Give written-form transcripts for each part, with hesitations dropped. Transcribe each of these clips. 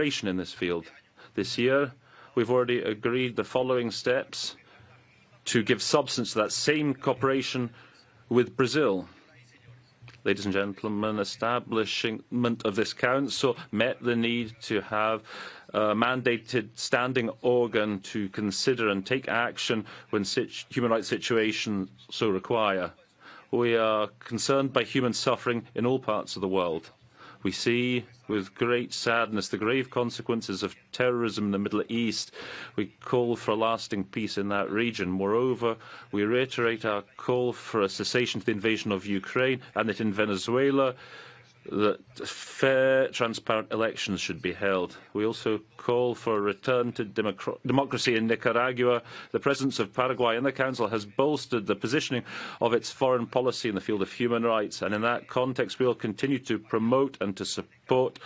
in this field. This year, we've already agreed the following steps to give substance to that same cooperation with Brazil. Ladies and gentlemen, establishment of this council met the need to have a mandated standing organ to consider and take action when human rights situations so require. We are concerned by human suffering in all parts of the world. We see with great sadness the grave consequences of terrorism in the Middle East. We call for lasting peace in that region. Moreover, we reiterate our call for a cessation to the invasion of Ukraine and that in Venezuela that fair, transparent elections should be held. We also call for a return to democracy in Nicaragua. The presence of Paraguay in the Council has bolstered the positioning of its foreign policy in the field of human rights, and in that context we will continue to promote and to support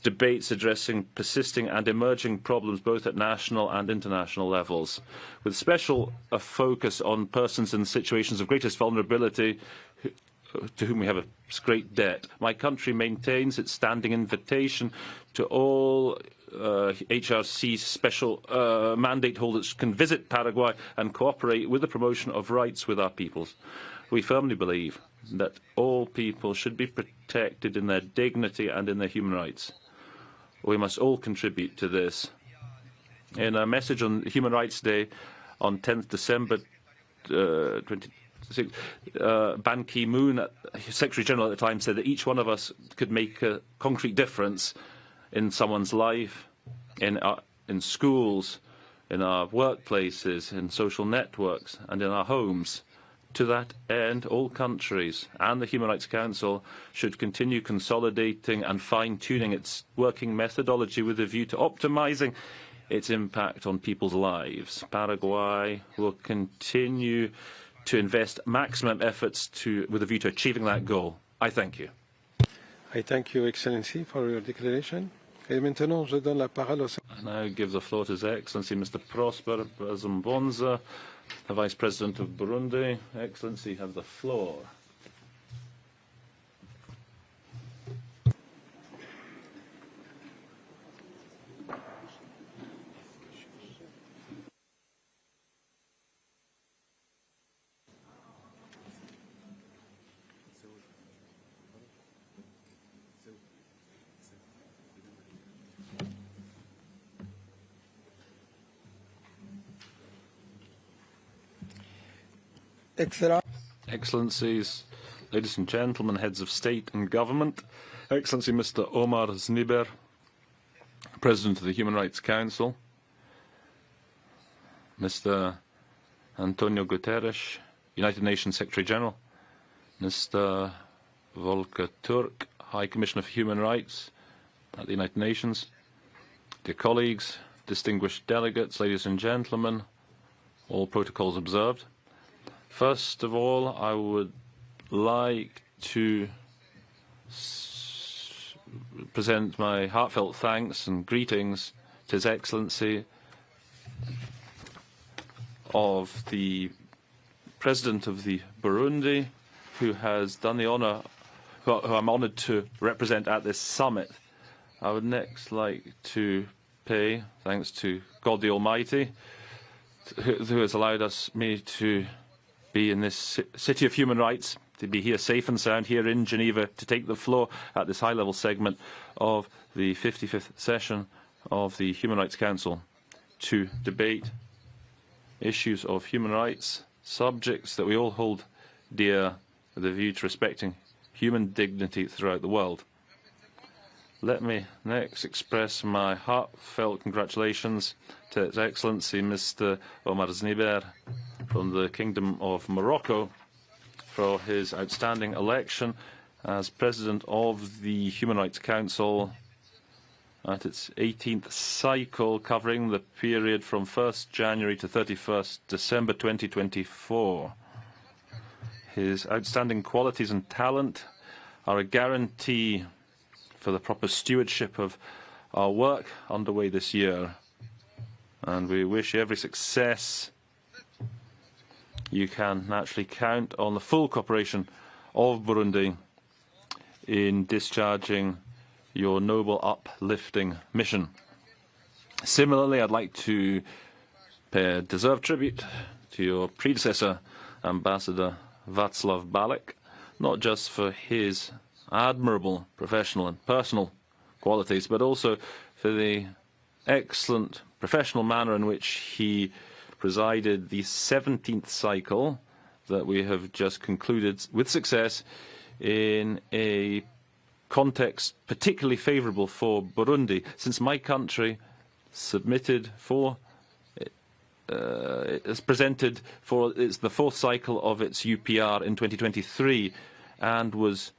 debates addressing persisting and emerging problems both at national and international levels, with special focus on persons in situations of greatest vulnerability to whom we have a great debt. My country maintains its standing invitation to all HRC special mandate holders can visit Paraguay and cooperate with the promotion of rights with our peoples. We firmly believe that all people should be protected in their dignity and in their human rights. We must all contribute to this. In a message on Human Rights Day on 10th December 2020, Ban Ki-moon, Secretary General at the time, said that each one of us could make a concrete difference in someone's life, in schools, in our workplaces, in social networks, and in our homes. To that end, all countries and the Human Rights Council should continue consolidating and fine-tuning its working methodology with a view to optimising its impact on people's lives. Paraguay will continue to invest maximum efforts with a view to achieving that goal. I thank you. I thank you, Excellency, for your declaration. Et maintenant, je donne la parole au... I now give the floor to His Excellency Mr. Prosper Bazombonza, the Vice President of Burundi. Excellency, you have the floor. Excellencies, ladies and gentlemen, heads of state and government, Excellency Mr. Omar Zniber, President of the Human Rights Council, Mr. Antonio Guterres, United Nations Secretary General, Mr. Volker Turk, High Commissioner for Human Rights at the United Nations, dear colleagues, distinguished delegates, ladies and gentlemen, all protocols observed. First of all, I would like to present my heartfelt thanks and greetings to His Excellency of the President of the Burundi, who has done the honour, who I'm honoured to represent at this summit. I would next like to pay thanks to God the Almighty, who has allowed me to be in this city of human rights, to be here safe and sound, here in Geneva, to take the floor at this high-level segment of the 55th session of the Human Rights Council, to debate issues of human rights, subjects that we all hold dear with a view to respecting human dignity throughout the world. Let me next express my heartfelt congratulations to His Excellency Mr. Omar Zniber from the Kingdom of Morocco for his outstanding election as President of the Human Rights Council at its 18th cycle, covering the period from 1st January to 31st December 2024. His outstanding qualities and talent are a guarantee for the proper stewardship of our work underway this year, and we wish you every success. You can naturally count on the full cooperation of Burundi in discharging your noble uplifting mission. Similarly, I'd like to pay a deserved tribute to your predecessor, Ambassador Václav Balek, not just for his admirable professional and personal qualities, but also for the excellent professional manner in which he presided the 17th cycle that we have just concluded with success in a context particularly favourable for Burundi, since my country submitted for it's presented for the fourth cycle of its UPR in 2023 and was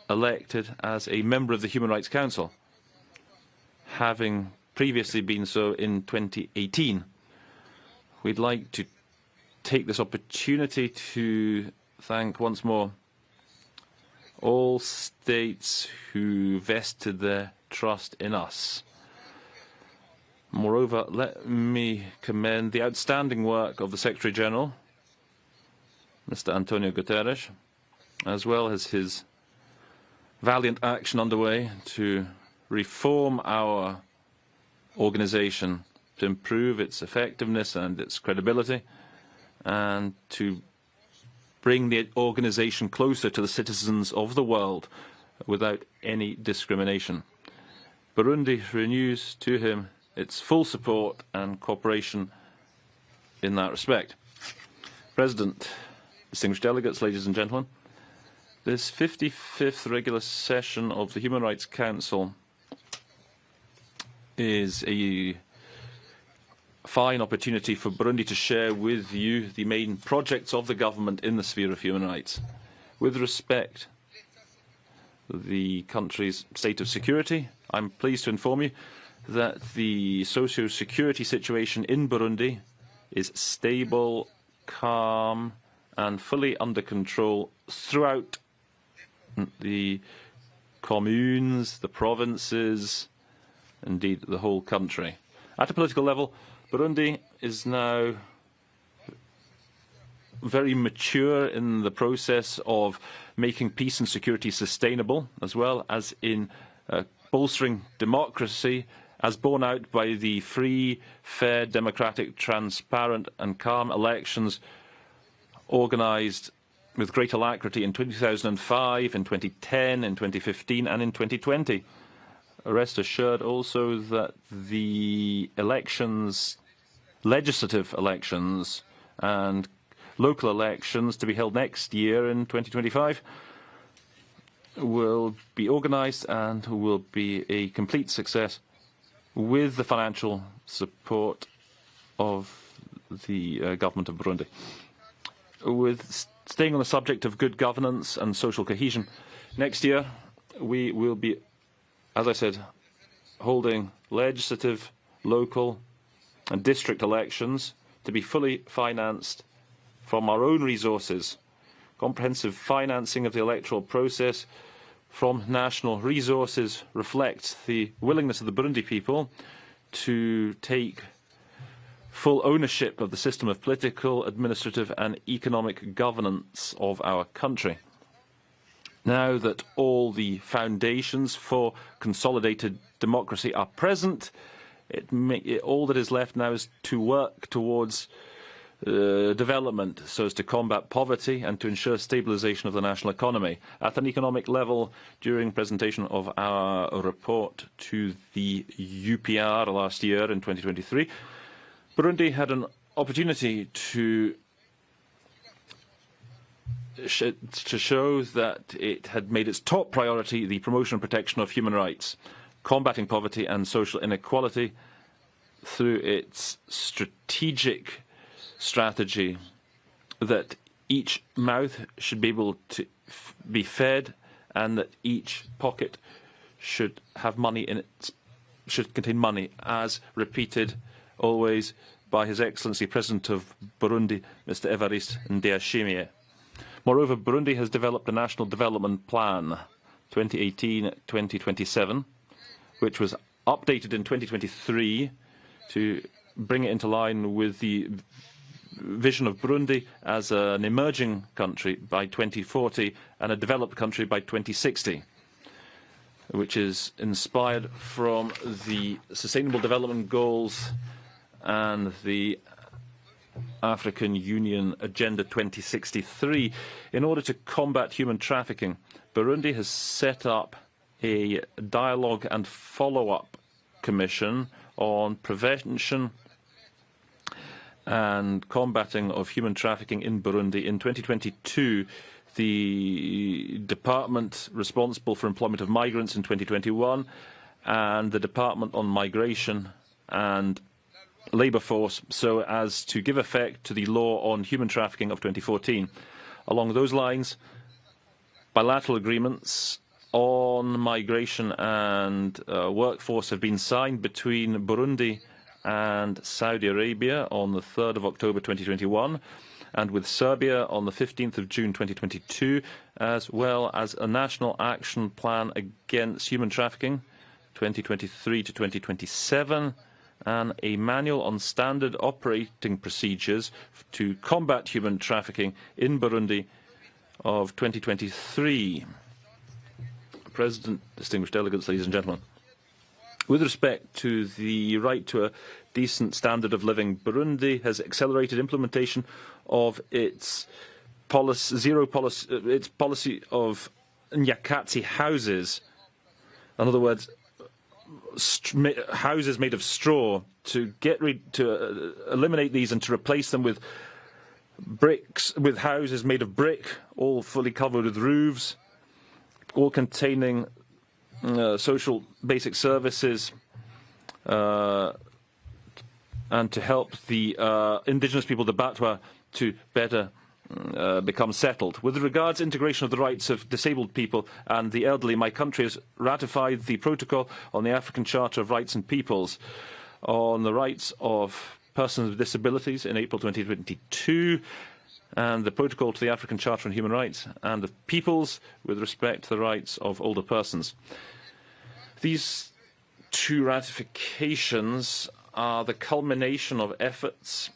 elected as a member of the Human Rights Council, having previously been so in 2018. We'd like to take this opportunity to thank once more all states who vested their trust in us. Moreover, let me commend the outstanding work of the Secretary-General, Mr. Antonio Guterres, as well as his valiant action underway to reform our organization, to improve its effectiveness and its credibility, and to bring the organization closer to the citizens of the world without any discrimination. Burundi renews to him its full support and cooperation in that respect. President, distinguished delegates, ladies and gentlemen, this 55th regular session of the Human Rights Council is a fine opportunity for Burundi to share with you the main projects of the government in the sphere of human rights. With respect to the country's state of security, I'm pleased to inform you that the socio-security situation in Burundi is stable, calm, and fully under control throughout the communes, the provinces, indeed the whole country. At a political level, Burundi is now very mature in the process of making peace and security sustainable, as well as in bolstering democracy, as borne out by the free, fair, democratic, transparent and calm elections organised with great alacrity in 2005, in 2010, in 2015 and in 2020. Rest assured also that the elections, legislative elections and local elections to be held next year in 2025 will be organised and will be a complete success with the financial support of the government of Burundi. With staying on the subject of good governance and social cohesion, next year we will be, as I said, holding legislative, local and district elections to be fully financed from our own resources. Comprehensive financing of the electoral process from national resources reflects the willingness of the Burundi people to take full ownership of the system of political, administrative and economic governance of our country. Now that all the foundations for consolidated democracy are present, all that is left now is to work towards development so as to combat poverty and to ensure stabilisation of the national economy. At an economic level, during presentation of our report to the UPR last year in 2023, Burundi had an opportunity to show that it had made its top priority the promotion and protection of human rights, combating poverty and social inequality through its strategic strategy that each mouth should be able to be fed and that each pocket should have money in it, should contain money, as repeated always by His Excellency President of Burundi, Mr. Evariste Ndayishimiye. Moreover, Burundi has developed a National Development Plan 2018-2027, which was updated in 2023 to bring it into line with the vision of Burundi as an emerging country by 2040 and a developed country by 2060. which is inspired from the Sustainable Development Goals and the African Union Agenda 2063. In order to combat human trafficking, Burundi has set up a dialogue and follow-up commission on prevention and combating of human trafficking in Burundi. In 2022, the department responsible for employment of migrants in 2021 and the Department on Migration and Labour Force, so as to give effect to the law on human trafficking of 2014. Along those lines, bilateral agreements on migration and workforce have been signed between Burundi and Saudi Arabia on the 3rd of October 2021, and with Serbia on the 15th of June 2022, as well as a national action plan against human trafficking 2023 to 2027, and a manual on standard operating procedures to combat human trafficking in Burundi of 2023. President, distinguished delegates, ladies and gentlemen, with respect to the right to a decent standard of living, Burundi has accelerated implementation of its policy of nyakatsi houses. In other words, houses made of straw, to eliminate these and to replace them with bricks, with houses made of brick, all fully covered with roofs, all containing social basic services, and to help the indigenous people, the Batwa, to better become settled. With regards to integration of the rights of disabled people and the elderly, my country has ratified the Protocol on the African Charter of Rights and Peoples on the rights of persons with disabilities in April 2022, and the Protocol to the African Charter on Human Rights and the Peoples with respect to the rights of older persons. These two ratifications are the culmination of efforts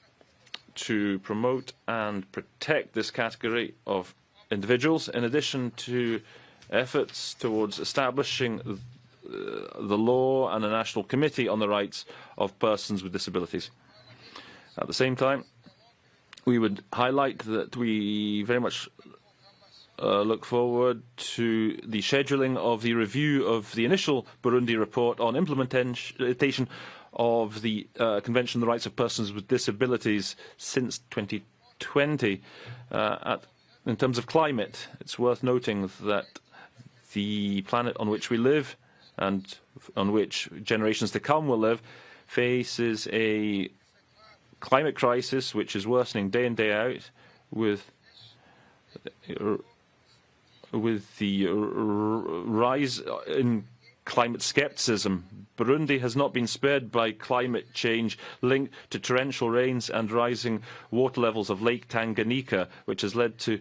to promote and protect this category of individuals, in addition to efforts towards establishing the law and a national committee on the rights of persons with disabilities. At the same time, we would highlight that we very much look forward to the scheduling of the review of the initial Burundi report on implementation of the Convention on the Rights of Persons with Disabilities since 2020. In terms of climate, it's worth noting that the planet on which we live and on which generations to come will live faces a climate crisis which is worsening day in, day out, with the rise in climate skepticism. Burundi has not been spared by climate change linked to torrential rains and rising water levels of Lake Tanganyika, which has led to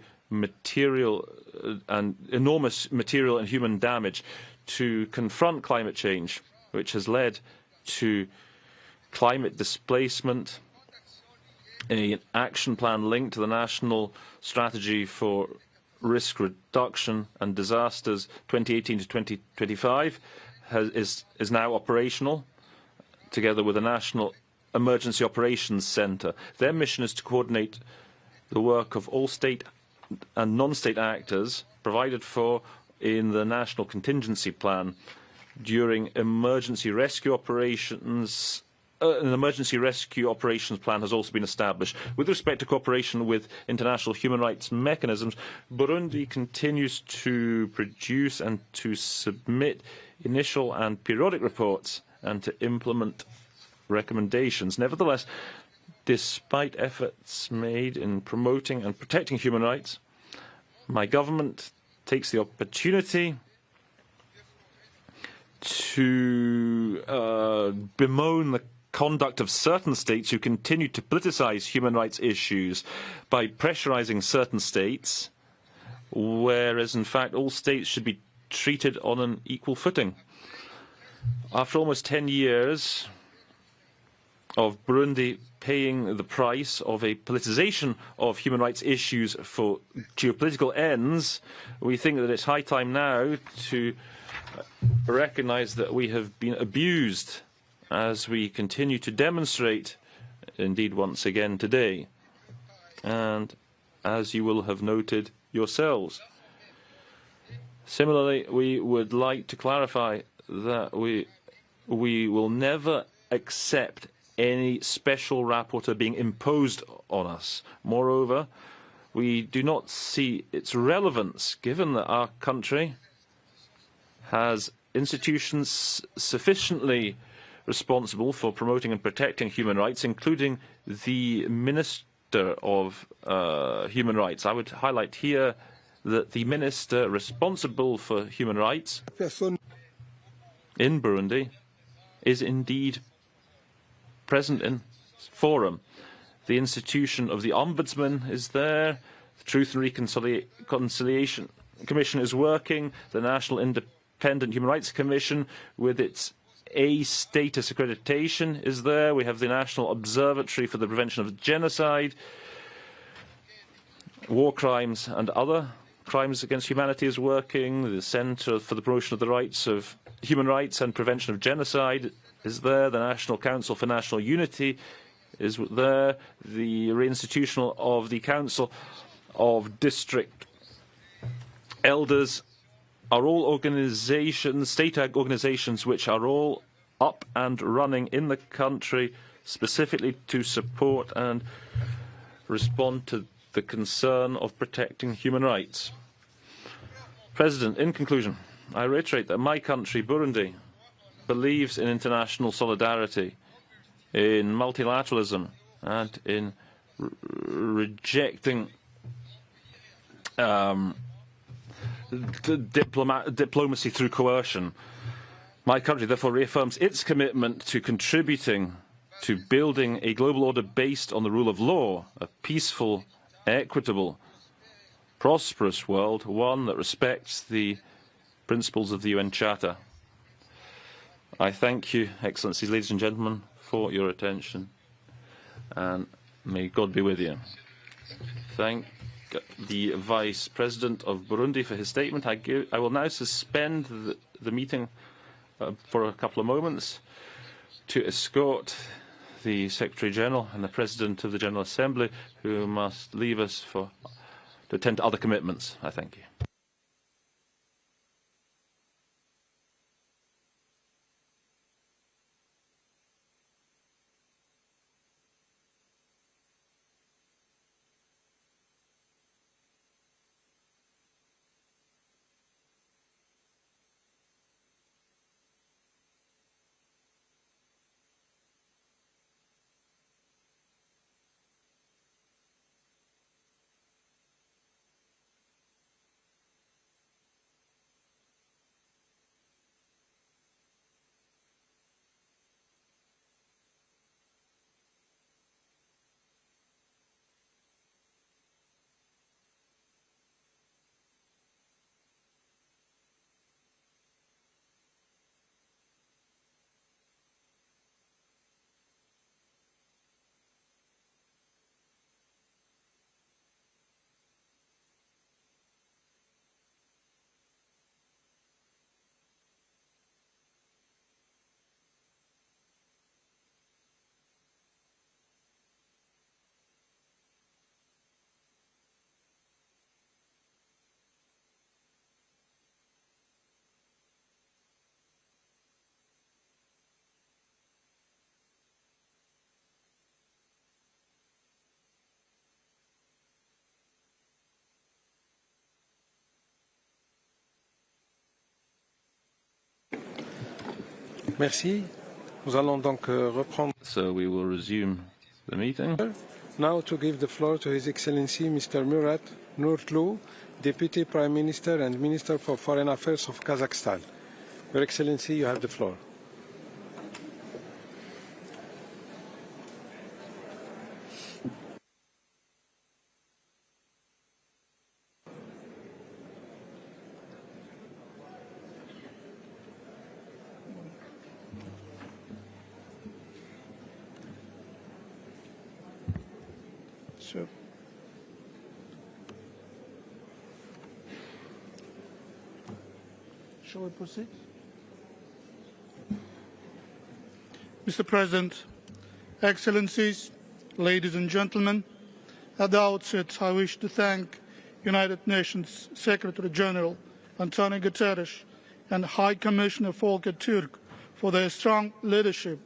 enormous material and human damage. To confront climate change, which has led to climate displacement, an action plan linked to the National Strategy for Risk Reduction and Disasters 2018 to 2025 is now operational, together with a National Emergency Operations Centre. Their mission is to coordinate the work of all state and non-state actors provided for in the National Contingency Plan during emergency rescue operations. An emergency rescue operations plan has also been established. With respect to cooperation with international human rights mechanisms, Burundi continues to produce and to submit initial and periodic reports and to implement recommendations. Nevertheless, despite efforts made in promoting and protecting human rights, my government takes the opportunity to bemoan the conduct of certain states who continue to politicize human rights issues by pressurizing certain states, whereas in fact all states should be treated on an equal footing. After almost 10 years of Burundi paying the price of a politicization of human rights issues for geopolitical ends, we think that it's high time now to recognise that we have been abused, as we continue to demonstrate, indeed once again today, and as you will have noted yourselves. Similarly, we would like to clarify that we will never accept any special rapporteur being imposed on us. Moreover, we do not see its relevance, given that our country has institutions sufficiently responsible for promoting and protecting human rights, including the Minister of Human Rights. I would highlight here that the Minister responsible for human rights in Burundi is indeed present in this forum. The institution of the Ombudsman is there, the Truth and Reconciliation Commission is working, the National Independent Human Rights Commission with its A status accreditation is there, we have the National Observatory for the Prevention of Genocide, War Crimes and Other Crimes Against Humanity is working, the Centre for the Promotion of the Rights of Human Rights and Prevention of Genocide is there, the National Council for National Unity is there, the reinstitutional of the Council of District Elders are all organisations, state organisations, which are all up and running in the country specifically to support and respond to the concern of protecting human rights. President, in conclusion, I reiterate that my country, Burundi, believes in international solidarity, in multilateralism, and in rejecting diplomacy through coercion. My country therefore reaffirms its commitment to contributing to building a global order based on the rule of law, a peaceful, equitable, prosperous world, one that respects the principles of the UN Charter. I thank you, Excellencies, ladies and gentlemen, for your attention, and may God be with you. Thank the Vice President of Burundi for his statement. I will now suspend the meeting for a couple of moments to escort the Secretary General and the President of the General Assembly, who must leave us to attend to other commitments. I thank you. Merci. Nous allons donc reprendre. So we will resume the meeting. Now to give the floor to His Excellency Mr. Murat Nurtlu, Deputy Prime Minister and Minister for Foreign Affairs of Kazakhstan. Your Excellency, you have the floor. Sure. Shall we proceed? Mr. President, Excellencies, ladies and gentlemen, at the outset, I wish to thank United Nations Secretary General Antonio Guterres and High Commissioner Volker Türk for their strong leadership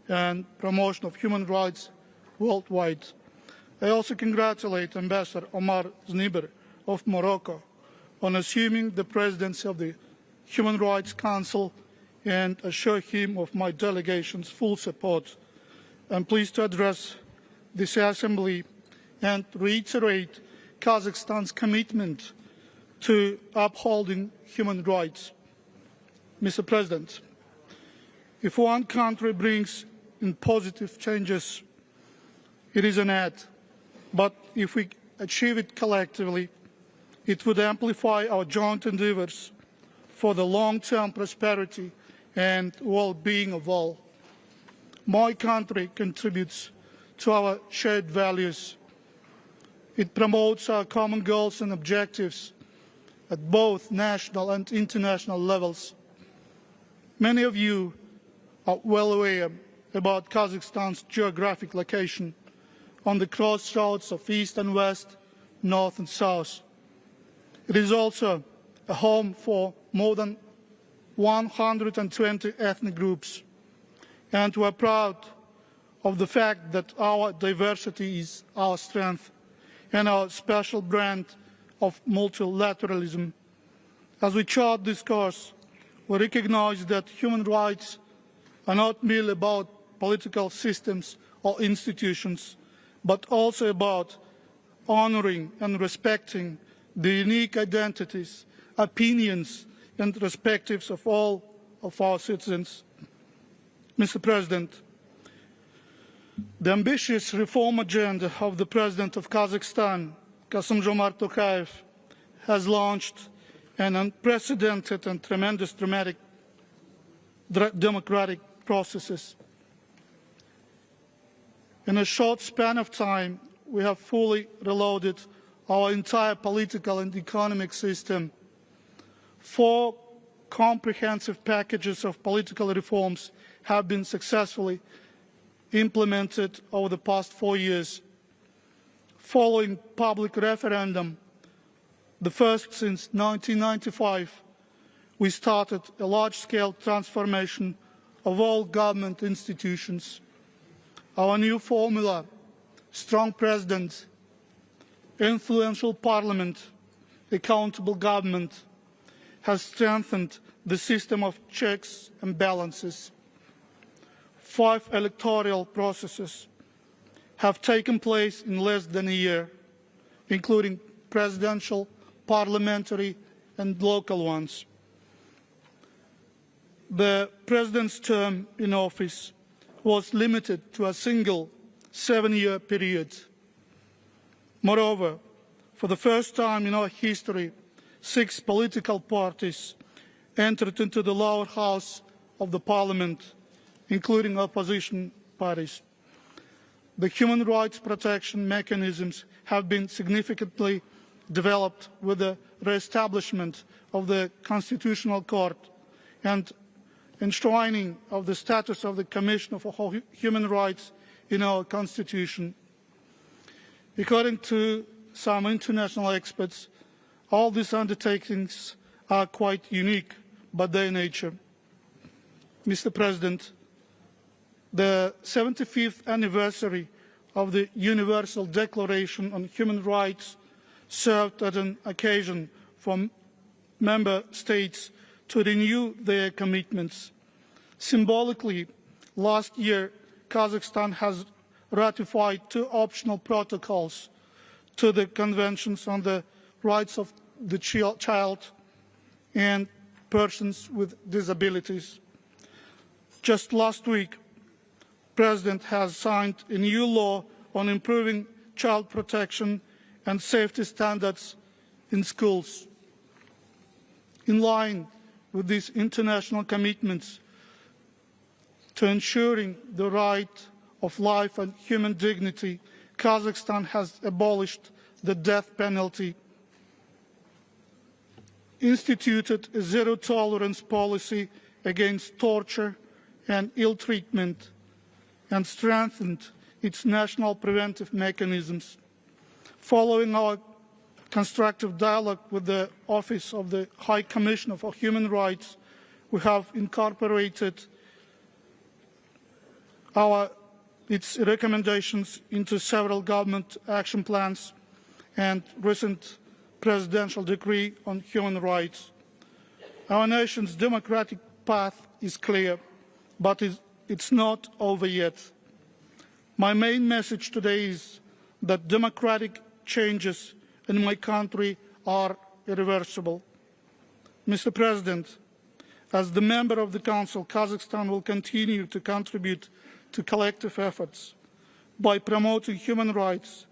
and promotion of human rights worldwide. I also congratulate Ambassador Omar Zniber of Morocco on assuming the presidency of the Human Rights Council and assure him of my delegation's full support. I'm pleased to address this Assembly and reiterate Kazakhstan's commitment to upholding human rights. Mr. President, if one country brings in positive changes, it is an add, but if we achieve it collectively, it would amplify our joint endeavours for the long-term prosperity and well-being of all. My country contributes to our shared values. It promotes our common goals and objectives at both national and international levels. Many of you are well aware about Kazakhstan's geographic location on the crossroads of East and West, North and South. It is also a home for more than 120 ethnic groups, and we are proud of the fact that our diversity is our strength and our special brand of multilateralism. As we chart this course, we recognize that human rights are not merely about political systems or institutions, but also about honoring and respecting the unique identities, opinions and perspectives of all of our citizens. Mr. President, the ambitious reform agenda of the President of Kazakhstan, Kassym-Jomart Tokayev, has launched an unprecedented and tremendous democratic processes. In a short span of time, we have fully reloaded our entire political and economic system. 4 comprehensive packages of political reforms have been successfully implemented over the past 4 years. Following public referendum, the first since 1995, we started a large-scale transformation of all government institutions. Our new formula, strong president, influential parliament, accountable government, has strengthened the system of checks and balances. 5 electoral processes have taken place in less than a year, including presidential, parliamentary and local ones. The President's term in office was limited to a single 7-year period. Moreover, for the first time in our history, 6 political parties entered into the lower house of the parliament, including opposition parties. The human rights protection mechanisms have been significantly developed with the re-establishment of the Constitutional Court and enshrining of the status of the Commission for Human Rights in our Constitution. According to some international experts, all these undertakings are quite unique by their nature. Mr. President, the 75th anniversary of the Universal Declaration on Human Rights served as an occasion for member states to renew their commitments. Symbolically, last year, Kazakhstan has ratified 2 optional protocols to the Conventions on the Rights of the Child and Persons with Disabilities. Just last week, the President has signed a new law on improving child protection and safety standards in schools. In line with these international commitments to ensuring the right of life and human dignity, Kazakhstan has abolished the death penalty. instituted a zero-tolerance policy against torture and ill treatment, and strengthened its national preventive mechanisms. Following our constructive dialogue with the Office of the High Commissioner for Human Rights, we have incorporated its recommendations into several government action plans and recent presidential decree on human rights. Our nation's democratic path is clear, but it's not over yet. My main message today is that democratic changes in my country are irreversible. Mr. President, as the member of the Council, Kazakhstan will continue to contribute to collective efforts by promoting human rights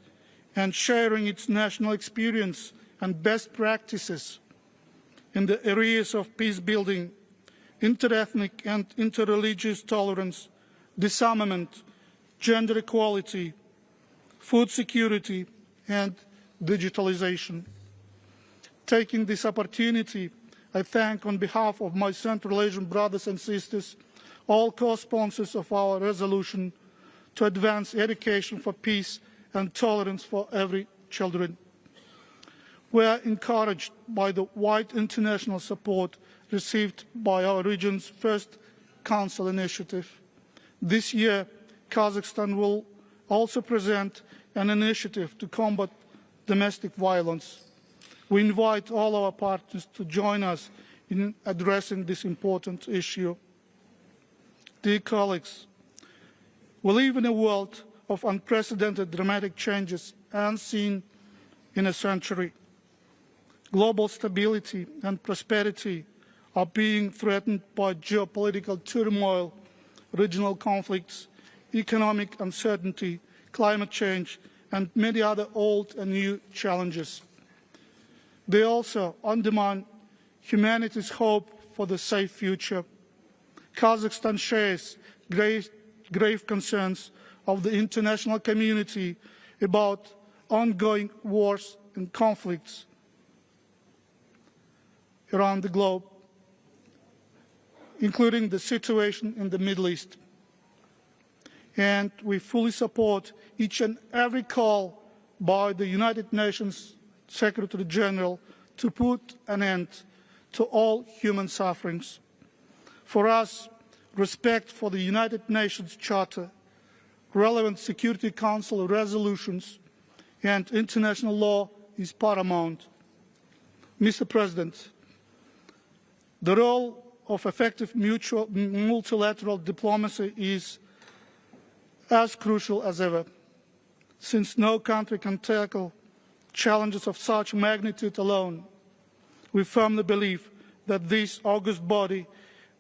and sharing its national experience and best practices in the areas of peace building, interethnic and interreligious tolerance, disarmament, gender equality, food security, and digitalization. Taking this opportunity, I thank on behalf of my Central Asian brothers and sisters all co-sponsors of our resolution to advance education for peace and tolerance for every children. We are encouraged by the wide international support received by our region's first Council initiative. This year, Kazakhstan will also present an initiative to combat domestic violence. We invite all our partners to join us in addressing this important issue. Dear colleagues, we live in a world of unprecedented dramatic changes unseen in a century. Global stability and prosperity are being threatened by geopolitical turmoil, regional conflicts, economic uncertainty, climate change, and many other old and new challenges. They also undermine humanity's hope for the safe future. Kazakhstan shares grave concerns of the international community about ongoing wars and conflicts around the globe, including the situation in the Middle East. And we fully support each and every call by the United Nations Secretary General to put an end to all human sufferings. For us, respect for the United Nations Charter, relevant Security Council resolutions, and international law is paramount. Mr. President, the role of effective multilateral diplomacy is as crucial as ever, since no country can tackle challenges of such magnitude alone. We firmly believe that this august body,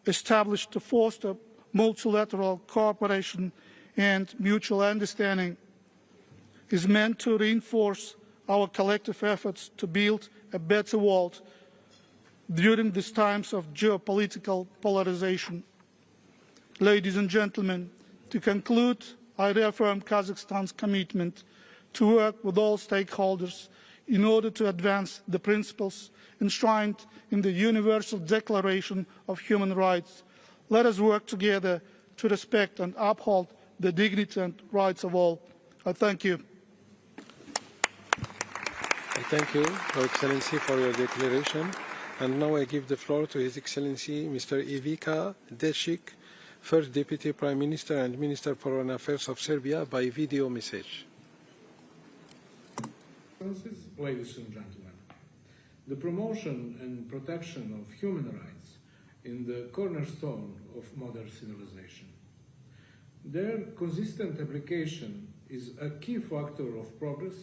established to foster multilateral cooperation and mutual understanding, is meant to reinforce our collective efforts to build a better world during these times of geopolitical polarization. Ladies and gentlemen, to conclude, I reaffirm Kazakhstan's commitment to work with all stakeholders in order to advance the principles enshrined in the Universal Declaration of Human Rights. Let us work together to respect and uphold the dignity and rights of all. I thank you. I thank you, Your Excellency, for your declaration. And now I give the floor to His Excellency Mr. Ivica Dešić, First Deputy Prime Minister and Minister for Foreign Affairs of Serbia, by video message. Ladies and gentlemen, the promotion and protection of human rights is the cornerstone of modern civilization. Their consistent application is a key factor of progress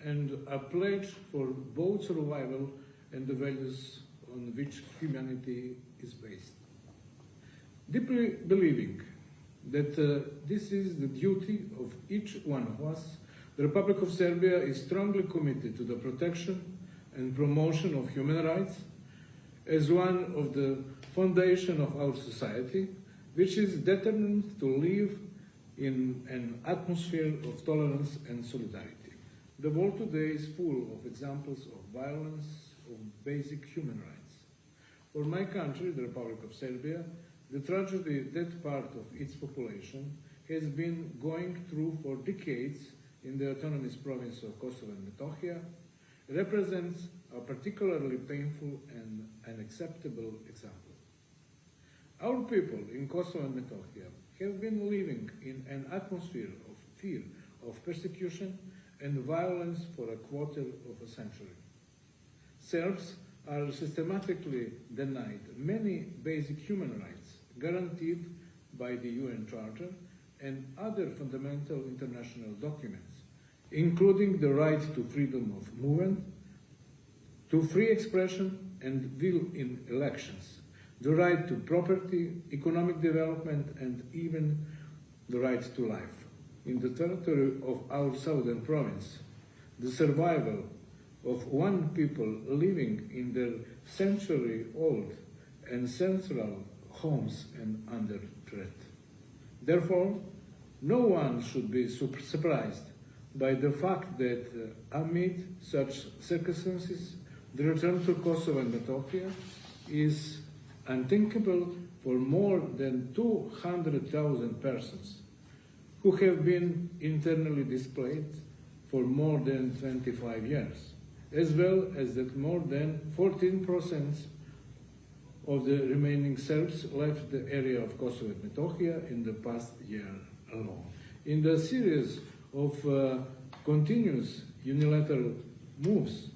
and a pledge for both survival and the values on which humanity is based. Deeply believing that this is the duty of each one of us, the Republic of Serbia is strongly committed to the protection and promotion of human rights as one of the foundations of our society, which is determined to live in an atmosphere of tolerance and solidarity. The world today is full of examples of violence, of basic human rights. For my country, the Republic of Serbia, the tragedy that part of its population has been going through for decades in the autonomous province of Kosovo and Metohija represents a particularly painful and unacceptable example. Our people in Kosovo and Metohija have been living in an atmosphere of fear of persecution and violence for a quarter of a century. Serbs are systematically denied many basic human rights guaranteed by the UN Charter and other fundamental international documents, including the right to freedom of movement, to free expression and will in elections, the right to property, economic development, and even the right to life. In the territory of our southern province, the survival of one people living in their century-old ancestral homes and under threat. Therefore, no one should be surprised by the fact that amid such circumstances, the return to Kosovo and Metohija is unthinkable for more than 200,000 persons who have been internally displaced for more than 25 years, as well as that more than 14% of the remaining Serbs left the area of Kosovo and Metohija in the past year alone. In the series of continuous unilateral moves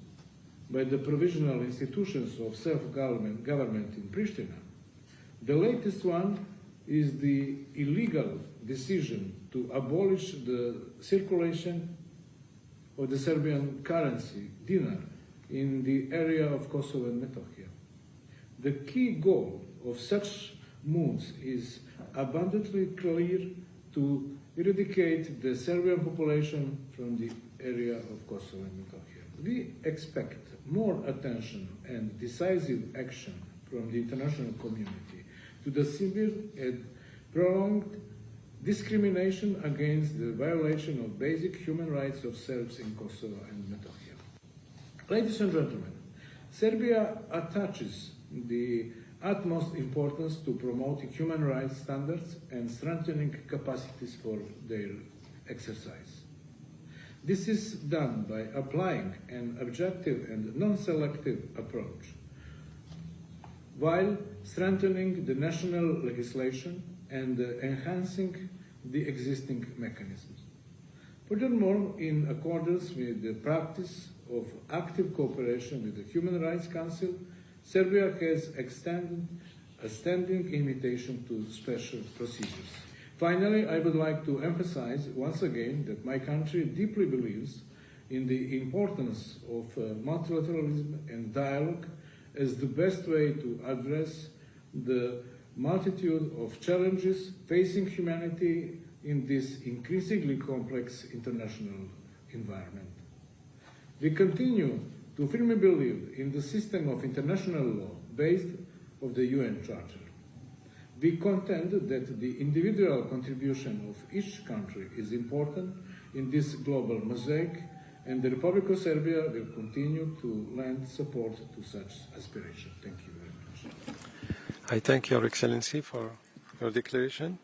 by the provisional institutions of self-government in Pristina, the latest one is the illegal decision to abolish the circulation of the Serbian currency, dinar, in the area of Kosovo and Metohija. The key goal of such moves is abundantly clear: to eradicate the Serbian population from the area of Kosovo and Metohija. We expect more attention and decisive action from the international community to the severe and prolonged discrimination against the violation of basic human rights of Serbs in Kosovo and Metohija. Ladies and gentlemen, Serbia attaches the utmost importance to promoting human rights standards and strengthening capacities for their exercise. This is done by applying an objective and non-selective approach, while strengthening the national legislation and enhancing the existing mechanisms. Furthermore, in accordance with the practice of active cooperation with the Human Rights Council, Serbia has extended a standing invitation to special procedures. Finally, I would like to emphasize once again that my country deeply believes in the importance of multilateralism and dialogue as the best way to address the multitude of challenges facing humanity in this increasingly complex international environment. We continue to firmly believe in the system of international law based on the UN Charter. We contend that the individual contribution of each country is important in this global mosaic, and the Republic of Serbia will continue to lend support to such aspirations. Thank you very much. I thank Your Excellency for your declaration.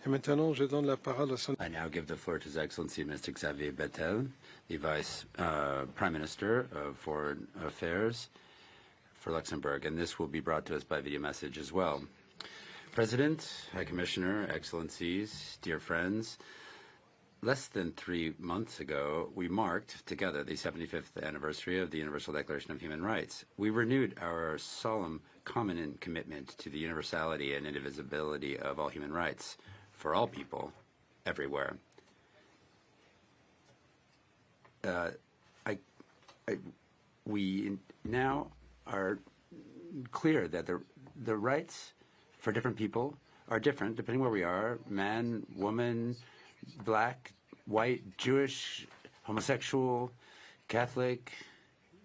Et maintenant, je donne la parole à son... I now give the floor to His Excellency Mr. Xavier Bettel, the Vice Prime Minister of Foreign Affairs for Luxembourg, and this will be brought to us by video message as well. President, High Commissioner, Excellencies, dear friends, less than 3 months ago, we marked together the 75th anniversary of the Universal Declaration of Human Rights. We renewed our solemn common commitment to the universality and indivisibility of all human rights for all people, everywhere. We now are clear that the rights for different people are different depending where we are: man, woman, black, white, Jewish, homosexual, Catholic,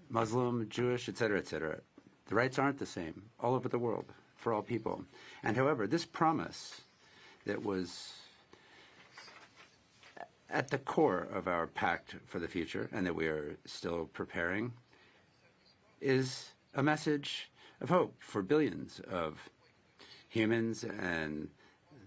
Muslim, Jewish, etc., etc. The rights aren't the same all over the world for all people. And however, this promise that was at the core of our pact for the future and that we are still preparing is a message of hope for billions of humans and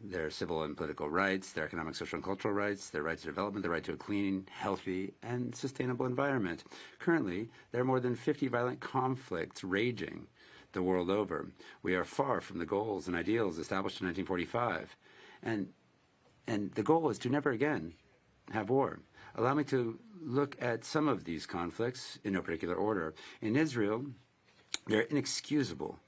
their civil and political rights, their economic, social, and cultural rights, their right to development, their right to a clean, healthy, and sustainable environment. Currently, there are more than 50 violent conflicts raging the world over. We are far from the goals and ideals established in 1945. And the goal is to never again have war. Allow me to look at some of these conflicts in no particular order. In Israel, they're inexcusable.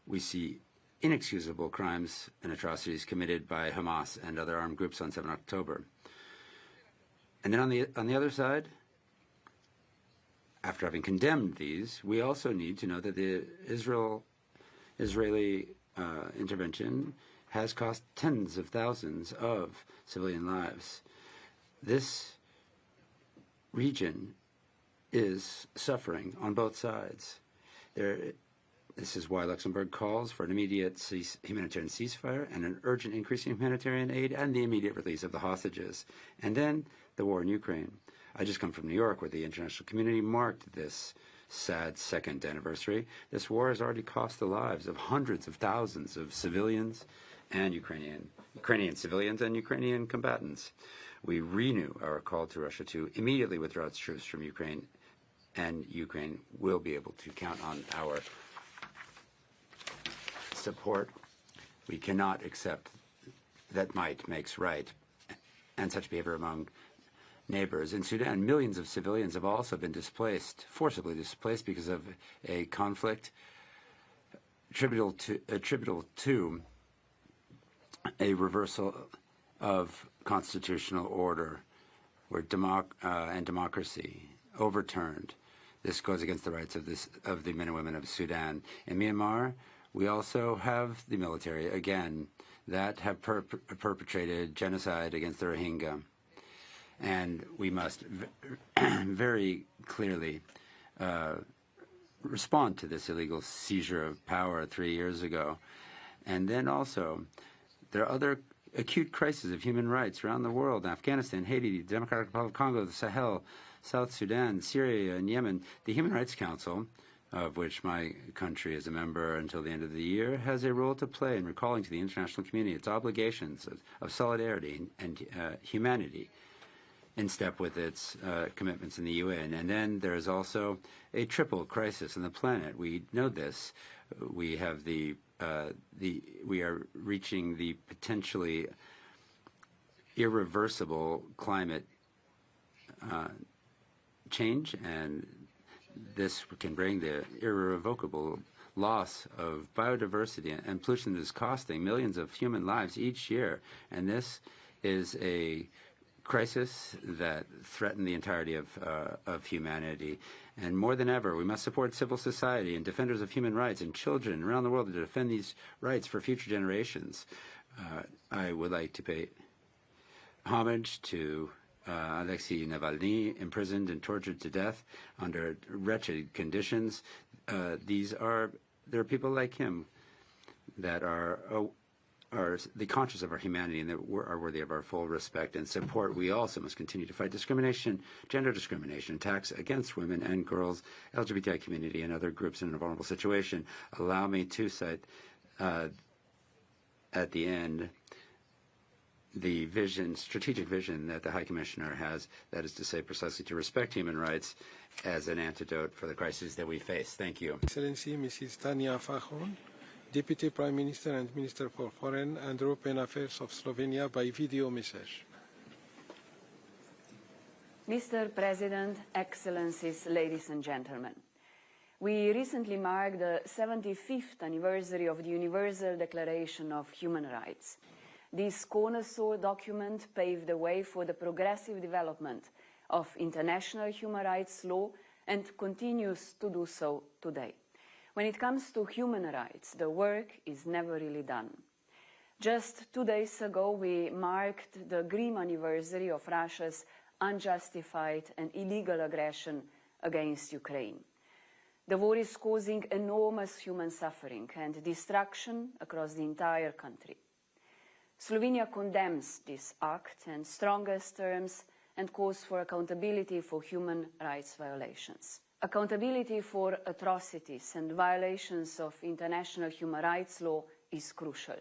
We see inexcusable crimes and atrocities committed by Hamas and other armed groups on 7 October. And then on the other side, after having condemned these, we also need to know that the Israeli intervention has cost tens of thousands of civilian lives. This region is suffering on both sides. This is why Luxembourg calls for an immediate humanitarian ceasefire and an urgent increase in humanitarian aid and the immediate release of the hostages. And then the war in Ukraine. I just come from New York, where the international community marked this sad second anniversary. This war has already cost the lives of hundreds of thousands of civilians and Ukrainian civilians and Ukrainian combatants. We renew our call to Russia to immediately withdraw its troops from Ukraine, and Ukraine will be able to count on our support. We cannot accept that might makes right, and such behavior among neighbors. In Sudan, millions of civilians have also been displaced, forcibly displaced, because of a conflict attributable to a reversal of constitutional order where democracy overturned. This goes against the rights of the men and women of Sudan. In Myanmar, we also have the military, again, that have perpetrated genocide against the Rohingya. And we must very clearly respond to this illegal seizure of power 3 years ago. And then also, there are other acute crises of human rights around the world: Afghanistan, Haiti, the Democratic Republic of Congo, the Sahel, South Sudan, Syria, and Yemen. The Human Rights Council, of which my country is a member until the end of the year, has a role to play in recalling to the international community its obligations of solidarity and humanity, in step with its commitments in the UN. And then there is also a triple crisis on the planet. We know this. We have we are reaching the potentially irreversible climate change, and this can bring the irrevocable loss of biodiversity, and pollution is costing millions of human lives each year. And this is a crisis that threaten the entirety of humanity. And more than ever, we must support civil society and defenders of human rights and children around the world to defend these rights for future generations. I would like to pay homage to Alexei Navalny, imprisoned and tortured to death under wretched conditions. There are people like him that are the conscious of our humanity and that are worthy of our full respect and support. We also must continue to fight discrimination, gender discrimination, attacks against women and girls, LGBTI community, and other groups in a vulnerable situation. Allow me to cite at the end the strategic vision that the High Commissioner has, that is to say, precisely to respect human rights as an antidote for the crises that we face. Thank you. Excellency Mrs. Tanja Fajon, Deputy Prime Minister and Minister for Foreign and European Affairs of Slovenia, by video message. Mr. President, Excellencies, ladies and gentlemen, we recently marked the 75th anniversary of the Universal Declaration of Human Rights. This cornerstone document paved the way for the progressive development of international human rights law and continues to do so today. When it comes to human rights, the work is never really done. Just 2 days ago, we marked the grim anniversary of Russia's unjustified and illegal aggression against Ukraine. The war is causing enormous human suffering and destruction across the entire country. Slovenia condemns this act in strongest terms and calls for accountability for human rights violations. Accountability for atrocities and violations of international human rights law is crucial.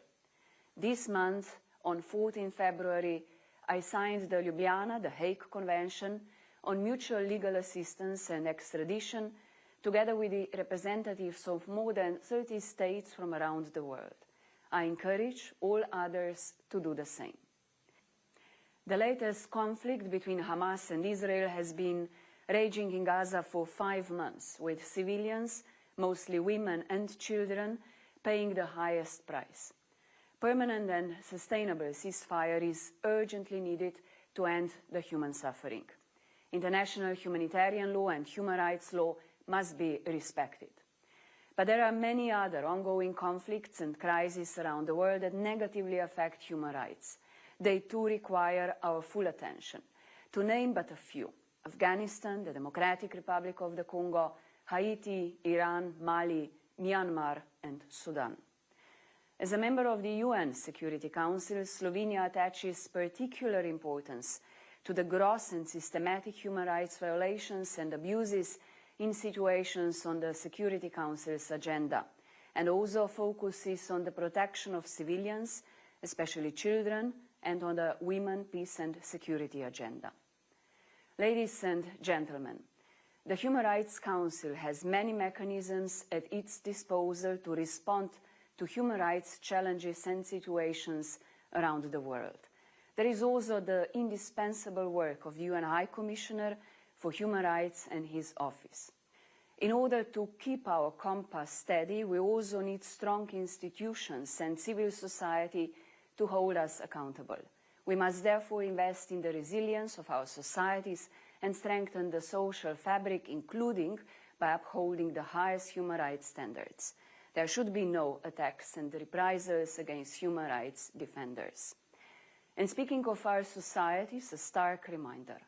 This month, on 14 February, I signed the Ljubljana, the Hague Convention on Mutual Legal Assistance and Extradition, together with the representatives of more than 30 states from around the world. I encourage all others to do the same. The latest conflict between Hamas and Israel has been raging in Gaza for 5 months, with civilians, mostly women and children, paying the highest price. Permanent and sustainable ceasefire is urgently needed to end the human suffering. International humanitarian law and human rights law must be respected. But there are many other ongoing conflicts and crises around the world that negatively affect human rights. They too require our full attention. To name but a few: Afghanistan, the Democratic Republic of the Congo, Haiti, Iran, Mali, Myanmar, and Sudan. As a member of the UN Security Council, Slovenia attaches particular importance to the gross and systematic human rights violations and abuses in situations on the Security Council's agenda, and also focuses on the protection of civilians, especially children, and on the Women, Peace and Security agenda. Ladies and gentlemen, the Human Rights Council has many mechanisms at its disposal to respond to human rights challenges and situations around the world. There is also the indispensable work of the UN High Commissioner for Human Rights and his office. In order to keep our compass steady, we also need strong institutions and civil society to hold us accountable. We must therefore invest in the resilience of our societies and strengthen the social fabric, including by upholding the highest human rights standards. There should be no attacks and reprisals against human rights defenders. And speaking of our societies, a stark reminder: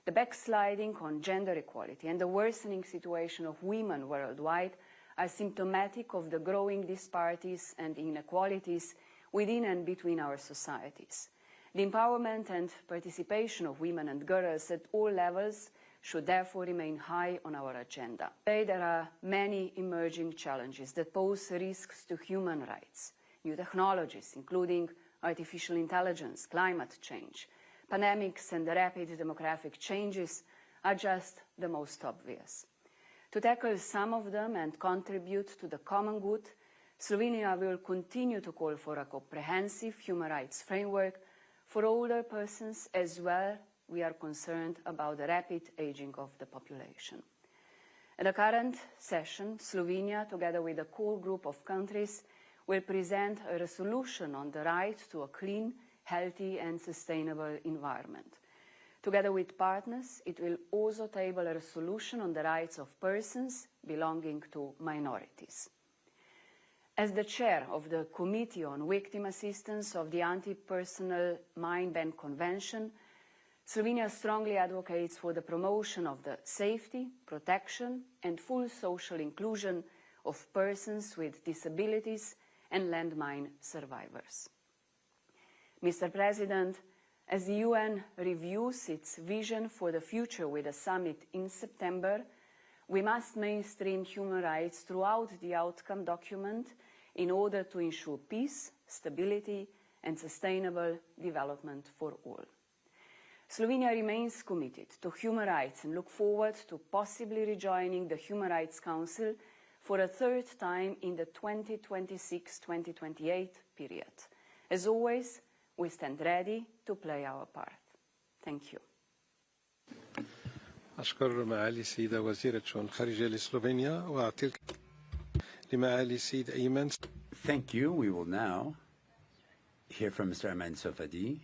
the backsliding on gender equality and the worsening situation of women worldwide are symptomatic of the growing disparities and inequalities within and between our societies. The empowerment and participation of women and girls at all levels should therefore remain high on our agenda. Today there are many emerging challenges that pose risks to human rights. New technologies, including artificial intelligence, climate change, pandemics and the rapid demographic changes are just the most obvious. To tackle some of them and contribute to the common good, Slovenia will continue to call for a comprehensive human rights framework for older persons as well. We are concerned about the rapid aging of the population. At the current session, Slovenia, together with a core group of countries, will present a resolution on the right to a clean, healthy and sustainable environment. Together with partners, it will also table a resolution on the rights of persons belonging to minorities. As the chair of the Committee on Victim Assistance of the Anti-Personal Mine Ban Convention, Slovenia strongly advocates for the promotion of the safety, protection and full social inclusion of persons with disabilities and landmine survivors. Mr. President, as the UN reviews its vision for the future with a summit in September, we must mainstream human rights throughout the outcome document in order to ensure peace, stability and sustainable development for all. Slovenia remains committed to human rights and look forward to possibly rejoining the Human Rights Council for a third time in the 2026-2028 period. As always, we stand ready to play our part. Thank you. أشكر معالي السيدة وزيرة شؤون الخارجية لسلوفينيا وأعطي لمعالي السيد أيمن. Thank you. We will now hear from Mr. Ayman Sofadi,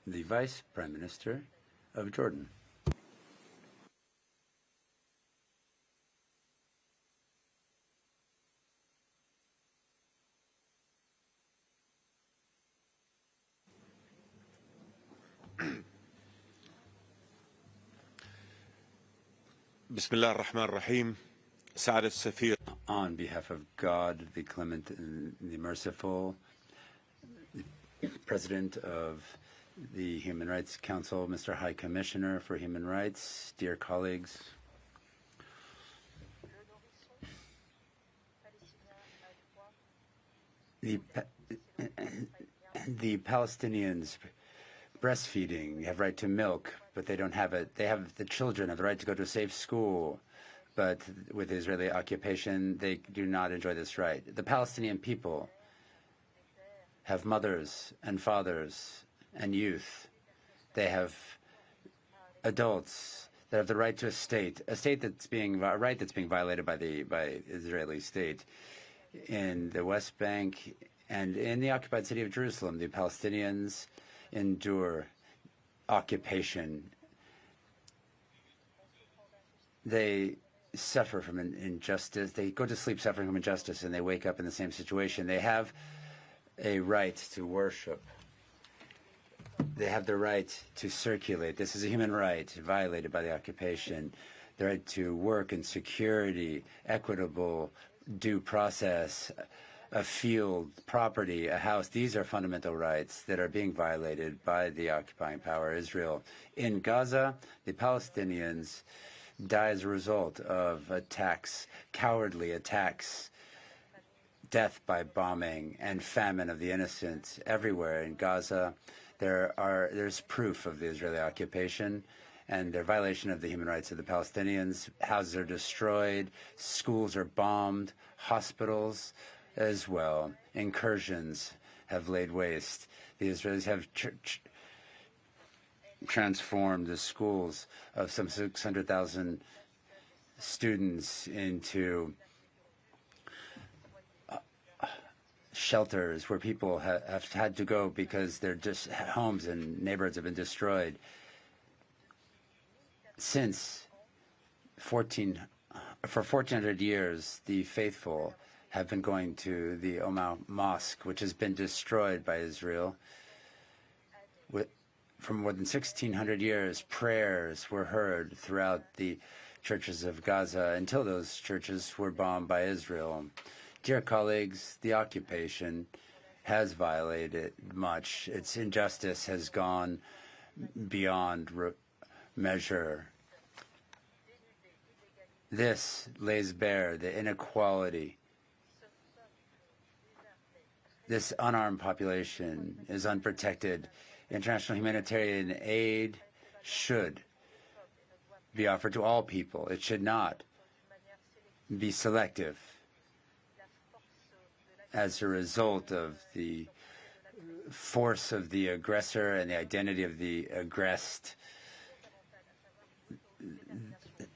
the Vice Prime Minister of Jordan. بسم الله الرحمن الرحيم. سعادة السفير. On behalf of God, the Clement and the Merciful, the President of the Human Rights Council, Mr. High Commissioner for Human Rights, dear colleagues, the Palestinians breastfeeding have right to milk, but they don't have it. They have the children have the right to go to a safe school, but with Israeli occupation, they do not enjoy this right. The Palestinian people have mothers and fathers and youth. They have adults that have the right to a right that's being violated by the Israeli state. In the West Bank and in the occupied city of Jerusalem, the Palestinians endure occupation. They suffer from injustice. They go to sleep suffering from injustice, and they wake up in the same situation. They have a right to worship. They have the right to circulate. This is a human right violated by the occupation. The right to work in security, equitable due process, a field, property, a house. These are fundamental rights that are being violated by the occupying power, Israel. In Gaza, the Palestinians die as a result of attacks, cowardly attacks, death by bombing, and famine of the innocent. Everywhere in Gaza, there's proof of the Israeli occupation and their violation of the human rights of the Palestinians. Houses are destroyed, schools are bombed, hospitals as well. Incursions have laid waste. The Israelis have transformed the schools of some 600,000 students into shelters where people have had to go because their homes and neighborhoods have been destroyed. Since for 1,400 years, the faithful have been going to the Omar Mosque, which has been destroyed by Israel. For more than 1,600 years, prayers were heard throughout the churches of Gaza until those churches were bombed by Israel. Dear colleagues, the occupation has violated much. Its injustice has gone beyond measure. This lays bare the inequality. This unarmed population is unprotected. International humanitarian aid should be offered to all people. It should not be selective as a result of the force of the aggressor and the identity of the aggressed.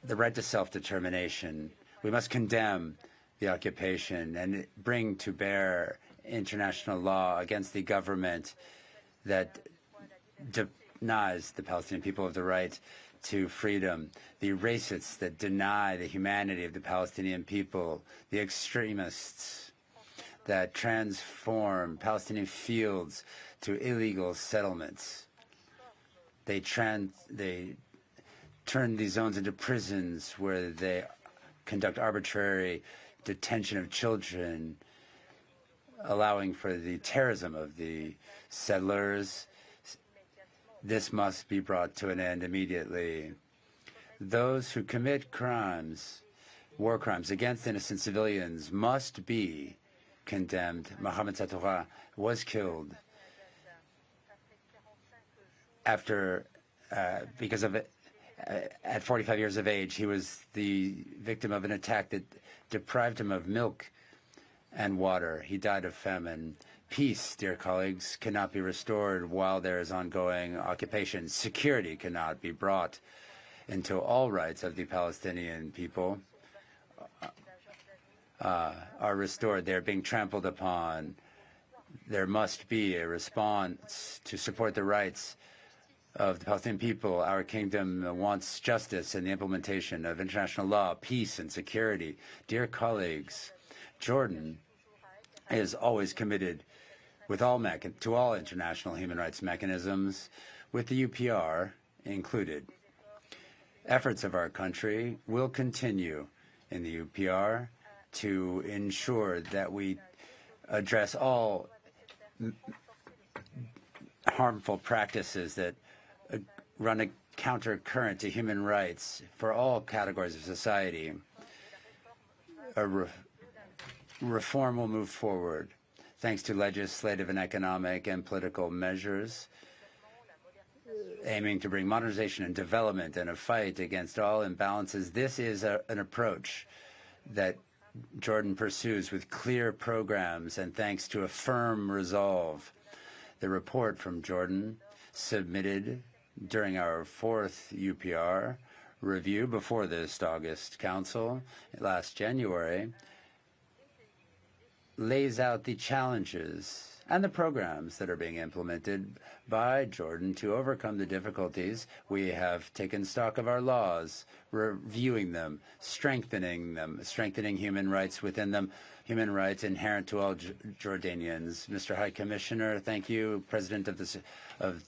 The right to self-determination. We must condemn the occupation and bring to bear international law against the government that denies the Palestinian people of the right to freedom, the racists that deny the humanity of the Palestinian people, the extremists that transform Palestinian fields to illegal settlements. They turn these zones into prisons where they conduct arbitrary detention of children, allowing for the terrorism of the settlers. This must be brought to an end immediately. Those who commit crimes, war crimes against innocent civilians must be condemned. Mohammed Satorah was killed because of it. At 45 years of age, he was the victim of an attack that deprived him of milk and water. He died of famine. Peace, dear colleagues, cannot be restored while there is ongoing occupation. Security cannot be brought until all rights of the Palestinian people are restored. They're being trampled upon. There must be a response to support the rights of the Palestinian people. Our kingdom wants justice and the implementation of international law, peace and security. Dear colleagues, Jordan is always committed to all international human rights mechanisms, with the UPR included. Efforts of our country will continue in the UPR to ensure that we address all harmful practices that run a counter-current to human rights for all categories of society. Reform will move forward. thanks to legislative and economic and political measures aiming to bring modernization and development and a fight against all imbalances. This is an approach that Jordan pursues with clear programs and thanks to a firm resolve. The report from Jordan, submitted during our fourth UPR review before this August Council last January, lays out the challenges and the programs that are being implemented by Jordan to overcome the difficulties. We have taken stock of our laws, reviewing them, strengthening human rights within them, human rights inherent to all Jordanians. Mr. High Commissioner, thank you. President of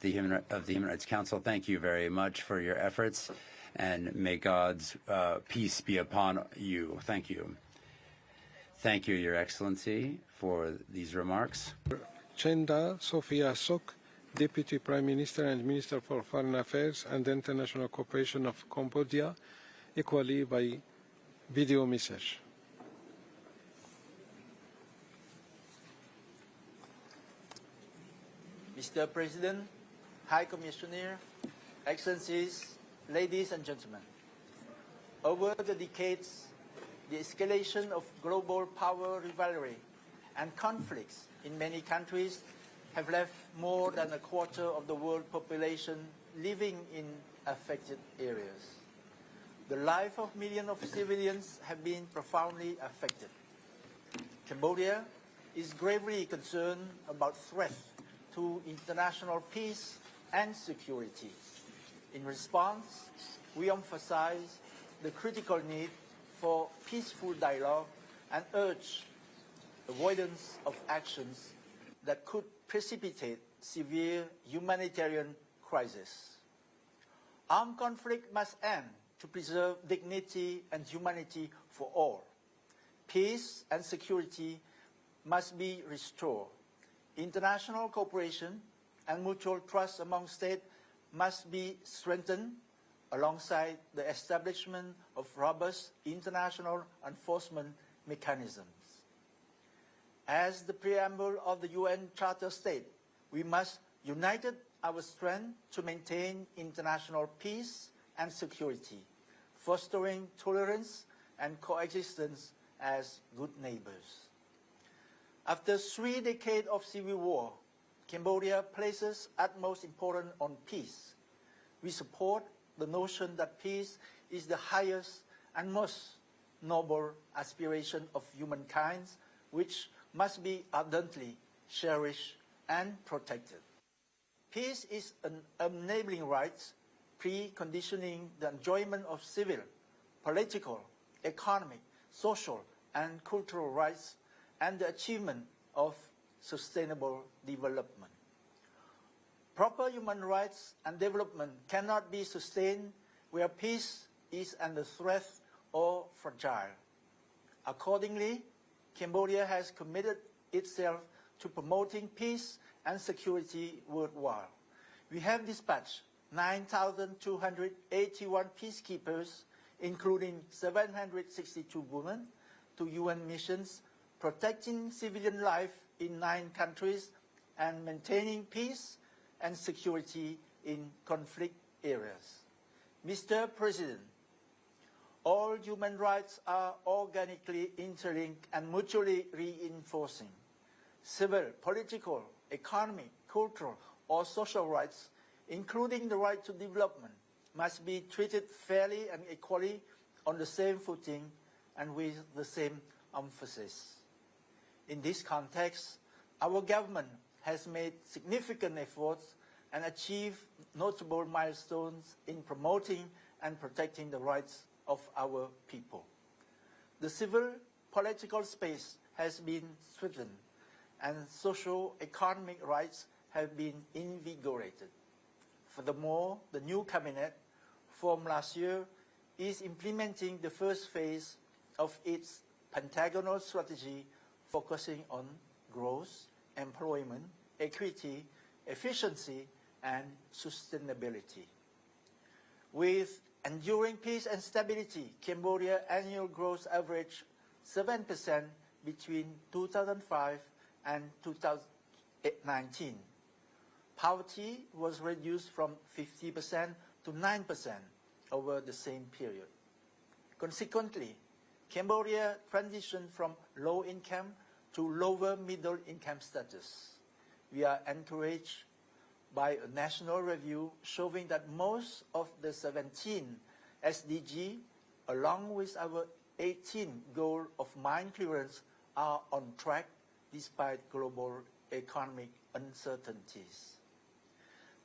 the Human Rights Council, thank you very much for your efforts, and may God's peace be upon you. Thank you. Thank you, Your Excellency, for these remarks. Chenda Sophia Sok, Deputy Prime Minister and Minister for Foreign Affairs and International Cooperation of Cambodia, equally by video message. Mr. President, High Commissioner, Excellencies, ladies and gentlemen, over the decades, the escalation of global power rivalry and conflicts in many countries have left more than a quarter of the world population living in affected areas. The life of millions of civilians have been profoundly affected. Cambodia is gravely concerned about threats to international peace and security. In response, we emphasize the critical need for peaceful dialogue and urge avoidance of actions that could precipitate severe humanitarian crisis. Armed conflict must end to preserve dignity and humanity for all. Peace and security must be restored. International cooperation and mutual trust among states must be strengthened alongside the establishment of robust international enforcement mechanisms. As the preamble of the UN Charter states, we must unite our strength to maintain international peace and security, fostering tolerance and coexistence as good neighbors. After 3 decades of civil war, Cambodia places utmost importance on peace. We support the notion that peace is the highest and most noble aspiration of humankind, which must be ardently cherished and protected. Peace is an enabling right, preconditioning the enjoyment of civil, political, economic, social, and cultural rights, and the achievement of sustainable development. Proper human rights and development cannot be sustained where peace is under threat or fragile. Accordingly, Cambodia has committed itself to promoting peace and security worldwide. We have dispatched 9,281 peacekeepers, including 762 women, to UN missions, protecting civilian life in 9 countries and maintaining peace and security in conflict areas. Mr. President, all human rights are organically interlinked and mutually reinforcing. Civil, political, economic, cultural, or social rights, including the right to development, must be treated fairly and equally on the same footing and with the same emphasis. In this context, our government has made significant efforts and achieved notable milestones in promoting and protecting the rights of our people. The civil political space has been strengthened and socio-economic rights have been invigorated. Furthermore, the new cabinet formed last year is implementing the first phase of its pentagonal strategy focusing on growth, employment, equity, efficiency, and sustainability. With enduring peace and stability, Cambodia's annual growth averaged 7% between 2005 and 2019. Poverty was reduced from 50% to 9% over the same period. Consequently, Cambodia transitioned from low income to lower middle income status. We are encouraged by a national review showing that most of the 17 SDG, along with our 18 goal of mine clearance, are on track despite global economic uncertainties.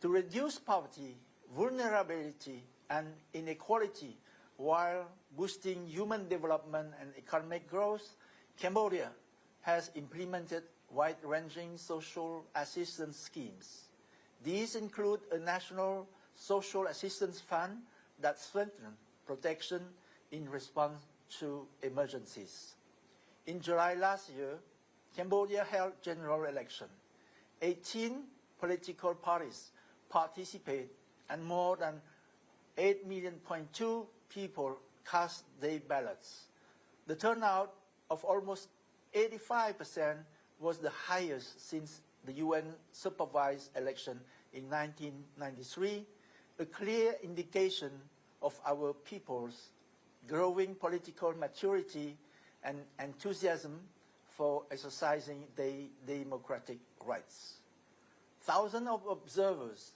To reduce poverty, vulnerability, and inequality while boosting human development and economic growth, Cambodia has implemented wide-ranging social assistance schemes. These include a national social assistance fund that strengthens protection in response to emergencies. In July last year, Cambodia held general election. 18 political parties participated and more than 8.2 million people cast their ballots. The turnout of almost 85% was the highest since the UN-supervised election in 1993, a clear indication of our people's growing political maturity and enthusiasm for exercising their democratic rights. Thousands of observers,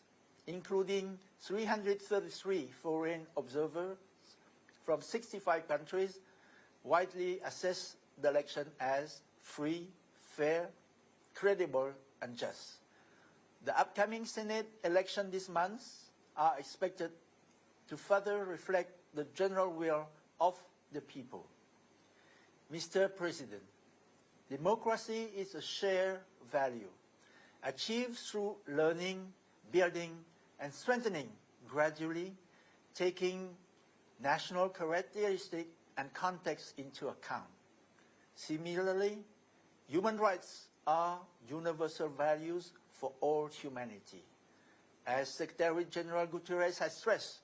including 333 foreign observers from 65 countries, widely assessed the election as free, fair, credible, and just. The upcoming Senate election this month are expected to further reflect the general will of the people. Mr. President, democracy is a shared value, achieved through learning, building, and strengthening gradually, taking national characteristics and context into account. Similarly, human rights are universal values for all humanity. As Secretary General Guterres has stressed,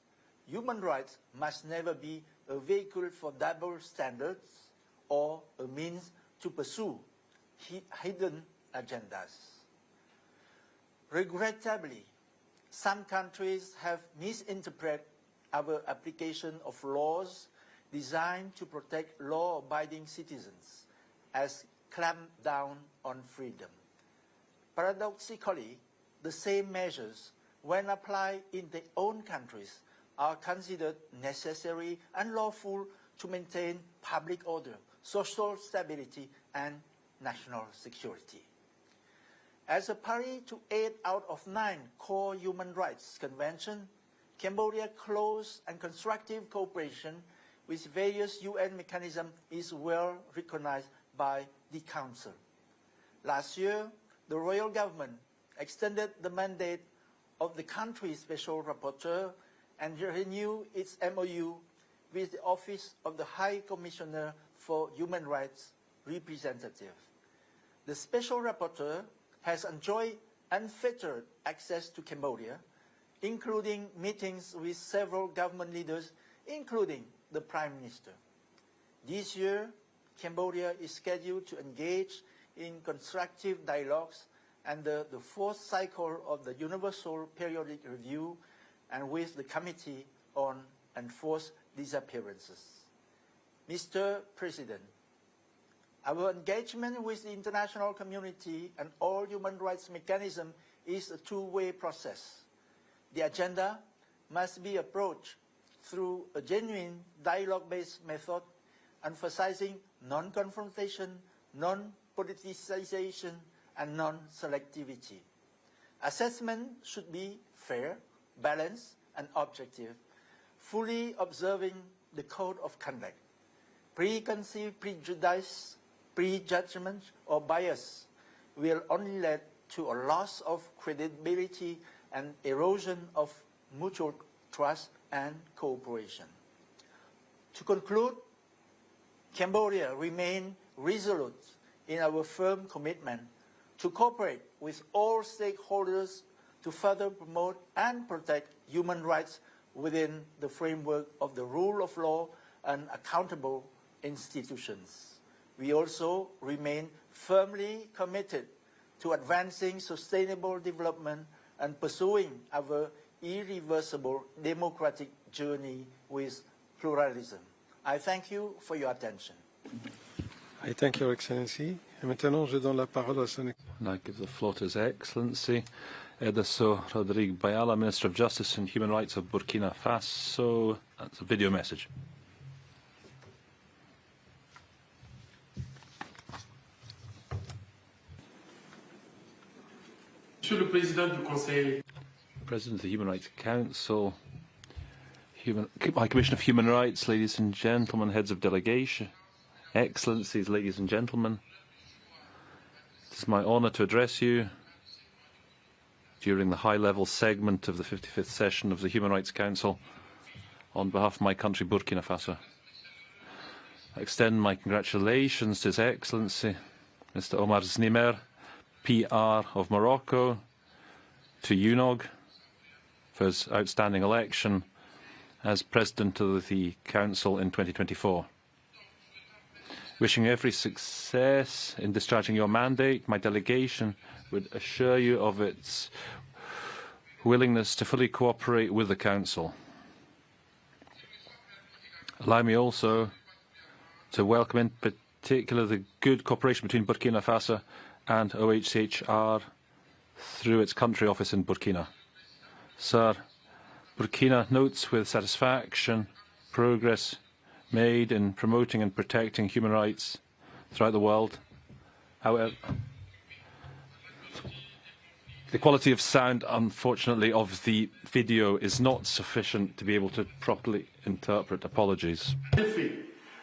human rights must never be a vehicle for double standards or a means to pursue hidden agendas. Regrettably, some countries have misinterpreted our application of laws designed to protect law-abiding citizens as clamp down on freedom. Paradoxically, the same measures, when applied in their own countries, are considered necessary and lawful to maintain public order, social stability, and national security. As a party to 8 out of 9 core human rights conventions, Cambodia's close and constructive cooperation with various UN mechanisms is well recognized by the Council. Last year, the royal government extended the mandate of the country's special rapporteur and renewed its MOU with the Office of the High Commissioner for Human Rights representative. The special rapporteur has enjoyed unfettered access to Cambodia, including meetings with several government leaders, including the Prime Minister. This year, Cambodia is scheduled to engage in constructive dialogues under the 4th cycle of the Universal Periodic Review and with the Committee on Enforced Disappearances. Mr. President, our engagement with the international community and all human rights mechanisms is a two-way process. The agenda must be approached through a genuine dialogue-based method, emphasizing non-confrontation, non-politicization, and non-selectivity. Assessment should be fair, balanced, and objective, fully observing the code of conduct. Preconceived prejudice, prejudgment, or bias will only lead to a loss of credibility and erosion of mutual trust and cooperation. To conclude, Cambodia remains resolute in our firm commitment to cooperate with all stakeholders to further promote and protect human rights within the framework of the rule of law and accountable institutions. We also remain firmly committed to advancing sustainable development and pursuing our irreversible democratic journey with pluralism. I thank you for your attention. I thank Your Excellency. Et maintenant, je donne la parole à son And I give the floor to His Excellency, Edison Rodrigue Bayala, Minister of Justice and Human Rights of Burkina Faso. That's a video message. Monsieur le Président du Conseil, President of the Human Rights Council, High Commission of Human Rights, ladies and gentlemen, heads of delegation, Excellencies, ladies and gentlemen, it is my honour to address you during the high-level segment of the 55th session of the Human Rights Council on behalf of my country, Burkina Faso. I extend my congratulations to His Excellency, Mr. Omar Znimer, PR of Morocco, to UNOG for his outstanding election as President of the Council in 2024. Wishing you every success in discharging your mandate, my delegation would assure you of its willingness to fully cooperate with the Council. Allow me also to welcome in particular the good cooperation between Burkina Faso and OHCHR through its country office in Burkina. Sir, Burkina notes with satisfaction progress made in promoting and protecting human rights throughout the world. However, the quality of sound, unfortunately, of the video is not sufficient to be able to properly interpret. Apologies. en effet,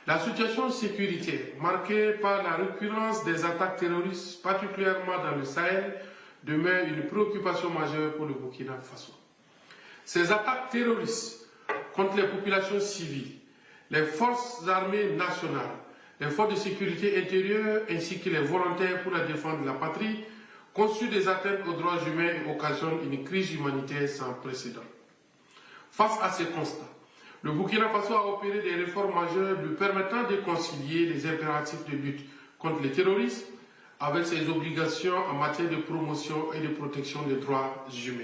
la situation sécuritaire marquée par la récurrence des attaques terroristes, particulièrement dans le Sahel, demeure une préoccupation majeure pour le Burkina Faso. Ces attaques terroristes contre les populations civiles, les forces armées nationales, les forces de sécurité intérieure ainsi que les volontaires pour la défense de la patrie constituent des atteintes aux droits humains et occasionnent une crise humanitaire sans précédent. Face à ces constats, le Burkina Faso a opéré des réformes majeures lui permettant de concilier les impératifs de lutte contre le terrorisme avec ses obligations en matière de promotion et de protection des droits humains.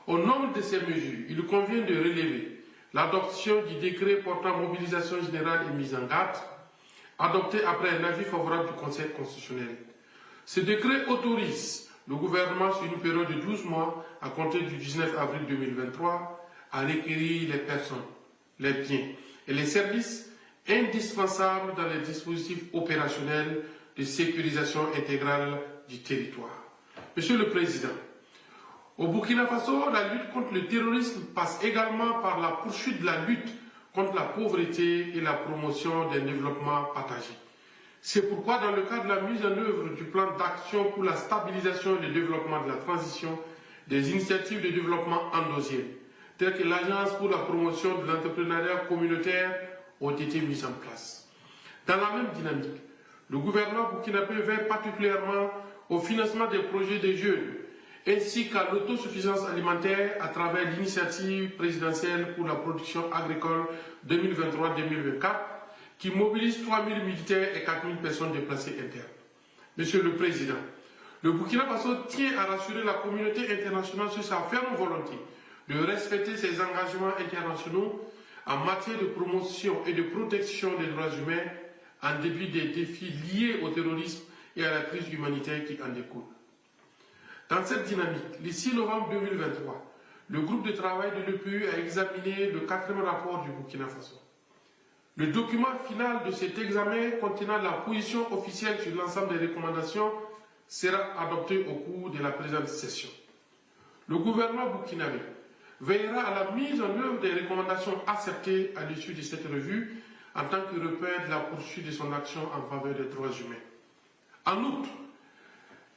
Au nombre de ces mesures, il convient de relever l'adoption du décret portant mobilisation générale et mise en garde, adopté après un avis favorable du Conseil constitutionnel. Ce décret autorise le gouvernement sur une période de 12 mois, à compter du 19 avril 2023, à requérir les personnes, les biens et les services indispensables dans les dispositifs opérationnels de sécurisation intégrale du territoire. Monsieur le Président, au Burkina Faso, la lutte contre le terrorisme passe également par la poursuite de la lutte contre la pauvreté et la promotion d'un développement partagé. C'est pourquoi, dans le cadre de la mise en œuvre du plan d'action pour la stabilisation et le développement de la transition, des initiatives de développement endogènes, telles que l'Agence pour la promotion de l'entrepreneuriat communautaire, ont été mises en place. Dans la même dynamique, le gouvernement burkinabé veille particulièrement au financement des projets des jeunes, ainsi qu'à l'autosuffisance alimentaire à travers l'initiative présidentielle pour la production agricole 2023-2024, qui mobilise 3 000 militaires et 4 000 personnes déplacées internes. Monsieur le Président, le Burkina Faso tient à rassurer la communauté internationale sur sa ferme volonté de respecter ses engagements internationaux en matière de promotion et de protection des droits humains en dépit des défis liés au terrorisme et à la crise humanitaire qui en découle. Dans cette dynamique, le 6 novembre 2023, le groupe de travail de l'EPU a examiné le 4e rapport du Burkina Faso. Le document final de cet examen contenant la position officielle sur l'ensemble des recommandations sera adopté au cours de la présente session. Le gouvernement burkinabé veillera à la mise en œuvre des recommandations acceptées à l'issue de cette revue en tant que repère de la poursuite de son action en faveur des droits humains. En outre,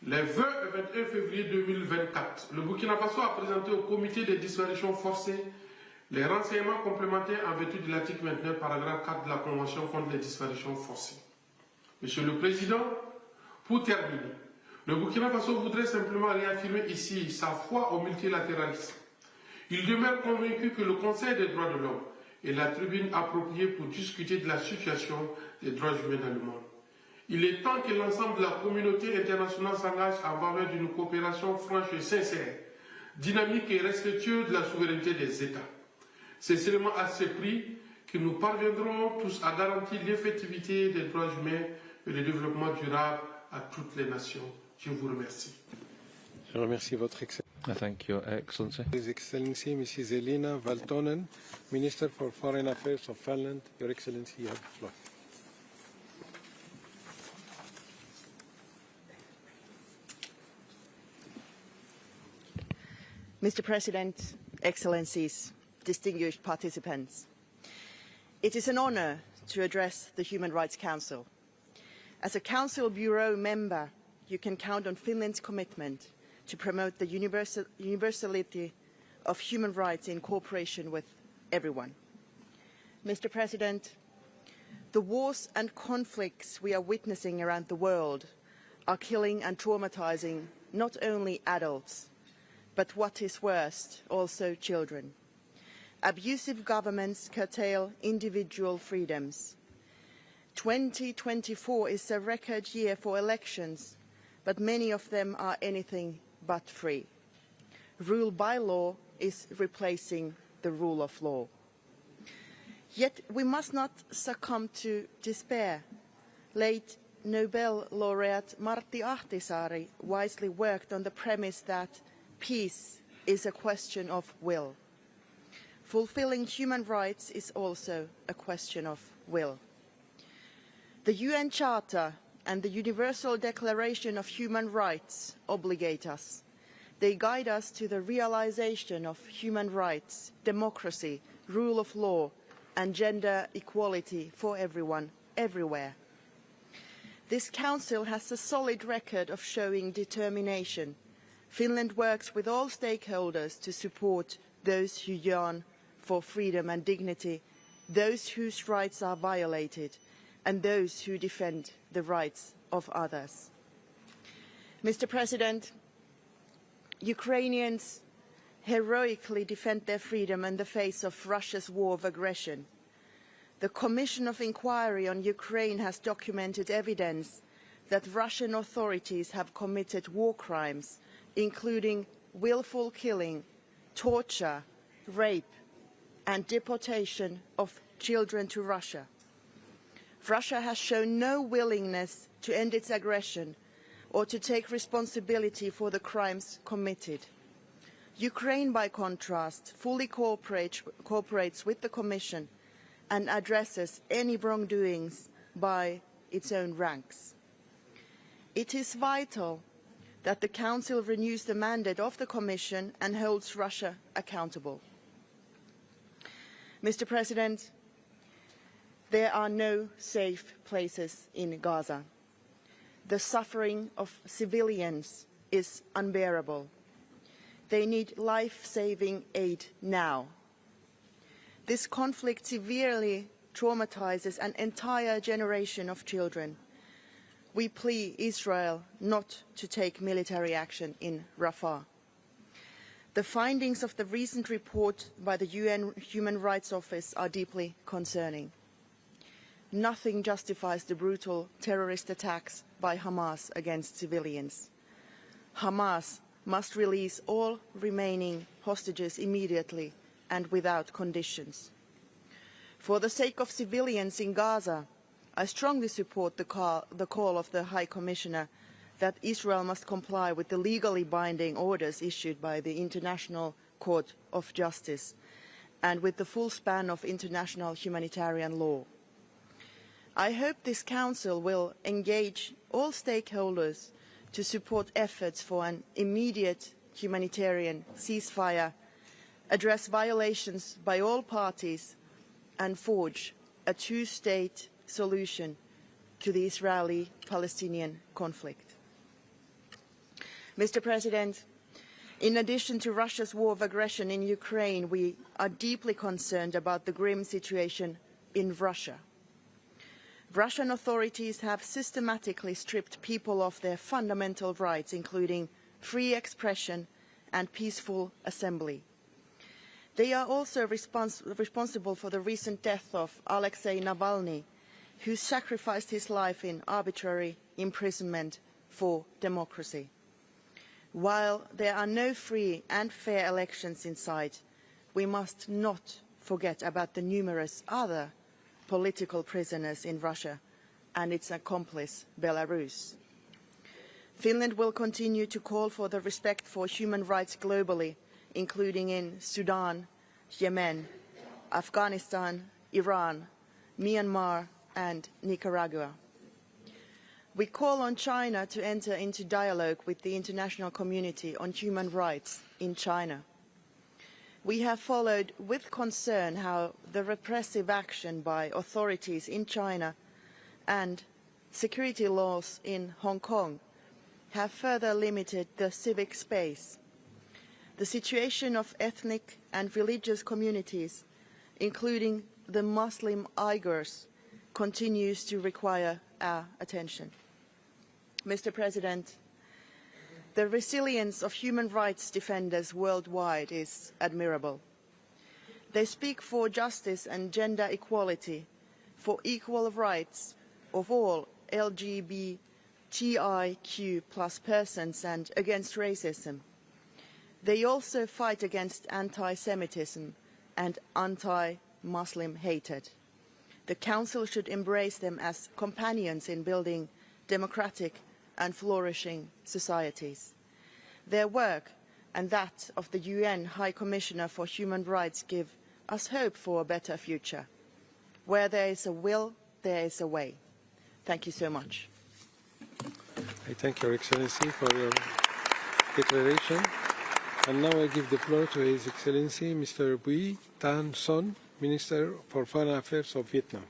les 20 et 21 février 2024, le Burkina Faso a présenté au comité des disparitions forcées les renseignements complémentaires en vertu de l'article 29, paragraphe 4 de la Convention contre les disparitions forcées. Monsieur le Président, pour terminer, le Burkina Faso voudrait simplement réaffirmer ici sa foi au multilatéralisme. Il demeure convaincu que le Conseil des droits de l'homme est la tribune appropriée pour discuter de la situation des droits humains dans le monde. Il est temps que l'ensemble de la communauté internationale s'engage en faveur d'une coopération franche et sincère, dynamique et respectueuse de la souveraineté des États. C'est seulement à ce prix que nous parviendrons tous à garantir l'effectivité des droits humains et le développement durable à toutes les nations. Je vous remercie. Je remercie votre Excellence. I thank Your Excellency. His Excellency Mrs. Elina Valtonen, Minister for Foreign Affairs of Finland. Your Excellency, you have the floor. Mr. President, Excellencies, distinguished participants, it is an honor to address the Human Rights Council. As a Council Bureau member, you can count on Finland's commitment to promote the universality of human rights in cooperation with everyone. Mr. President, the wars and conflicts we are witnessing around the world are killing and traumatizing not only adults, but what is worst, also children. Abusive governments curtail individual freedoms. 2024 is a record year for elections, but many of them are anything but free. Rule by law is replacing the rule of law. Yet we must not succumb to despair. Late Nobel laureate Martti Ahtisaari wisely worked on the premise that peace is a question of will. Fulfilling human rights is also a question of will. The UN Charter and the Universal Declaration of Human Rights obligate us. They guide us to the realization of human rights, democracy, rule of law, and gender equality for everyone, everywhere. This Council has a solid record of showing determination. Finland works with all stakeholders to support those who yearn for freedom and dignity, those whose rights are violated, and those who defend the rights of others. Mr. President, Ukrainians heroically defend their freedom in the face of Russia's war of aggression. The Commission of Inquiry on Ukraine has documented evidence that Russian authorities have committed war crimes, including willful killing, torture, rape, and deportation of children to Russia. Russia has shown no willingness to end its aggression or to take responsibility for the crimes committed. Ukraine, by contrast, fully cooperates with the Commission and addresses any wrongdoings by its own ranks. It is vital that the Council renews the mandate of the Commission and holds Russia accountable. Mr. President, there are no safe places in Gaza. The suffering of civilians is unbearable. They need life-saving aid now. This conflict severely traumatizes an entire generation of children. We plead Israel not to take military action in Rafah. The findings of the recent report by the UN Human Rights Office are deeply concerning. Nothing justifies the brutal terrorist attacks by Hamas against civilians. Hamas must release all remaining hostages immediately and without conditions. For the sake of civilians in Gaza, I strongly support the call of the High Commissioner that Israel must comply with the legally binding orders issued by the International Court of Justice and with the full span of international humanitarian law. I hope this Council will engage all stakeholders to support efforts for an immediate humanitarian ceasefire, address violations by all parties, and forge a two-state solution to the Israeli-Palestinian conflict. Mr. President, in addition to Russia's war of aggression in Ukraine, we are deeply concerned about the grim situation in Russia. Russian authorities have systematically stripped people of their fundamental rights, including free expression and peaceful assembly. They are also responsible for the recent death of Alexei Navalny, who sacrificed his life in arbitrary imprisonment for democracy. While there are no free and fair elections in sight, we must not forget about the numerous other political prisoners in Russia and its accomplice, Belarus. Finland will continue to call for the respect for human rights globally, including in Sudan, Yemen, Afghanistan, Iran, Myanmar and Nicaragua. We call on China to enter into dialogue with the international community on human rights in China. We have followed with concern how the repressive action by authorities in China and security laws in Hong Kong have further limited the civic space. The situation of ethnic and religious communities, including the Muslim Uyghurs, continues to require our attention. Mr. President, the resilience of human rights defenders worldwide is admirable. They speak for justice and gender equality, for equal rights of all LGBTIQ+ persons and against racism. They also fight against anti-Semitism and anti-Muslim hatred. The Council should embrace them as companions in building democratic and flourishing societies. Their work and that of the UN High Commissioner for Human Rights give us hope for a better future. Where there is a will, there is a way. Thank you so much. I thank Your Excellency for your declaration. And now I give the floor to His Excellency Mr. Bui Tan Son, Minister for Foreign Affairs of Vietnam.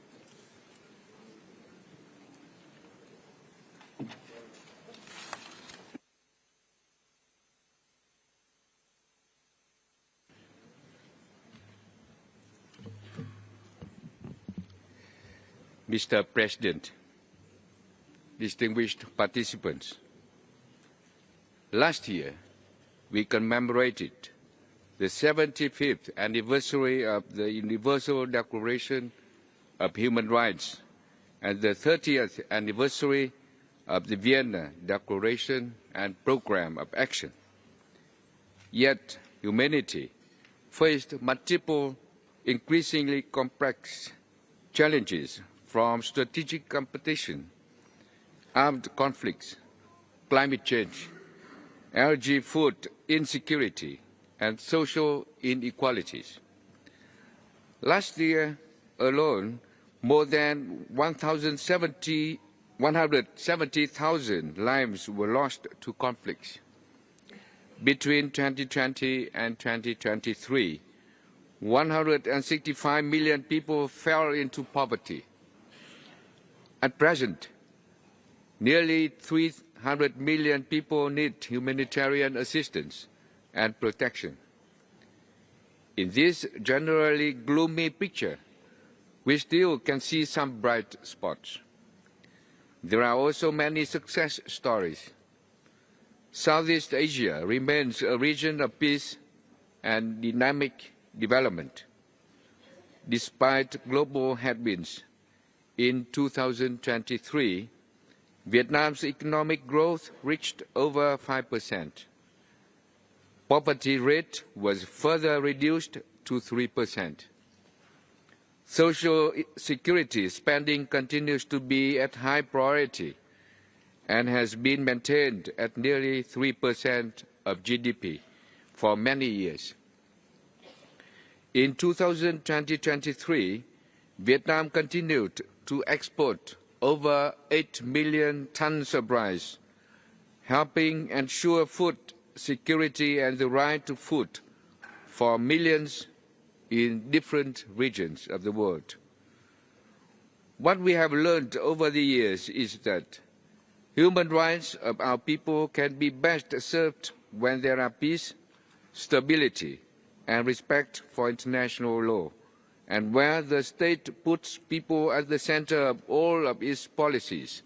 Mr. President, distinguished participants, last year we commemorated the 75th anniversary of the Universal Declaration of Human Rights and the 30th anniversary of the Vienna Declaration and Programme of Action. Yet humanity faced multiple increasingly complex challenges from strategic competition, armed conflicts, climate change, energy food insecurity, and social inequalities. Last year alone, more than 170,000 lives were lost to conflicts. Between 2020 and 2023, 165 million people fell into poverty. At present, nearly 300 million people need humanitarian assistance and protection. In this generally gloomy picture, we still can see some bright spots. There are also many success stories. Southeast Asia remains a region of peace and dynamic development. Despite global headwinds, in 2023, Vietnam's economic growth reached over 5%. Poverty rate was further reduced to 3%. Social security spending continues to be at high priority and has been maintained at nearly 3% of GDP for many years. In 2023, Vietnam continued to export over 8 million tons of rice, helping ensure food security and the right to food for millions in different regions of the world. What we have learned over the years is that human rights of our people can be best served when there are peace, stability, and respect for international law, and where the state puts people at the center of all of its policies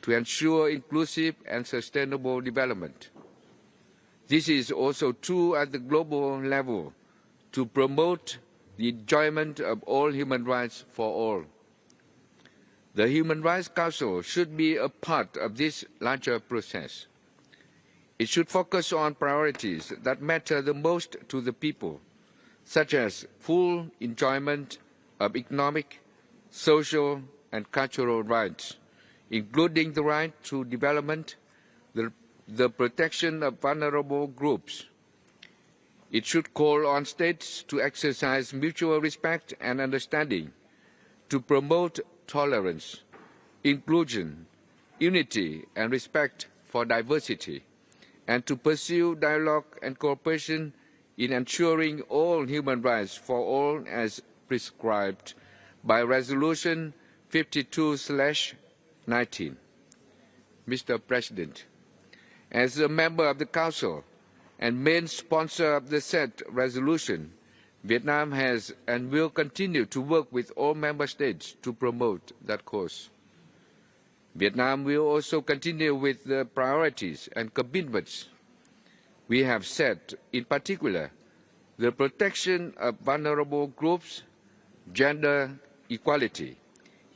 to ensure inclusive and sustainable development. This is also true at the global level to promote the enjoyment of all human rights for all. The Human Rights Council should be a part of this larger process. It should focus on priorities that matter the most to the people, such as full enjoyment of economic, social, and cultural rights, including the right to development, the protection of vulnerable groups. It should call on states to exercise mutual respect and understanding, to promote tolerance, inclusion, unity, and respect for diversity, and to pursue dialogue and cooperation in ensuring all human rights for all as prescribed by Resolution 52/19. Mr. President, as a member of the Council and main sponsor of the said resolution, Vietnam has and will continue to work with all member states to promote that cause. Vietnam will also continue with the priorities and commitments we have set, in particular, the protection of vulnerable groups, gender equality,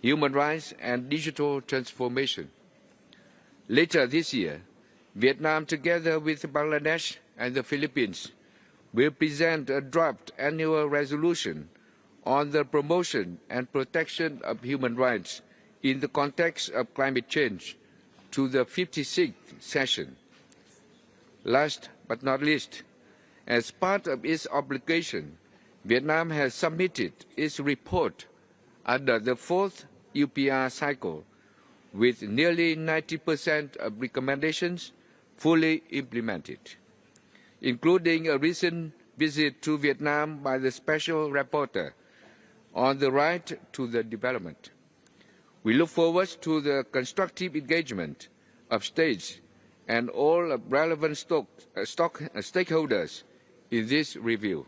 human rights, and digital transformation. Later this year, Vietnam, together with Bangladesh and the Philippines, will present a draft annual resolution on the promotion and protection of human rights in the context of climate change to the 56th session. Last but not least, as part of its obligation, Vietnam has submitted its report under the 4th UPR cycle, with nearly 90% of recommendations fully implemented, including a recent visit to Vietnam by the Special Rapporteur on the right to the development. We look forward to the constructive engagement of states and all relevant stakeholders in this review.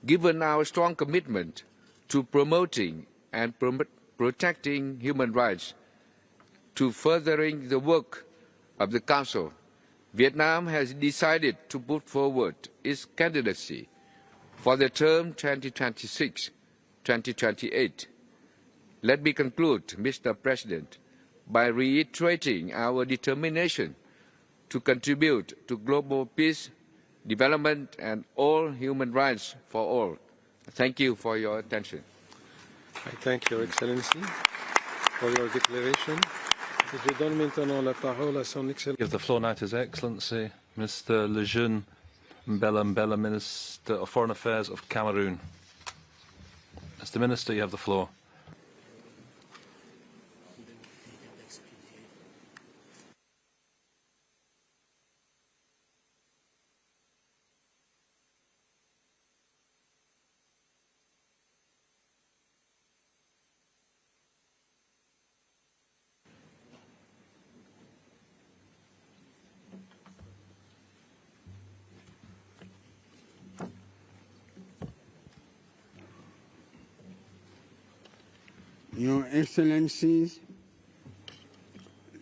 Given our strong commitment to promoting and protecting human rights, to furthering the work of the Council, Vietnam has decided to put forward its candidacy for the term 2026-2028. Let me conclude, Mr. President, by reiterating our determination to contribute to global peace, development, and all human rights for all. Thank you for your attention. I thank Your Excellency for your declaration. Je donne maintenant la parole à son Excellence. Give the floor now to His Excellency, Mr. Lejeune Mbella Mbella, Minister of Foreign Affairs of Cameroon. Mr. Minister, you have the floor. Your Excellencies,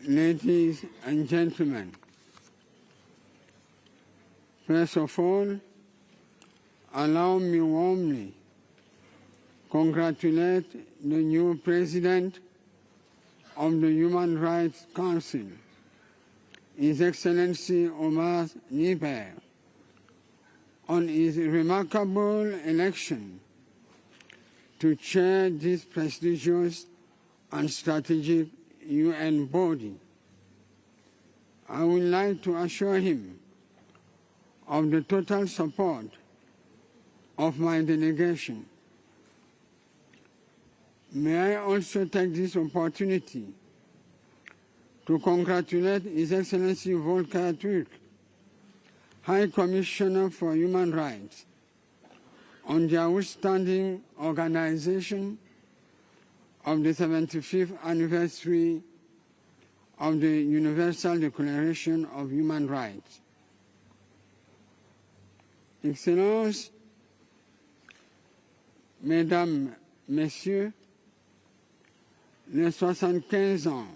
ladies and gentlemen, first of all, allow me warmly congratulate the new President of the Human Rights Council, His Excellency Omar Niper, on his remarkable election to chair this prestigious and strategic UN body. I would like to assure him of the total support of my delegation. May I also take this opportunity to congratulate His Excellency Volker Türk, High Commissioner for Human Rights, on the outstanding organization of the 75th anniversary of the Universal Declaration of Human Rights. Excellences, Mesdames, Messieurs, les 75 ans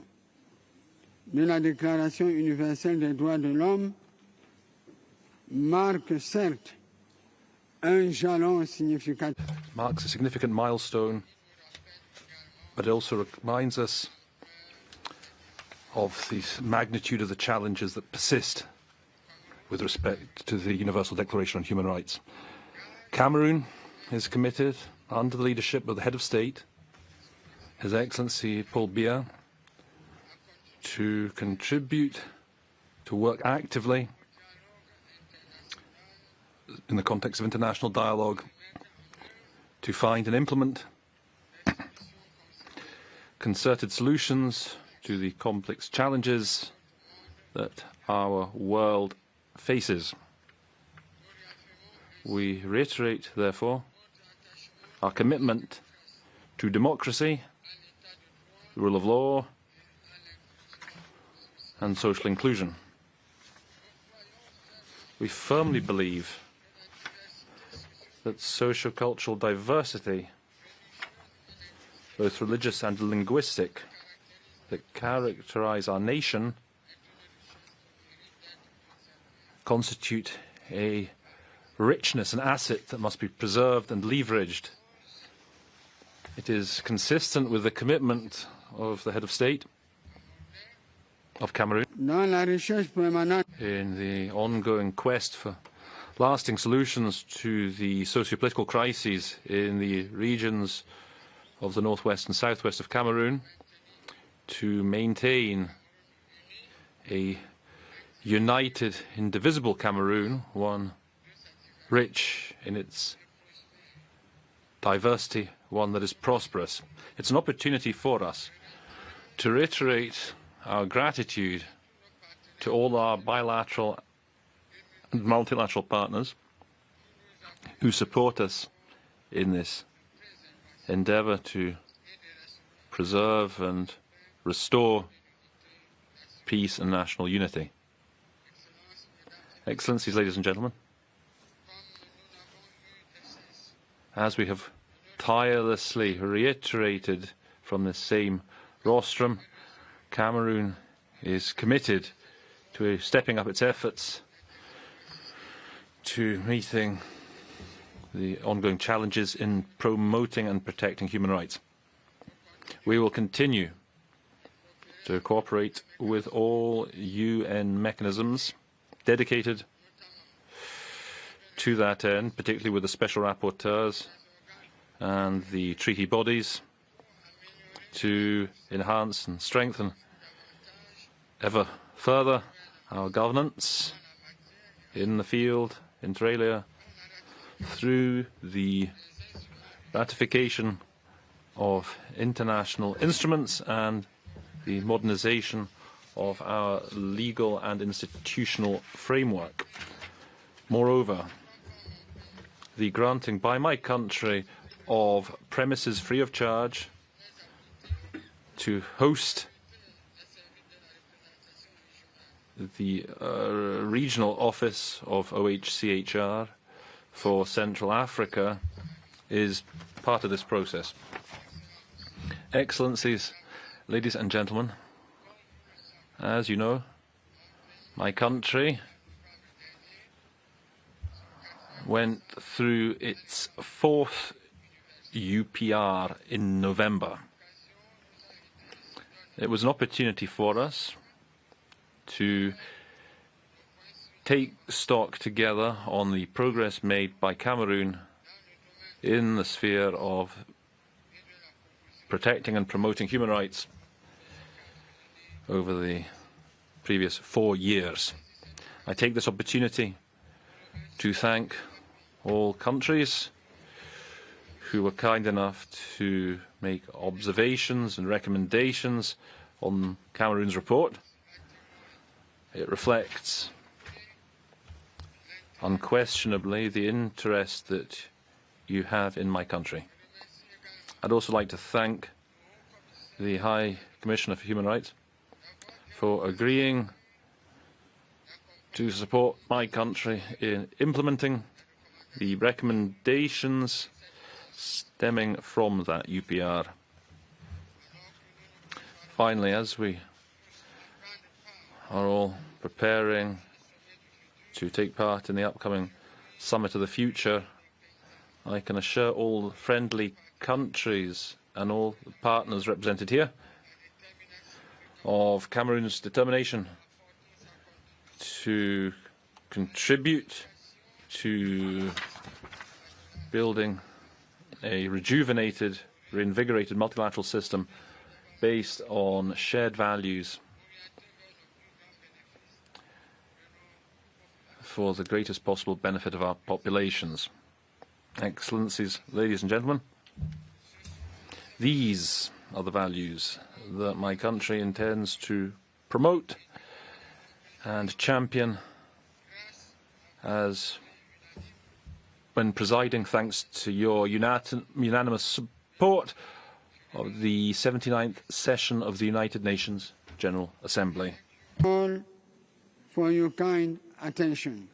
de la Déclaration universelle des droits de l'homme marquent certes un jalon significatif. Marks a significant milestone, but it also reminds us of the magnitude of the challenges that persist with respect to the Universal Declaration on Human Rights. Cameroon is committed, under the leadership of the head of state, His Excellency Paul Biya, to contribute, to work actively in the context of international dialogue, to find and implement concerted solutions to the complex challenges that our world faces. We reiterate, therefore, our commitment to democracy, the rule of law, and social inclusion. We firmly believe that socio-cultural diversity, both religious and linguistic, that characterize our nation constitute a richness, an asset that must be preserved and leveraged. It is consistent with the commitment of the head of state of Cameroon in the ongoing quest for lasting solutions to the socio-political crises in the regions of the northwest and southwest of Cameroon, to maintain a united, indivisible Cameroon, one rich in its diversity, one that is prosperous. It's an opportunity for us to reiterate our gratitude to all our bilateral and multilateral partners who support us in this endeavour to preserve and restore peace and national unity. Excellencies, ladies and gentlemen, as we have tirelessly reiterated from this same rostrum, Cameroon is committed to stepping up its efforts to meeting the ongoing challenges in promoting and protecting human rights. We will continue to cooperate with all UN mechanisms dedicated to that end, particularly with the special rapporteurs and the treaty bodies, to enhance and strengthen ever further our governance in the field, inter alia, through the ratification of international instruments and the modernization of our legal and institutional framework. Moreover, the granting by my country of premises free of charge to host the regional office of OHCHR for Central Africa is part of this process. Excellencies, ladies and gentlemen, as you know, my country went through its fourth UPR in November. It was an opportunity for us to take stock together on the progress made by Cameroon in the sphere of protecting and promoting human rights over the previous 4 years. I take this opportunity to thank all countries who were kind enough to make observations and recommendations on Cameroon's report. It reflects unquestionably the interest that you have in my country. I'd also like to thank the High Commissioner for Human Rights for agreeing to support my country in implementing the recommendations stemming from that UPR. Finally, as we are all preparing to take part in the upcoming Summit of the Future, I can assure all friendly countries and all the partners represented here of Cameroon's determination to contribute to building a rejuvenated, reinvigorated multilateral system based on shared values for the greatest possible benefit of our populations. Excellencies, ladies and gentlemen, these are the values that my country intends to promote and champion as when presiding, thanks to your unanimous support of the 79th session of the United Nations General Assembly. All for your kind attention.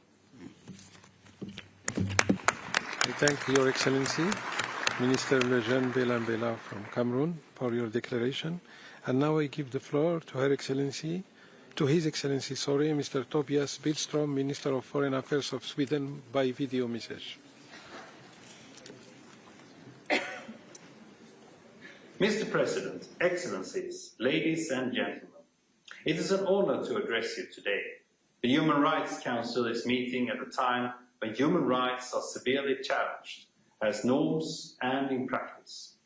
I thank Your Excellency, Minister Lejeune Belambela from Cameroon, for your declaration. And now I give the floor to His Excellency, Mr. Tobias Billström, Minister of Foreign Affairs of Sweden, by video message. Mr. President, Excellencies, ladies and gentlemen, it is an honor to address you today. The Human Rights Council is meeting at a time when human rights are severely challenged as norms and in practice.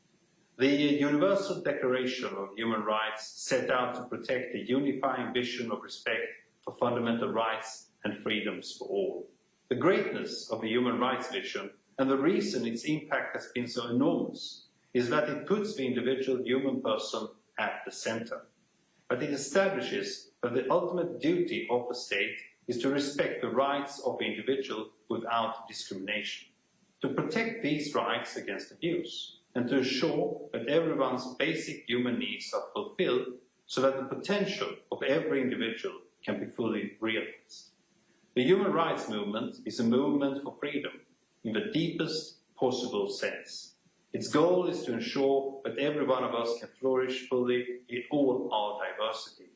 The Universal Declaration of Human Rights set out to protect the unifying vision of respect for fundamental rights and freedoms for all. The greatness of the human rights vision and the reason its impact has been so enormous is that it puts the individual human person at the center. But it establishes that the ultimate duty of the state is to respect the rights of the individual without discrimination, to protect these rights against abuse, and to ensure that everyone's basic human needs are fulfilled so that the potential of every individual can be fully realized. The human rights movement is a movement for freedom in the deepest possible sense. Its goal is to ensure that every one of us can flourish fully in all our diversity.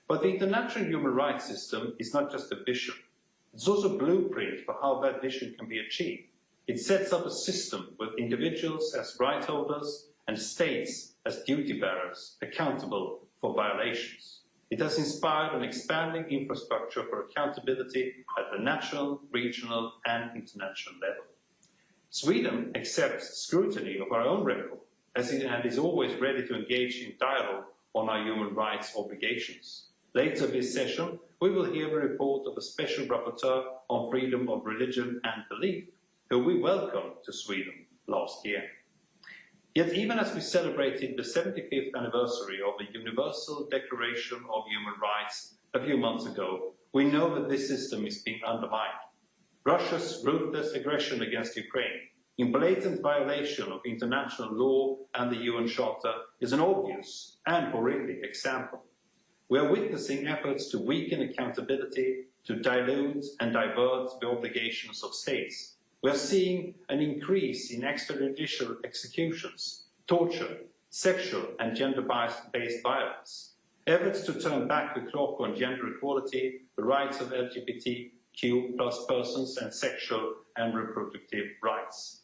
But the international human rights system is not just a vision. It's also a blueprint for how that vision can be achieved. It sets up a system with individuals as right holders and states as duty bearers accountable for violations. It has inspired an expanding infrastructure for accountability at the national, regional and international level. Sweden accepts scrutiny of our own record and is always ready to engage in dialogue on our human rights obligations. Later this session, we will hear a report of a special rapporteur on freedom of religion and belief, who we welcomed to Sweden last year. Yet even as we celebrated the 75th anniversary of the Universal Declaration of Human Rights a few months ago, we know that this system is being undermined. Russia's ruthless aggression against Ukraine, in blatant violation of international law and the UN Charter, is an obvious and horrific example. We are witnessing efforts to weaken accountability, to dilute and divert the obligations of states. We are seeing an increase in extrajudicial executions, torture, sexual and gender-based violence, efforts to turn back the clock on gender equality, the rights of LGBTQ+ persons and sexual and reproductive rights.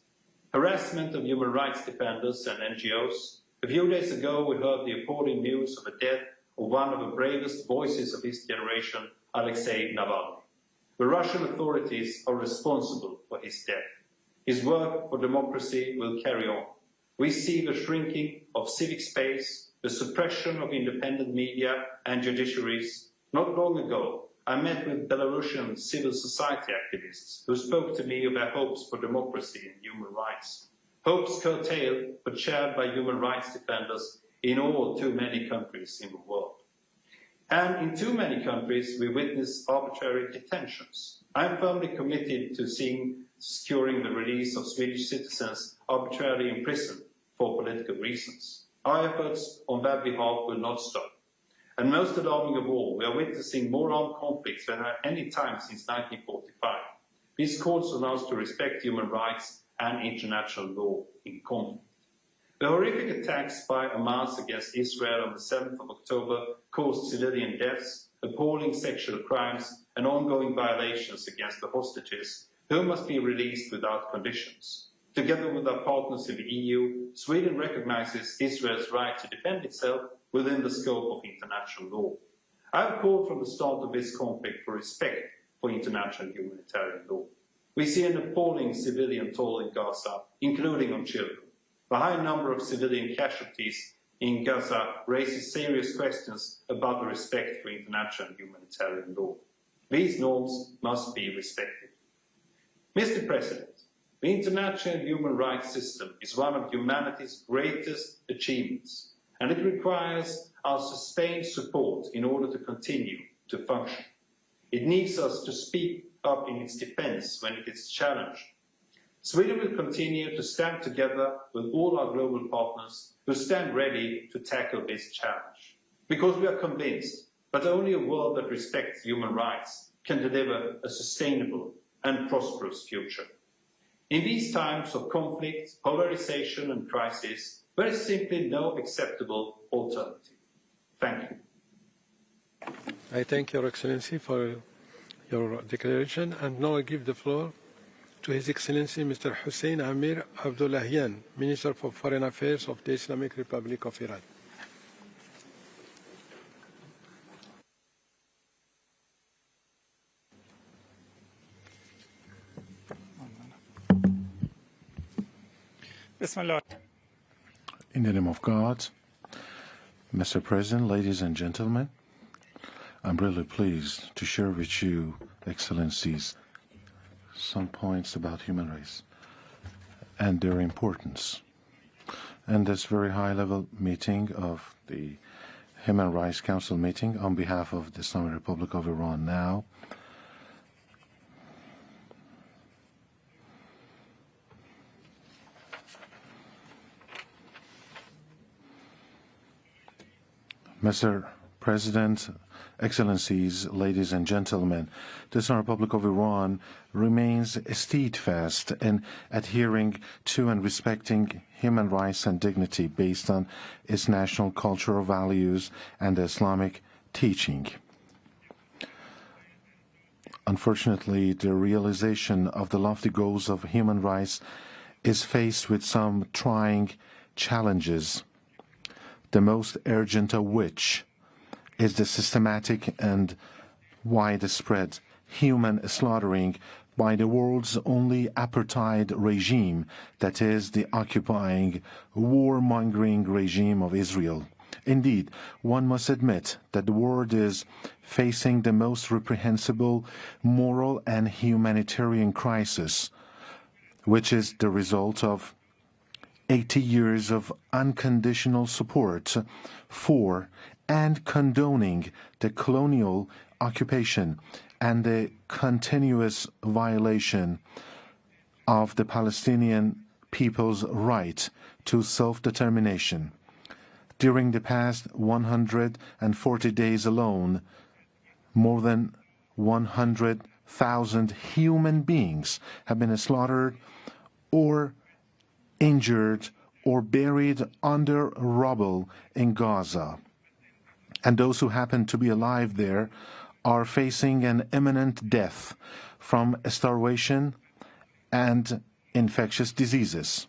Harassment of human rights defenders and NGOs. A few days ago we heard the appalling news of the death of one of the bravest voices of his generation, Alexei Navalny. The Russian authorities are responsible for his death. His work for democracy will carry on. We see the shrinking of civic space, the suppression of independent media and judiciaries. Not long ago, I met with Belarusian civil society activists who spoke to me of their hopes for democracy and human rights. Hopes curtailed but shared by human rights defenders in all too many countries in the world. And in too many countries, we witness arbitrary detentions. I am firmly committed to securing the release of Swedish citizens arbitrarily imprisoned for political reasons. Our efforts on that behalf will not stop. And most alarming of all, we are witnessing more armed conflicts than at any time since 1945. This calls on us to respect human rights and international law in conflict. The horrific attacks by Hamas against Israel on the 7th of October caused civilian deaths, appalling sexual crimes, and ongoing violations against the hostages, who must be released without conditions. Together with our partners in the EU, Sweden recognizes Israel's right to defend itself within the scope of international law. I have called from the start of this conflict for respect for international humanitarian law. We see an appalling civilian toll in Gaza, including on children. The high number of civilian casualties in Gaza raises serious questions about the respect for international humanitarian law. These norms must be respected. Mr. President, the international human rights system is one of humanity's greatest achievements, and it requires our sustained support in order to continue to function. It needs us to speak up in its defense when it is challenged. Sweden will continue to stand together with all our global partners who stand ready to tackle this challenge. Because we are convinced that only a world that respects human rights can deliver a sustainable and prosperous future. In these times of conflict, polarization and crisis, there is simply no acceptable alternative. Thank you. I thank Your Excellency for your declaration, and now I give the floor to His Excellency Mr. Hussein Amir Abdullahian, Minister for Foreign Affairs of the Islamic Republic of Iran. In the name of God, Mr. President, ladies and gentlemen, I'm really pleased to share with you, Excellencies, some points about human rights and their importance. And this very high-level meeting of the Human Rights Council meeting on behalf of the Islamic Republic of Iran now, Mr. President, Excellencies, ladies and gentlemen, the Islamic Republic of Iran remains steadfast in adhering to and respecting human rights and dignity based on its national cultural values and the Islamic teaching. Unfortunately, the realization of the lofty goals of human rights is faced with some trying challenges, the most urgent of which is the systematic and widespread human slaughtering by the world's only apartheid regime, that is, the occupying, warmongering regime of Israel. Indeed, one must admit that the world is facing the most reprehensible moral and humanitarian crisis, which is the result of 80 years of unconditional support for and condoning the colonial occupation and the continuous violation of the Palestinian people's right to self-determination. During the past 140 days alone, more than 100,000 human beings have been slaughtered or injured or buried under rubble in Gaza. And those who happen to be alive there are facing an imminent death from starvation and infectious diseases.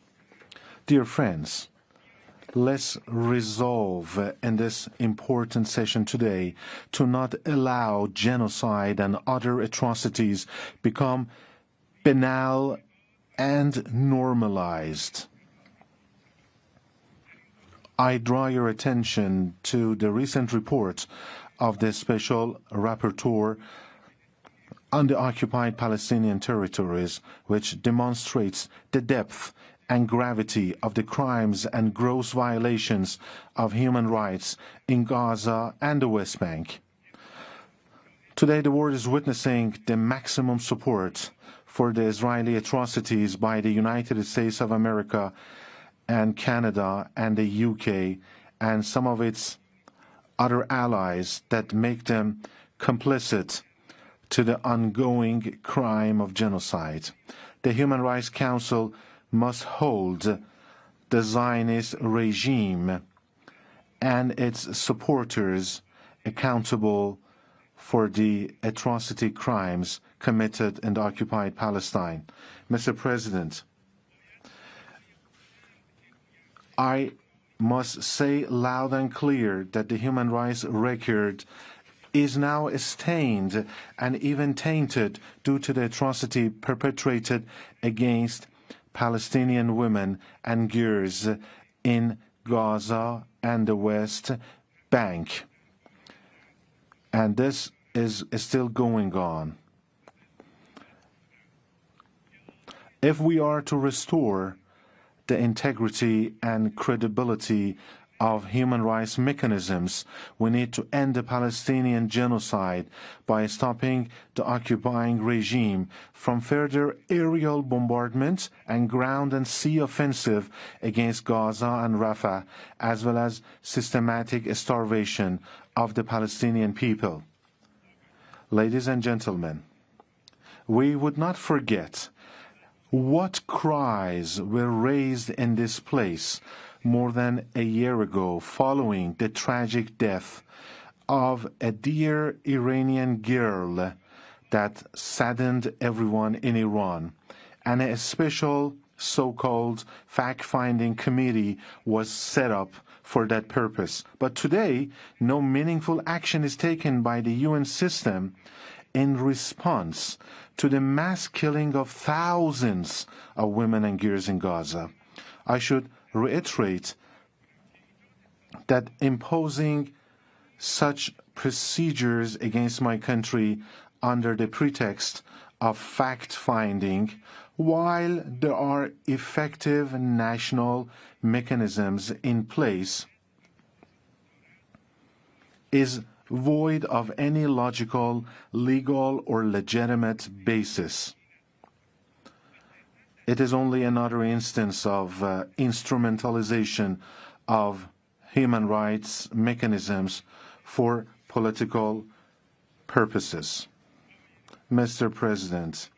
Dear friends, let's resolve in this important session today to not allow genocide and other atrocities become banal and normalized. I draw your attention to the recent report of the Special Rapporteur on the occupied Palestinian territories, which demonstrates the depth and gravity of the crimes and gross violations of human rights in Gaza and the West Bank. Today, the world is witnessing the maximum support for the Israeli atrocities by the United States of America and Canada and the UK and some of its other allies that make them complicit to the ongoing crime of genocide. The Human Rights Council must hold the Zionist regime and its supporters accountable for the atrocity crimes committed in the occupied Palestine. Mr. President, I must say loud and clear that the human rights record is now stained and even tainted due to the atrocity perpetrated against Palestinian women and girls in Gaza and the West Bank. And this is still going on. If we are to restore the integrity and credibility of human rights mechanisms, we need to end the Palestinian genocide by stopping the occupying regime from further aerial bombardment and ground and sea offensive against Gaza and Rafah, as well as systematic starvation of the Palestinian people. Ladies and gentlemen, we would not forget what cries were raised in this place more than a year ago following the tragic death of a dear Iranian girl that saddened everyone in Iran, and a special so-called fact-finding committee was set up for that purpose. But today, no meaningful action is taken by the UN system in response to the mass killing of thousands of women and girls in Gaza. I should reiterate that imposing such procedures against my country under the pretext of fact-finding, while there are effective national mechanisms in place, is void of any logical, legal, or legitimate basis. It is only another instance of instrumentalization of human rights mechanisms for political purposes. Mr. President,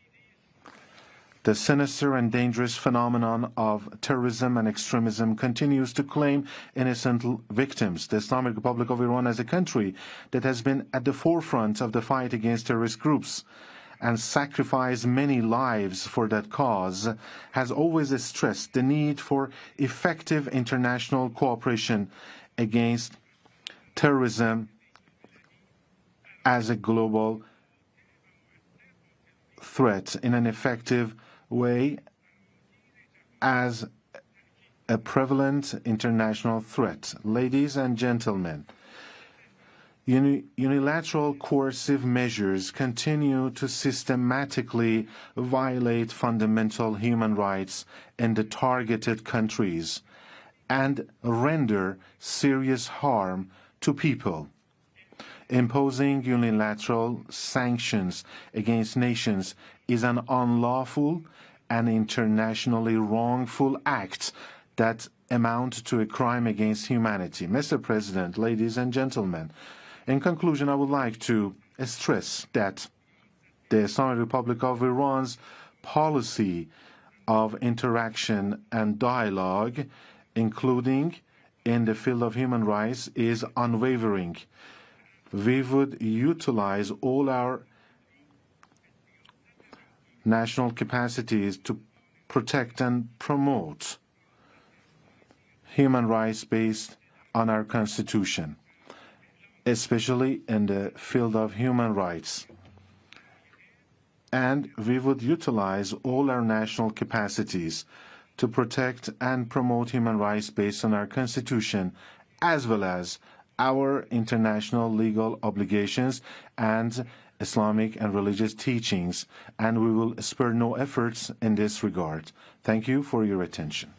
the sinister and dangerous phenomenon of terrorism and extremism continues to claim innocent victims. The Islamic Republic of Iran, as a country that has been at the forefront of the fight against terrorist groups and sacrificed many lives for that cause, has always stressed the need for effective international cooperation against terrorism as a global threat in an effective way as a prevalent international threat. Ladies and gentlemen, unilateral coercive measures continue to systematically violate fundamental human rights in the targeted countries and render serious harm to people. Imposing unilateral sanctions against nations is an unlawful and internationally wrongful act that amount to a crime against humanity. Mr. President, ladies and gentlemen, in conclusion, I would like to stress that the Islamic Republic of Iran's policy of interaction and dialogue, including in the field of human rights, is unwavering. We would utilize all our national capacities to protect and promote human rights based on our Constitution, especially in the field of human rights. And we would utilize all our national capacities to protect and promote human rights based on our Constitution, as well as our international legal obligations and Islamic and religious teachings, and we will spare no efforts in this regard. Thank you for your attention.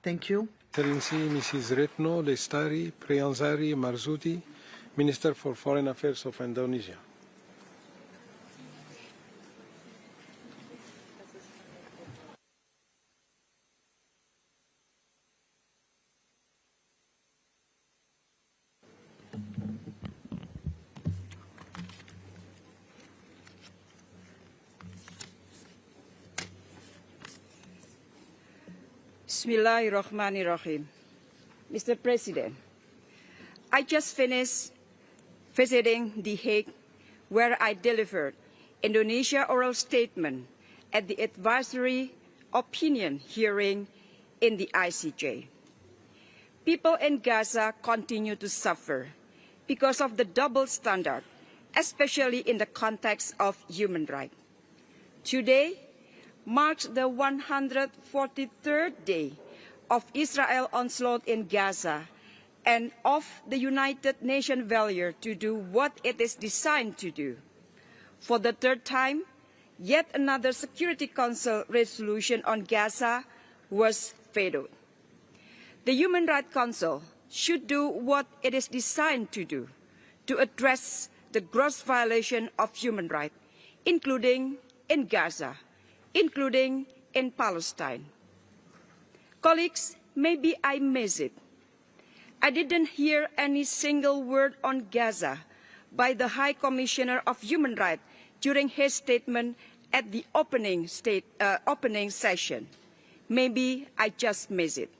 Thank you. Excellency Mrs. Retno Lestari Priyanzari Marzudi, Minister for Foreign Affairs of Indonesia. Bismillahirrahmanirrahim. Mr. President, I just finished visiting The Hague, where I delivered Indonesia oral statement at the advisory opinion hearing in the ICJ. People in Gaza continue to suffer because of the double standard, especially in the context of human rights. Today marks the 143rd day of Israel's onslaught in Gaza and of the United Nations failure to do what it is designed to do. For the third time, yet another Security Council resolution on Gaza was vetoed. The Human Rights Council should do what it is designed to do, to address the gross violation of human rights, including in Gaza, including in Palestine. Colleagues, maybe I missed it. I didn't hear any single word on Gaza by the High Commissioner of Human Rights during his statement at the opening session. Maybe I just missed it.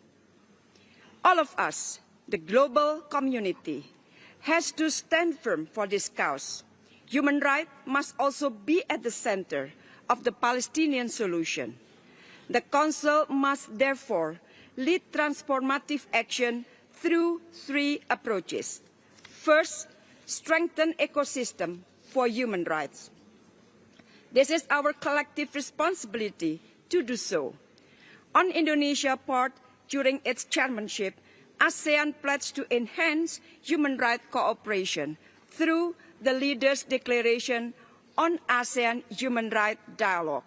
All of us, the global community, has to stand firm for this cause. Human rights must also be at the center of the Palestinian solution. The Council must therefore lead transformative action through three approaches. First, strengthen ecosystem for human rights. This is our collective responsibility to do so. On Indonesia's part, during its chairmanship, ASEAN pledged to enhance human rights cooperation through the Leaders' Declaration on ASEAN Human Rights Dialogue.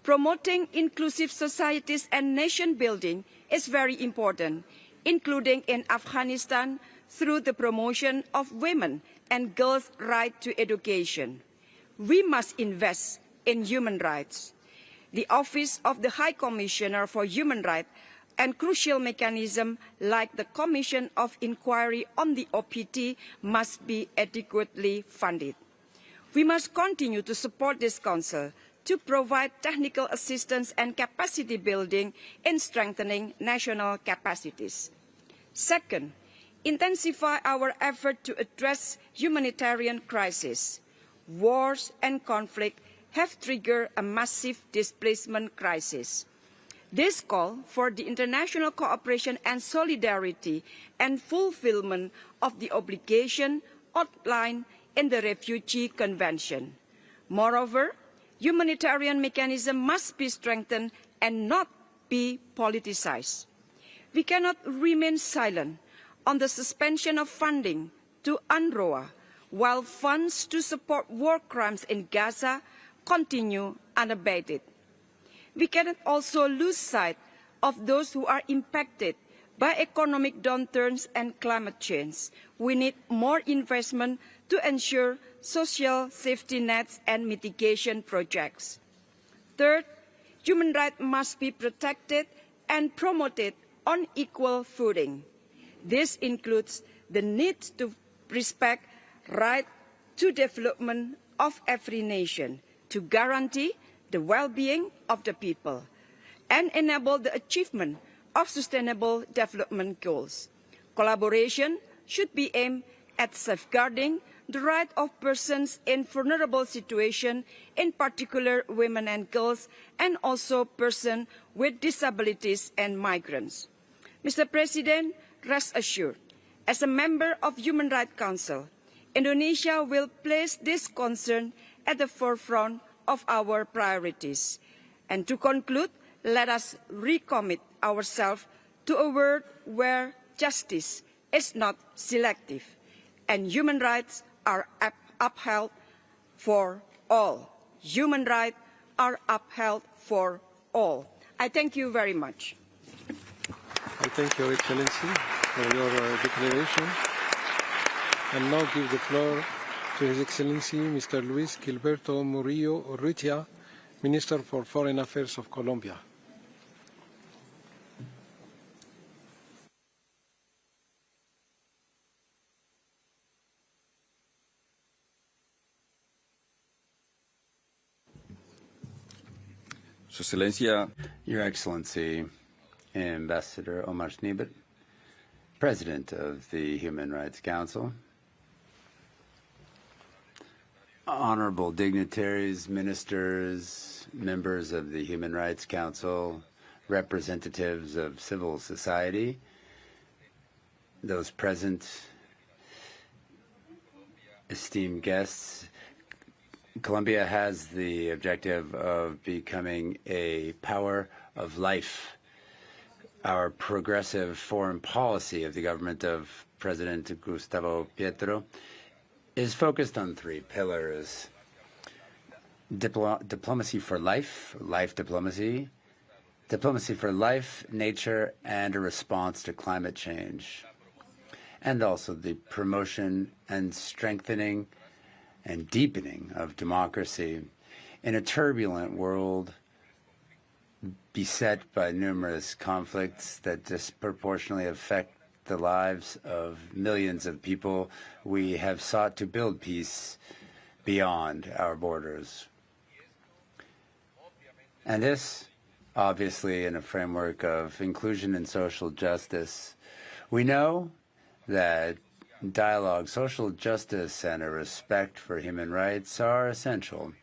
Promoting inclusive societies and nation building is very important, including in Afghanistan through the promotion of women and girls' right to education. We must invest in human rights. The Office of the High Commissioner for Human Rights and crucial mechanisms like the Commission of Inquiry on the OPT must be adequately funded. We must continue to support this Council to provide technical assistance and capacity building in strengthening national capacities. Second, intensify our effort to address humanitarian crises. Wars and conflict have triggered a massive displacement crisis. This call for the international cooperation and solidarity and fulfillment of the obligation outlined in the Refugee Convention. Moreover, humanitarian mechanisms must be strengthened and not be politicized. We cannot remain silent on the suspension of funding to UNRWA while funds to support war crimes in Gaza continue unabated. We cannot also lose sight of those who are impacted by economic downturns and climate change. We need more investment to ensure social safety nets and mitigation projects. Third, human rights must be protected and promoted on equal footing. This includes the need to respect right to development of every nation, to guarantee the well-being of the people, and enable the achievement of sustainable development goals. Collaboration should be aimed at safeguarding the right of persons in vulnerable situations, in particular women and girls, and also persons with disabilities and migrants. Mr. President, rest assured, as a member of Human Rights Council, Indonesia will place this concern at the forefront of our priorities. And to conclude, let us recommit ourselves to a world where justice is not selective and human rights are upheld for all. Human rights are upheld for all. I thank you very much. I thank Your Excellency for your declaration. And now give the floor to His Excellency Mr. Luis Gilberto Murillo Urrutia, Minister for Foreign Affairs of Colombia. Su Excelencia, Your Excellency, Ambassador Omar Schneebert, President of the Human Rights Council, honorable dignitaries, ministers, members of the Human Rights Council, representatives of civil society, those present, esteemed guests, Colombia has the objective of becoming a power of life. Our progressive foreign policy of the government of President Gustavo Petro is focused on three pillars: diplomacy for life, life diplomacy, diplomacy for life, nature, and a response to climate change, and also the promotion and strengthening and deepening of democracy in a turbulent world beset by numerous conflicts that disproportionately affect the lives of millions of people. We have sought to build peace beyond our borders. And this, obviously, in a framework of inclusion and social justice. We know that dialogue, social justice, and a respect for human rights are essential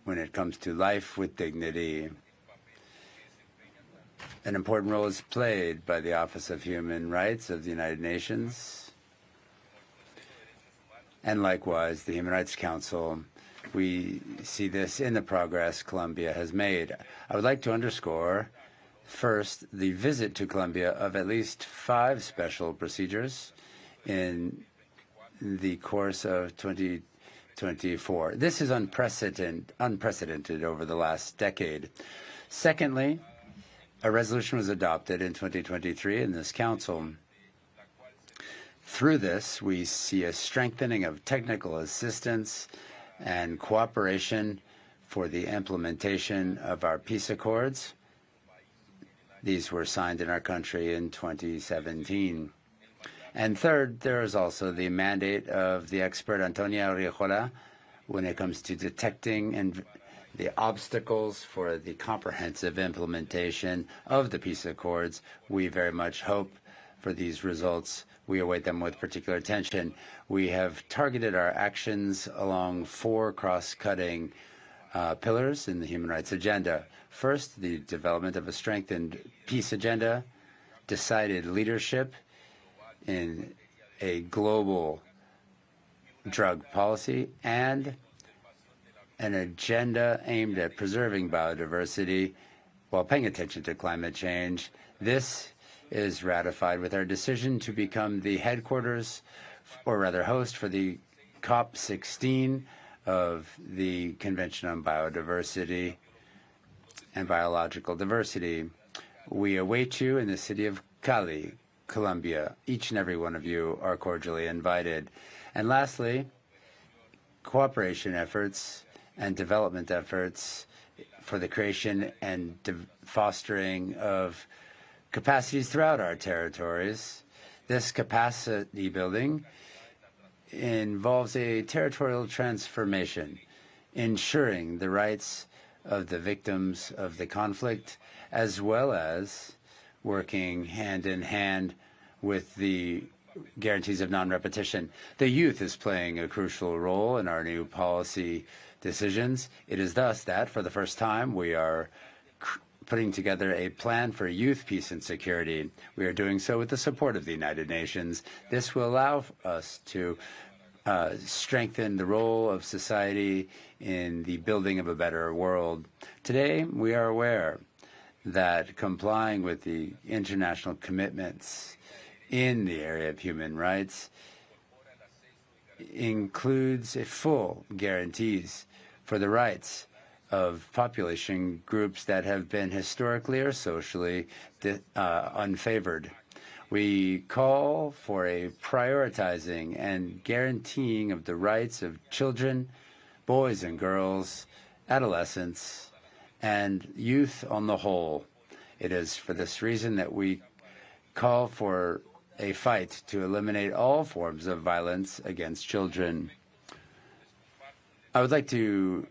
when it comes to life with dignity. An important role is played by the Office of Human Rights of the United Nations, and likewise the Human Rights Council. We see this in the progress Colombia has made. I would like to underscore, first, the visit to Colombia of at least 5 special procedures in the course of 2024. This is unprecedented over the last decade. Secondly, a resolution was adopted in 2023 in this council. Through this, we see a strengthening of technical assistance and cooperation for the implementation of our peace accords. These were signed in our country in 2017. And third, there is also the mandate of the expert Antonia Riojola when it comes to detecting and the obstacles for the comprehensive implementation of the peace accords. We very much hope for these results. We await them with particular attention. We have targeted our actions along 4 cross-cutting pillars in the human rights agenda. First, the development of a strengthened peace agenda, decided leadership in a global drug policy, and an agenda aimed at preserving biodiversity while paying attention to climate change. This is ratified with our decision to become the headquarters, or rather host, for the COP16 of the Convention on Biodiversity and Biological Diversity. We await you in the city of Cali, Colombia. Each and every one of you are cordially invited. And lastly, cooperation efforts and development efforts for the creation and fostering of capacities throughout our territories. This capacity building involves a territorial transformation, ensuring the rights of the victims of the conflict, as well as working hand in hand with the guarantees of non-repetition. The youth is playing a crucial role in our new policy decisions. It is thus that, for the first time, we are putting together a plan for youth peace and security. We are doing so with the support of the United Nations. This will allow us to strengthen the role of society in the building of a better world. Today, we are aware that complying with the international commitments in the area of human rights includes a full guarantees for the rights of population groups that have been historically or socially unfavored. We call for a prioritizing and guaranteeing of the rights of children, boys and girls, adolescents, and youth on the whole. It is for this reason that we call for a fight to eliminate all forms of violence against children. I would like to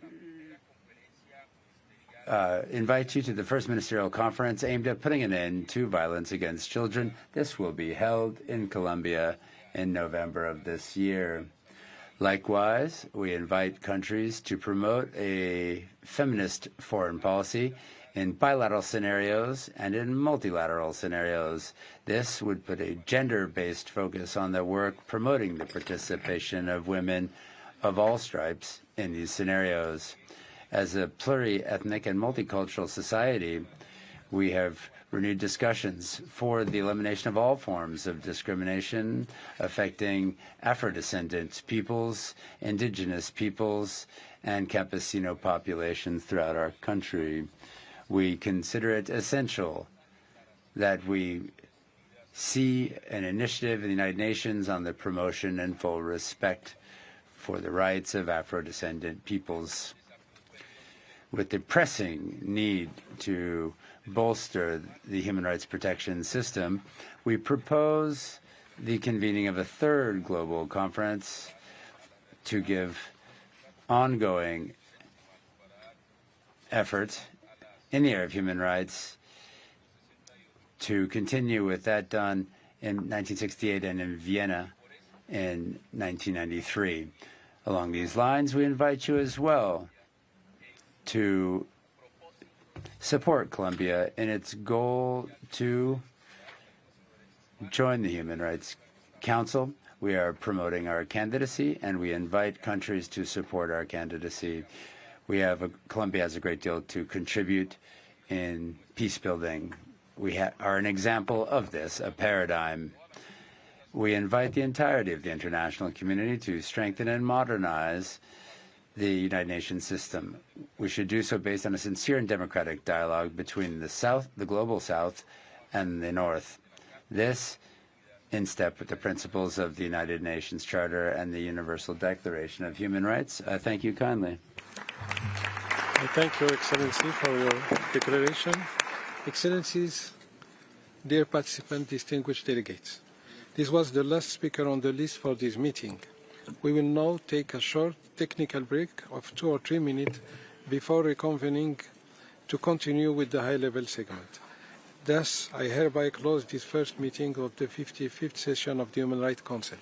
invite you to the first ministerial conference aimed at putting an end to violence against children. This will be held in Colombia in November of this year. Likewise, we invite countries to promote a feminist foreign policy in bilateral scenarios and in multilateral scenarios. This would put a gender-based focus on the work promoting the participation of women of all stripes in these scenarios. As a pluri-ethnic and multicultural society, we have renewed discussions for the elimination of all forms of discrimination affecting Afro-descendant peoples, indigenous peoples, and campesino populations throughout our country. We consider it essential that we see an initiative in the United Nations on the promotion and full respect for the rights of Afro-descendant peoples. With the pressing need to bolster the human rights protection system, we propose the convening of a third global conference to give ongoing effort in the area of human rights to continue with that done in 1968 and in Vienna in 1993. Along these lines, we invite you as well to support Colombia in its goal to join the Human Rights Council. We are promoting our candidacy, and we invite countries to support our candidacy. Colombia has a great deal to contribute in peace building. We are an example of this, a paradigm. We invite the entirety of the international community to strengthen and modernize the United Nations system. We should do so based on a sincere and democratic dialogue between the South, the global South, and the North. This in step with the principles of the United Nations Charter and the Universal Declaration of Human Rights. Thank you kindly. Thank you, Excellency, for your declaration. Excellencies, dear participants, distinguished delegates, this was the last speaker on the list for this meeting. We will now take a short technical break of 2 or 3 minutes before reconvening to continue with the high-level segment. Thus, I hereby close this first meeting of the 55th session of the Human Rights Council.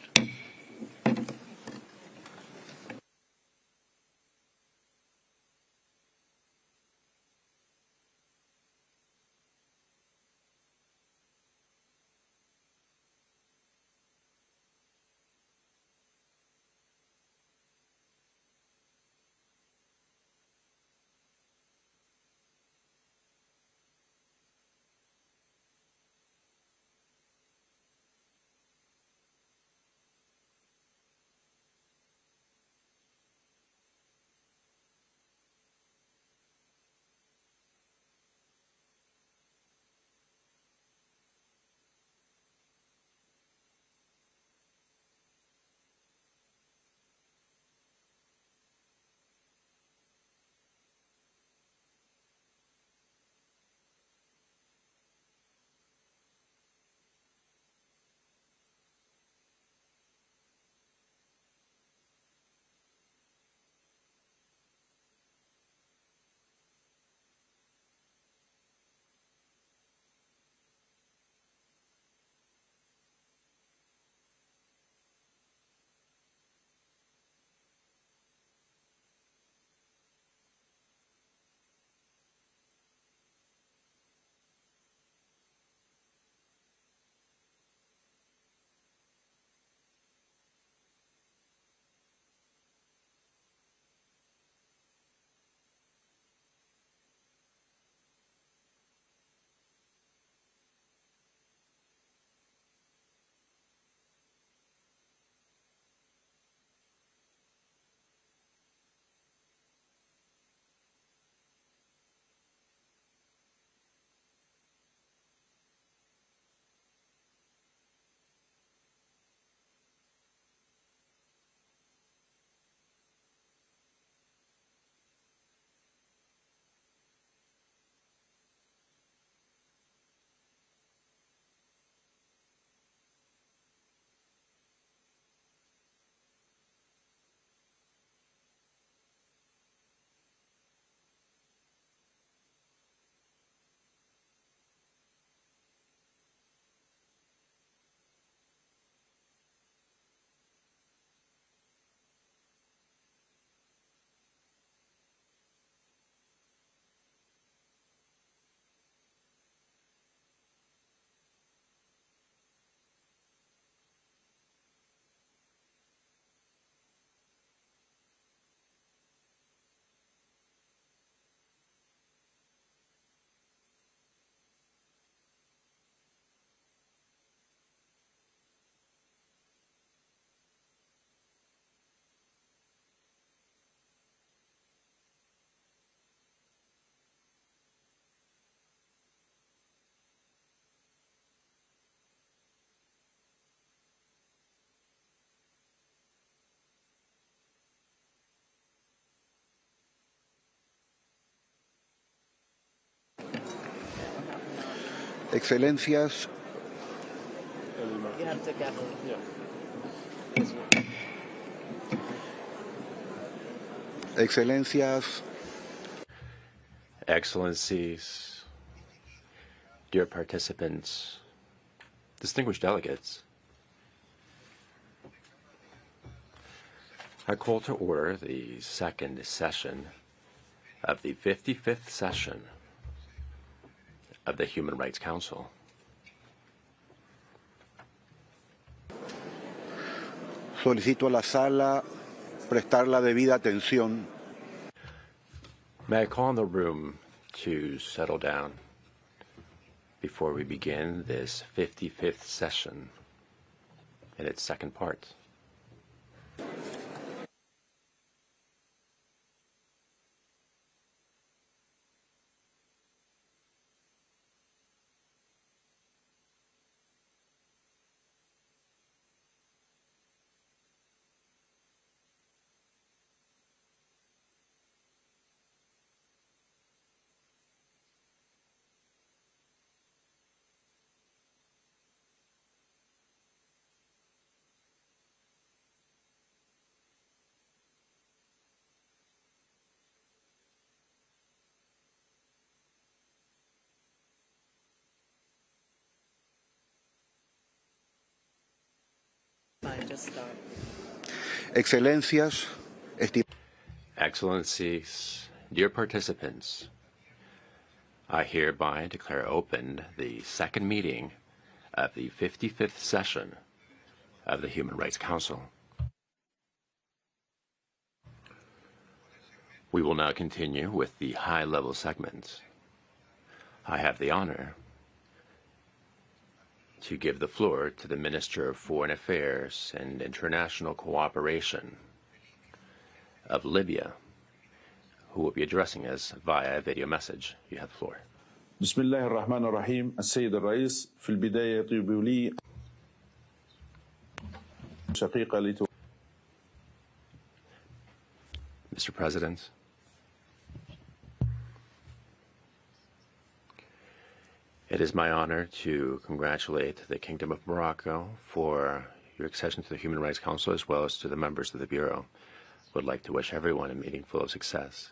Excelencias, You have to gavel. Excelencias, Excellencies, dear participants, distinguished delegates, I call to order the second session of the 55th session of the Human Rights Council. solicito a la sala prestar la debida atención. May I call on the room to settle down before we begin this 55th session in its second part. Fine, just start. Excelencias, Excellencies, dear participants, I hereby declare open the second meeting of the 55th session of the Human Rights Council. We will now continue with the high-level segment. I have the honor to give the floor to the Minister of Foreign Affairs and International Cooperation of Libya, who will be addressing us via a video message. You have the floor. بسم الله الرحمن الرحيم. السيد الرئيس، في البداية يطيب لي شقيقة Mr. President, it is my honor to congratulate the Kingdom of Morocco for your accession to the Human Rights Council, as well as to the members of the Bureau. I would like to wish everyone a meeting full of success.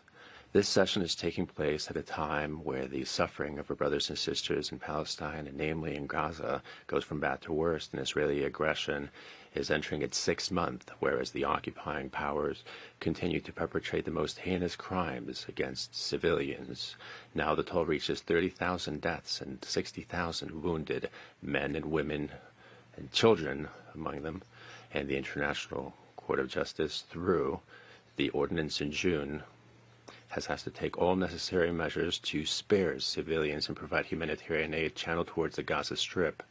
This session is taking place at a time where the suffering of our brothers and sisters in Palestine, and namely in Gaza, goes from bad to worse, and Israeli aggression is entering its 6th month, whereas the occupying powers continue to perpetrate the most heinous crimes against civilians. Now the toll reaches 30,000 deaths and 60,000 wounded, men and women and children among them, and the International Court of Justice, through the ordinance in June, has to take all necessary measures to spare civilians and provide humanitarian aid channeled towards the Gaza Strip.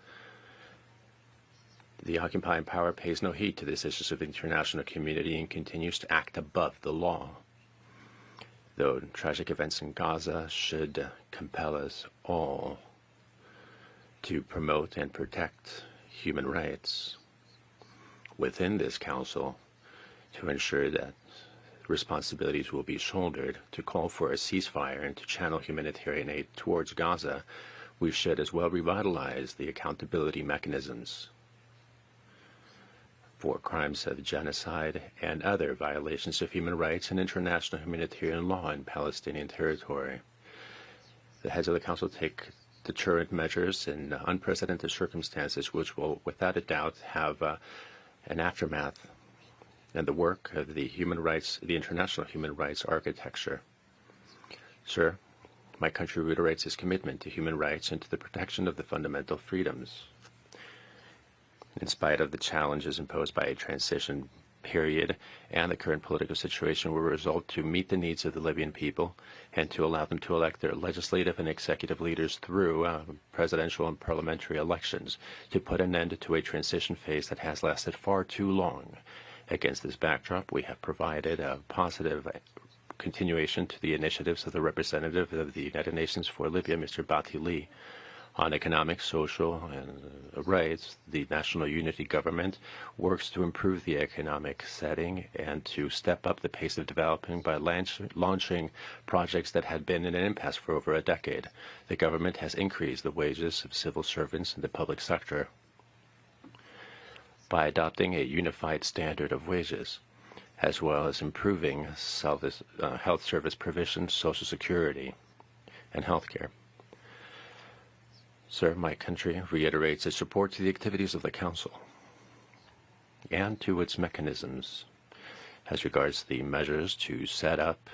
The occupying power pays no heed to the decisions of the international community and continues to act above the law. Though tragic events in Gaza should compel us all to promote and protect human rights within this council, to ensure that responsibilities will be shouldered to call for a ceasefire and to channel humanitarian aid towards Gaza, we should as well revitalize the accountability mechanisms for crimes of genocide and other violations of human rights and international humanitarian law in Palestinian territory. The heads of the Council take deterrent measures in unprecedented circumstances, which will, without a doubt, have an aftermath and the work of the international human rights architecture. Sir, my country reiterates its commitment to human rights and to the protection of the fundamental freedoms. In spite of the challenges imposed by a transition period and the current political situation, will result to meet the needs of the Libyan people and to allow them to elect their legislative and executive leaders through presidential and parliamentary elections, to put an end to a transition phase that has lasted far too long. Against this backdrop, we have provided a positive continuation to the initiatives of the representative of the United Nations for Libya, Mr. Batili. On economic, social, and rights, the National Unity Government works to improve the economic setting and to step up the pace of developing by launching projects that had been in an impasse for over a decade. The government has increased the wages of civil servants in the public sector by adopting a unified standard of wages, as well as improving health service provision, Social Security, and health care. Sir, my country reiterates its support to the activities of the Council and to its mechanisms as regards the measures to set up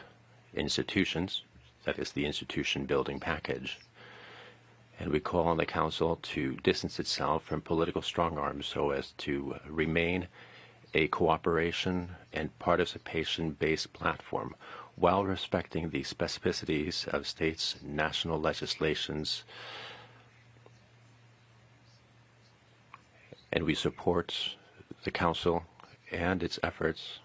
institutions, that is the institution building package. And we call on the Council to distance itself from political strong-arms so as to remain a cooperation and participation-based platform while respecting the specificities of states' national legislations. And we support the Council and its efforts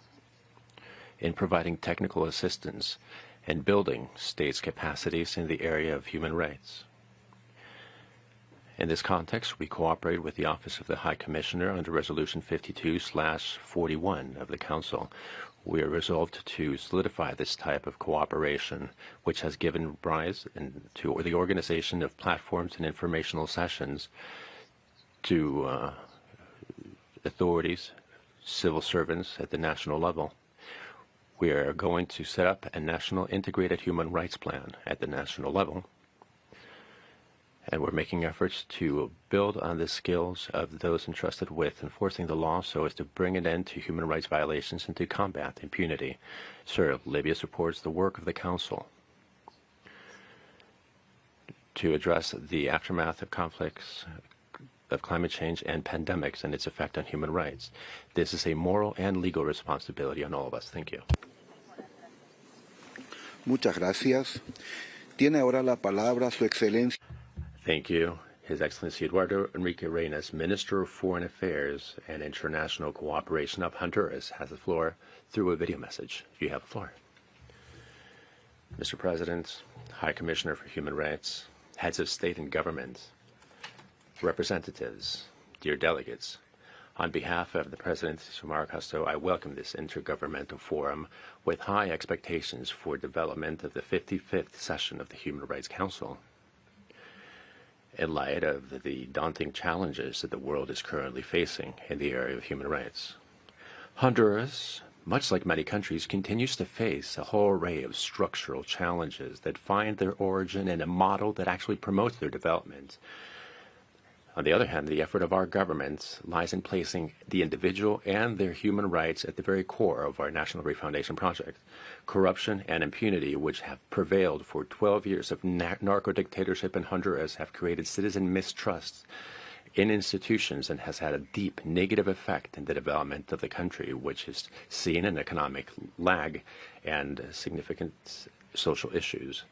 in providing technical assistance and building states' capacities in the area of human rights. In this context, we cooperate with the Office of the High Commissioner under Resolution 52/41 of the Council. We are resolved to solidify this type of cooperation, which has given rise to the organization of platforms and informational sessions to authorities, civil servants at the national level. We are going to set up a national integrated human rights plan at the national level, and we're making efforts to build on the skills of those entrusted with enforcing the law so as to bring an end to human rights violations and to combat impunity. Sir, Libya supports the work of the Council to address the aftermath of conflicts of climate change and pandemics and its effect on human rights. This is a moral and legal responsibility on all of us. Thank you. Muchas gracias. Tiene ahora la palabra Su Excelencia. Thank you. His Excellency Eduardo Enrique Reynés, Minister of Foreign Affairs and International Cooperation of Honduras, has the floor through a video message. You have the floor. Mr. President, High Commissioner for Human Rights, heads of state and government, representatives, dear delegates, on behalf of the President, Xiomara Castro, I welcome this intergovernmental forum with high expectations for development of the 55th session of the Human Rights Council. In light of the daunting challenges that the world is currently facing in the area of human rights, Honduras, much like many countries, continues to face a whole array of structural challenges that find their origin in a model that actually promotes their development. On the other hand, the effort of our government lies in placing the individual and their human rights at the very core of our National Refoundation project. Corruption and impunity, which have prevailed for 12 years of narco-dictatorship in Honduras, have created citizen mistrust in institutions and has had a deep negative effect in the development of the country, which has seen an economic lag and significant social issues.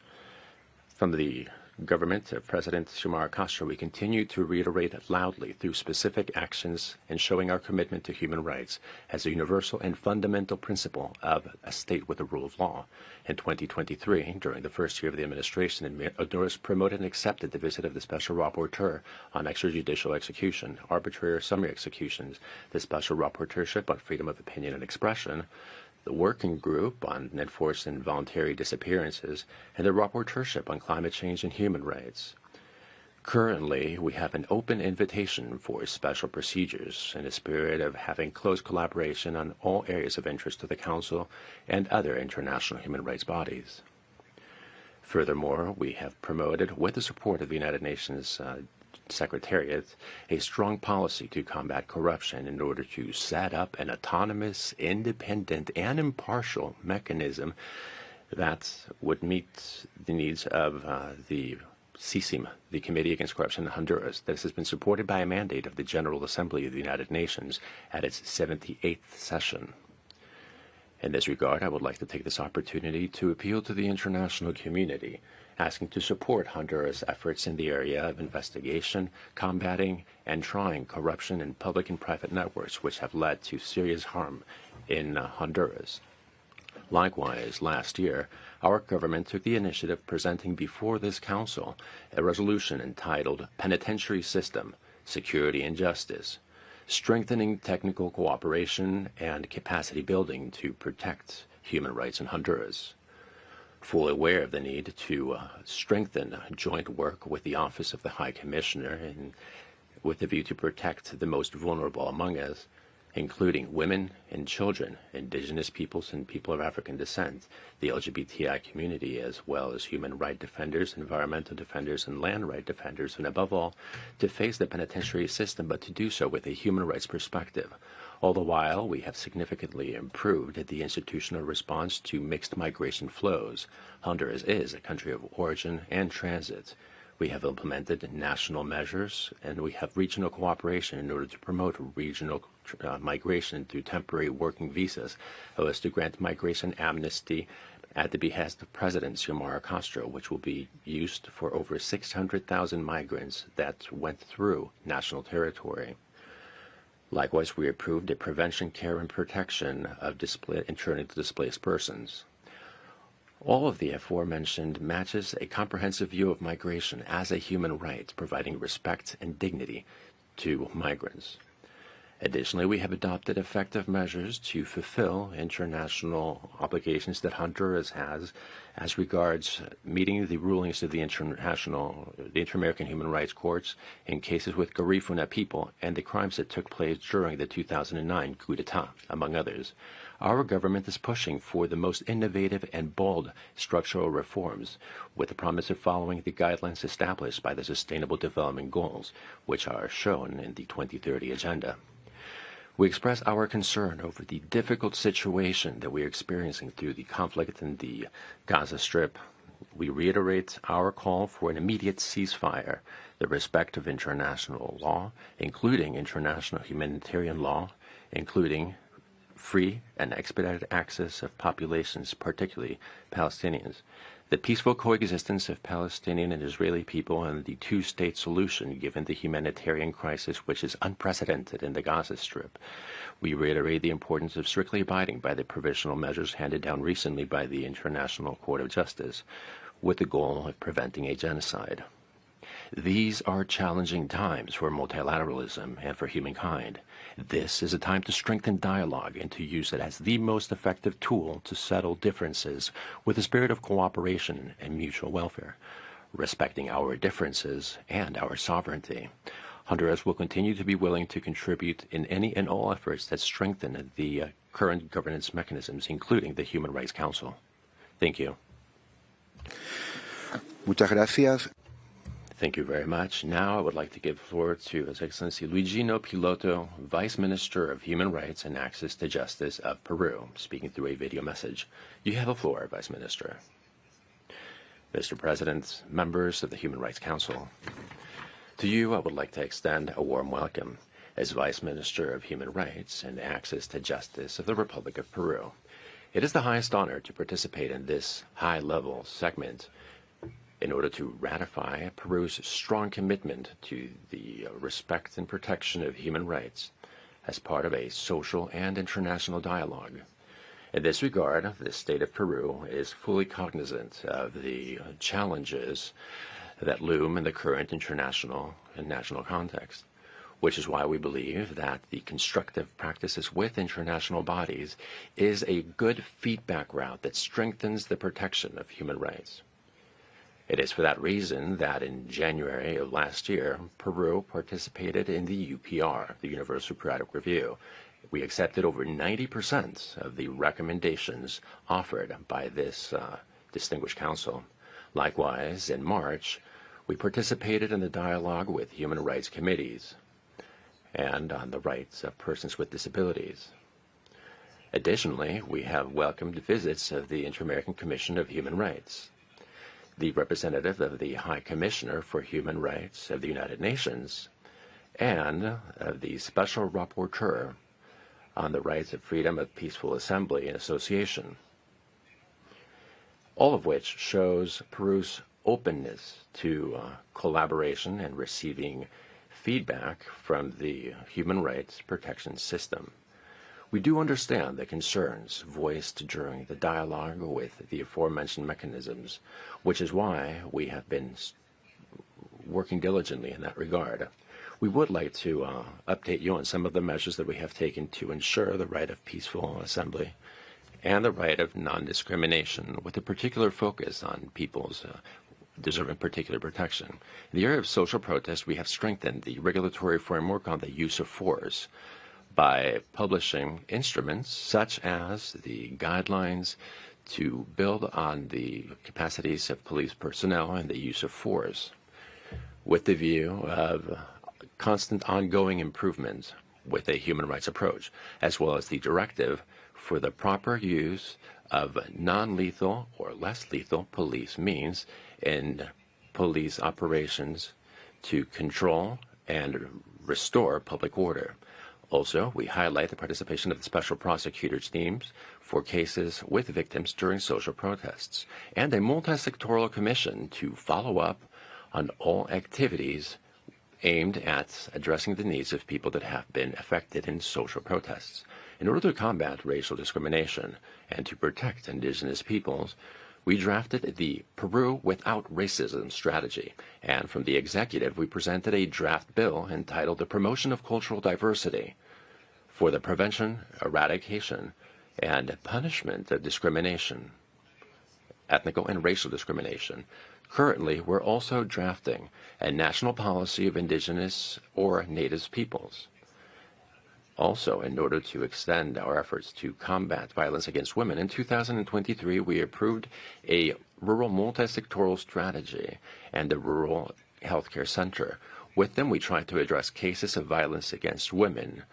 From the government of President Xiomara Castro, we continue to reiterate loudly through specific actions and showing our commitment to human rights as a universal and fundamental principle of a state with the rule of law. In 2023, during the first year of the administration, Honduras promoted and accepted the visit of the Special Rapporteur on extrajudicial execution, arbitrary or summary executions, the Special Rapporteurship on freedom of opinion and expression, the Working Group on Enforced and Voluntary Disappearances, and the Rapporteurship on Climate Change and Human Rights. Currently, we have an open invitation for special procedures in a spirit of having close collaboration on all areas of interest to the Council and other international human rights bodies. Furthermore, we have promoted, with the support of the United Nations Secretariat, a strong policy to combat corruption in order to set up an autonomous, independent, and impartial mechanism that would meet the needs of the CICIM, the Committee Against Corruption in Honduras. This has been supported by a mandate of the General Assembly of the United Nations at its 78th session. In this regard, I would like to take this opportunity to appeal to the international community, asking to support Honduras' efforts in the area of investigation, combating, and trying corruption in public and private networks which have led to serious harm in Honduras. Likewise, last year, our government took the initiative of presenting before this Council a resolution entitled Penitentiary System, Security and Justice, Strengthening Technical Cooperation and Capacity Building to Protect Human Rights in Honduras. Fully aware of the need to strengthen joint work with the Office of the High Commissioner and with the view to protect the most vulnerable among us, including women and children, indigenous peoples and people of African descent, the LGBTI community, as well as human rights defenders, environmental defenders, and land right defenders, and above all, to face the penitentiary system, but to do so with a human rights perspective. All the while, we have significantly improved the institutional response to mixed migration flows. Honduras is a country of origin and transit. We have implemented national measures, and we have regional cooperation in order to promote regional migration through temporary working visas, so as to grant migration amnesty at the behest of President Xiomara Castro, which will be used for over 600,000 migrants that went through national territory. Likewise, we approved the prevention, care, and protection of internally displaced persons. All of the aforementioned matches a comprehensive view of migration as a human right, providing respect and dignity to migrants. Additionally, we have adopted effective measures to fulfill international obligations that Honduras has as regards meeting the rulings of the Inter-American Human Rights Courts in cases with Garifuna people and the crimes that took place during the 2009 coup d'etat, among others. Our government is pushing for the most innovative and bold structural reforms with the promise of following the guidelines established by the Sustainable Development Goals, which are shown in the 2030 Agenda. We express our concern over the difficult situation that we are experiencing through the conflict in the Gaza Strip. We reiterate our call for an immediate ceasefire, the respect of international law, including international humanitarian law, including free and expedited access of populations, particularly Palestinians, the peaceful coexistence of Palestinian and Israeli people, and the two-state solution given the humanitarian crisis which is unprecedented in the Gaza Strip. We reiterate the importance of strictly abiding by the provisional measures handed down recently by the International Court of Justice, with the goal of preventing a genocide. These are challenging times for multilateralism and for humankind. This is a time to strengthen dialogue and to use it as the most effective tool to settle differences with a spirit of cooperation and mutual welfare, respecting our differences and our sovereignty. Honduras will continue to be willing to contribute in any and all efforts that strengthen the current governance mechanisms, including the Human Rights Council. Thank you. Muchas gracias. Thank you very much. Now I would like to give the floor to His Excellency Luigino Piloto, Vice Minister of Human Rights and Access to Justice of Peru, speaking through a video message. You have the floor, Vice Minister. Mr. President, members of the Human Rights Council, to you I would like to extend a warm welcome as Vice Minister of Human Rights and Access to Justice of the Republic of Peru. It is the highest honor to participate in this high-level segment in order to ratify Peru's strong commitment to the respect and protection of human rights as part of a social and international dialogue. In this regard, the state of Peru is fully cognizant of the challenges that loom in the current international and national context, which is why we believe that the constructive practices with international bodies is a good feedback route that strengthens the protection of human rights. It is for that reason that in January of last year, Peru participated in the UPR, the Universal Periodic Review. We accepted over 90% of the recommendations offered by this distinguished council. Likewise, in March, we participated in the dialogue with human rights committees and on the rights of persons with disabilities. Additionally, we have welcomed visits of the Inter-American Commission of Human Rights, the representative of the High Commissioner for Human Rights of the United Nations, and of the Special Rapporteur on the rights of freedom of peaceful assembly and association, all of which shows Peru's openness to collaboration and receiving feedback from the human rights protection system. We do understand the concerns voiced during the dialogue with the aforementioned mechanisms, which is why we have been working diligently in that regard. We would like to update you on some of the measures that we have taken to ensure the right of peaceful assembly and the right of non-discrimination, with a particular focus on people's deserving particular protection. In the area of social protest, we have strengthened the regulatory framework on the use of force by publishing instruments such as the guidelines to build on the capacities of police personnel and the use of force, with the view of constant ongoing improvement with a human rights approach, as well as the directive for the proper use of non-lethal or less lethal police means in police operations to control and restore public order. Also, we highlight the participation of the special prosecutors' teams for cases with victims during social protests, and a multi-sectoral commission to follow up on all activities aimed at addressing the needs of people that have been affected in social protests. In order to combat racial discrimination and to protect indigenous peoples, we drafted the Peru Without Racism strategy, and from the executive we presented a draft bill entitled The Promotion of Cultural Diversity for the Prevention, Eradication, and Punishment of Discrimination, ethnic and racial discrimination. Currently, we're also drafting a national policy of indigenous or native peoples. Also, in order to extend our efforts to combat violence against women, in 2023 we approved a rural multi-sectoral strategy and a rural healthcare center. With them, we try to address cases of violence against women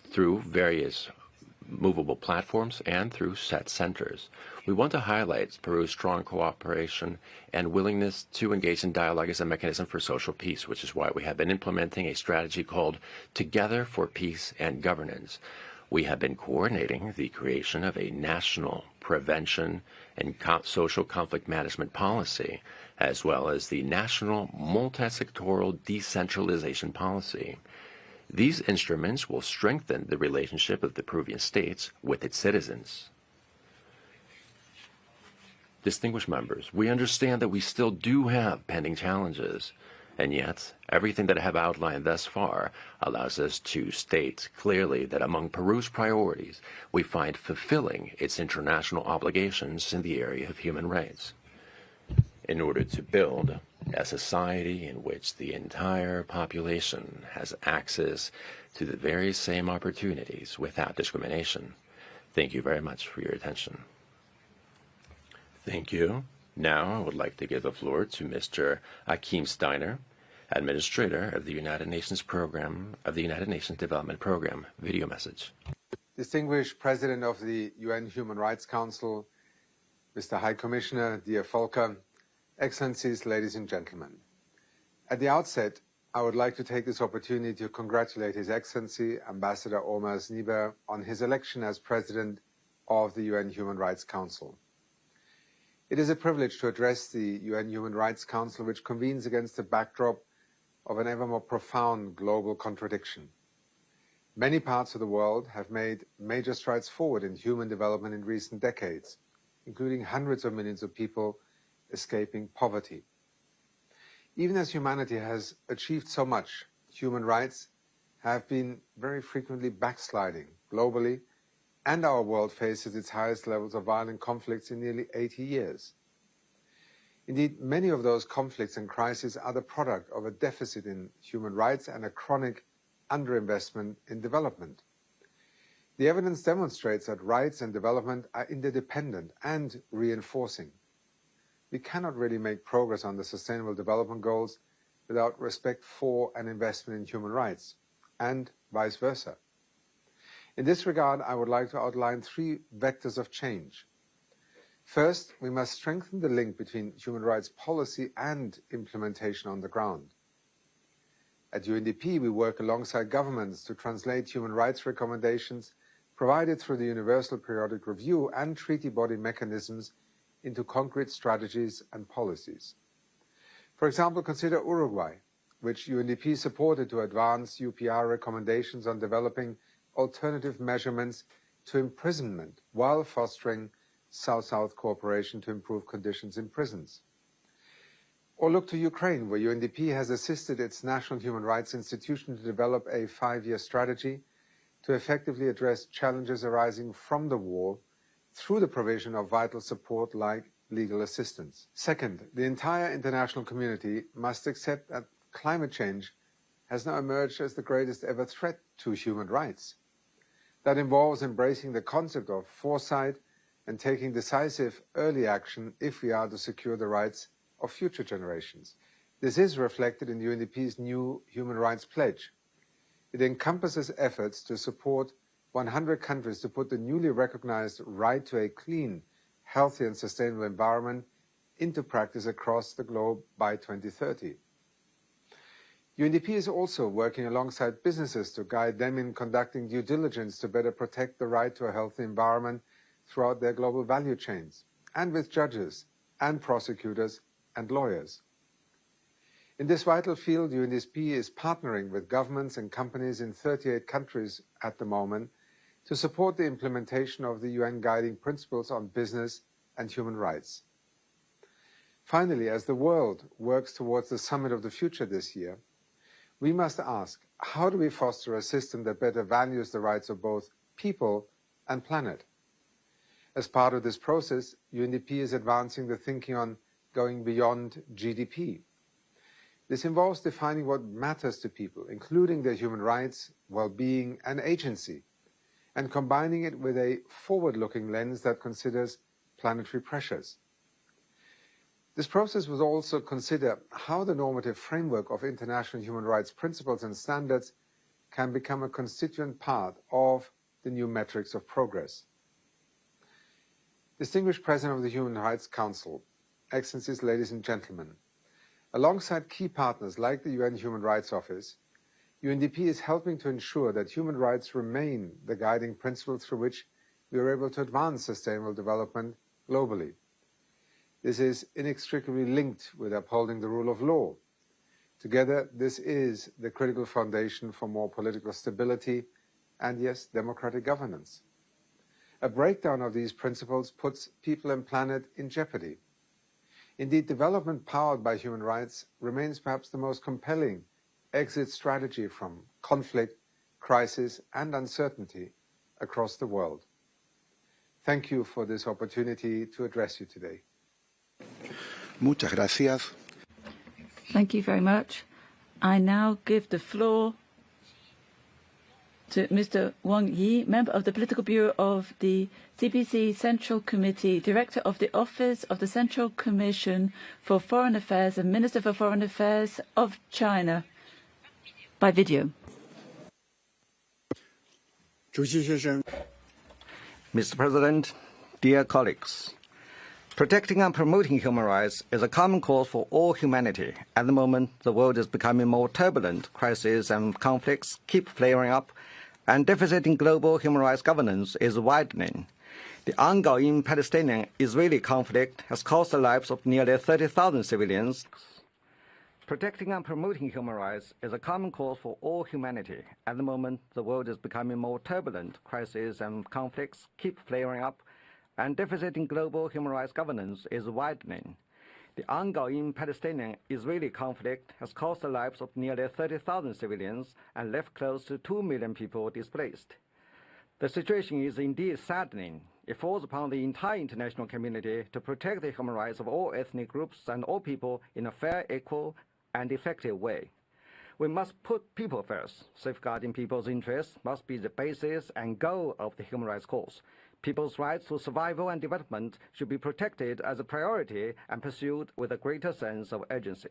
through various movable platforms and through set centers. We want to highlight Peru's strong cooperation and willingness to engage in dialogue as a mechanism for social peace, which is why we have been implementing a strategy called Together for Peace and Governance. We have been coordinating the creation of a national prevention and social conflict management policy, as well as the national multi-sectoral decentralization policy. These instruments will strengthen the relationship of the Peruvian states with its citizens. Distinguished members, we understand that we still do have pending challenges, and yet everything that I have outlined thus far allows us to state clearly that among Peru's priorities, we find fulfilling its international obligations in the area of human rights. In order to build a society in which the entire population has access to the very same opportunities without discrimination. Thank you very much for your attention. Thank you. Now I would like to give the floor to Mr. Akim Steiner, Administrator of the United Nations Program of the United Nations Development Program. Video message. Distinguished President of the UN Human Rights Council, Mr. High Commissioner, dear Volker, Excellencies, ladies and gentlemen. At the outset, I would like to take this opportunity to congratulate His Excellency, Ambassador Omar Sniber, on his election as President of the UN Human Rights Council. It is a privilege to address the UN Human Rights Council, which convenes against the backdrop of an ever more profound global contradiction. Many parts of the world have made major strides forward in human development in recent decades, including hundreds of millions of people escaping poverty. Even as humanity has achieved so much, human rights have been very frequently backsliding globally, and our world faces its highest levels of violent conflicts in nearly 80 years. Indeed, many of those conflicts and crises are the product of a deficit in human rights and a chronic underinvestment in development. The evidence demonstrates that rights and development are interdependent and reinforcing. We cannot really make progress on the Sustainable Development Goals without respect for and investment in human rights, and vice versa. In this regard, I would like to outline 3 vectors of change. First, we must strengthen the link between human rights policy and implementation on the ground. At UNDP, we work alongside governments to translate human rights recommendations provided through the Universal Periodic Review and treaty body mechanisms into concrete strategies and policies. For example, consider Uruguay, which UNDP supported to advance UPR recommendations on developing alternative measurements to imprisonment while fostering South-South cooperation to improve conditions in prisons. Or look to Ukraine, where UNDP has assisted its National Human Rights Institution to develop a 5-year strategy to effectively address challenges arising from the war through the provision of vital support like legal assistance. Second, the entire international community must accept that climate change has now emerged as the greatest ever threat to human rights. That involves embracing the concept of foresight and taking decisive early action if we are to secure the rights of future generations. This is reflected in UNDP's new Human Rights Pledge. It encompasses efforts to support 100 countries to put the newly recognized right to a clean, healthy and sustainable environment into practice across the globe by 2030. UNDP is also working alongside businesses to guide them in conducting due diligence to better protect the right to a healthy environment throughout their global value chains, and with judges and prosecutors and lawyers. In this vital field, UNDP is partnering with governments and companies in 38 countries at the moment to support the implementation of the UN Guiding Principles on Business and Human Rights. Finally, as the world works towards the Summit of the Future this year, we must ask, how do we foster a system that better values the rights of both people and planet? As part of this process, UNDP is advancing the thinking on going beyond GDP. This involves defining what matters to people, including their human rights, well-being, and agency, and combining it with a forward-looking lens that considers planetary pressures. This process will also consider how the normative framework of international human rights principles and standards can become a constituent part of the new metrics of progress. Distinguished President of the Human Rights Council, Excellencies, ladies and gentlemen, alongside key partners like the UN Human Rights Office, UNDP is helping to ensure that human rights remain the guiding principle through which we are able to advance sustainable development globally. This is inextricably linked with upholding the rule of law. Together, this is the critical foundation for more political stability and, yes, democratic governance. A breakdown of these principles puts people and planet in jeopardy. Indeed, development powered by human rights remains perhaps the most compelling exit strategy from conflict, crisis, and uncertainty across the world. Thank you for this opportunity to address you today. Muchas gracias. Thank you very much. I now give the floor to Mr. Wang Yi, member of the Political Bureau of the CPC Central Committee, Director of the Office of the Central Commission for Foreign Affairs and Minister for Foreign Affairs of China, by video. Mr. President, dear colleagues, protecting and promoting human rights is a common cause for all humanity. At the moment, the world is becoming more turbulent. Crises and conflicts keep flaring up, and deficit in global human rights governance is widening. The ongoing Palestinian-Israeli conflict has cost the lives of nearly 30,000 civilians. Protecting and promoting human rights is a common cause for all humanity. At the moment, the world is becoming more turbulent. Crises and conflicts keep flaring up, and deficit in global human rights governance is widening. The ongoing Palestinian-Israeli conflict has cost the lives of nearly 30,000 civilians and left close to 2 million people displaced. The situation is indeed saddening. It falls upon the entire international community to protect the human rights of all ethnic groups and all people in a fair, equal, and effective way. We must put people first. Safeguarding people's interests must be the basis and goal of the human rights cause. People's rights to survival and development should be protected as a priority and pursued with a greater sense of urgency.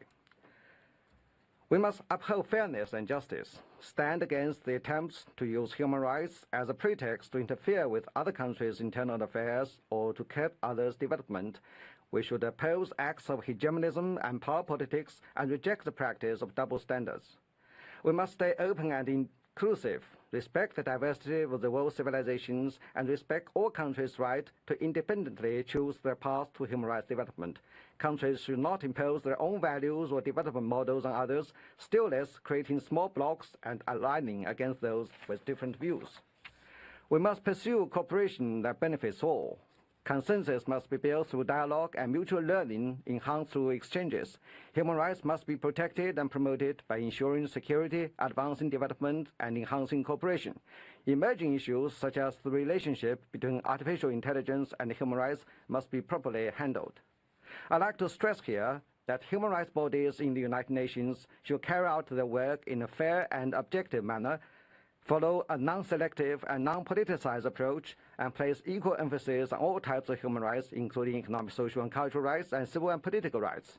We must uphold fairness and justice, stand against the attempts to use human rights as a pretext to interfere with other countries' internal affairs or to curb others' development. We should oppose acts of hegemonism and power politics and reject the practice of double standards. We must stay open and inclusive, respect the diversity of the world's civilizations, and respect all countries' right to independently choose their path to human rights development. Countries should not impose their own values or development models on others, still less creating small blocs and aligning against those with different views. We must pursue cooperation that benefits all. Consensus must be built through dialogue and mutual learning, enhanced through exchanges. Human rights must be protected and promoted by ensuring security, advancing development, and enhancing cooperation. Emerging issues such as the relationship between artificial intelligence and human rights must be properly handled. I'd like to stress here that human rights bodies in the United Nations should carry out their work in a fair and objective manner, follow a non-selective and non-politicized approach, and place equal emphasis on all types of human rights, including economic, social, and cultural rights, and civil and political rights.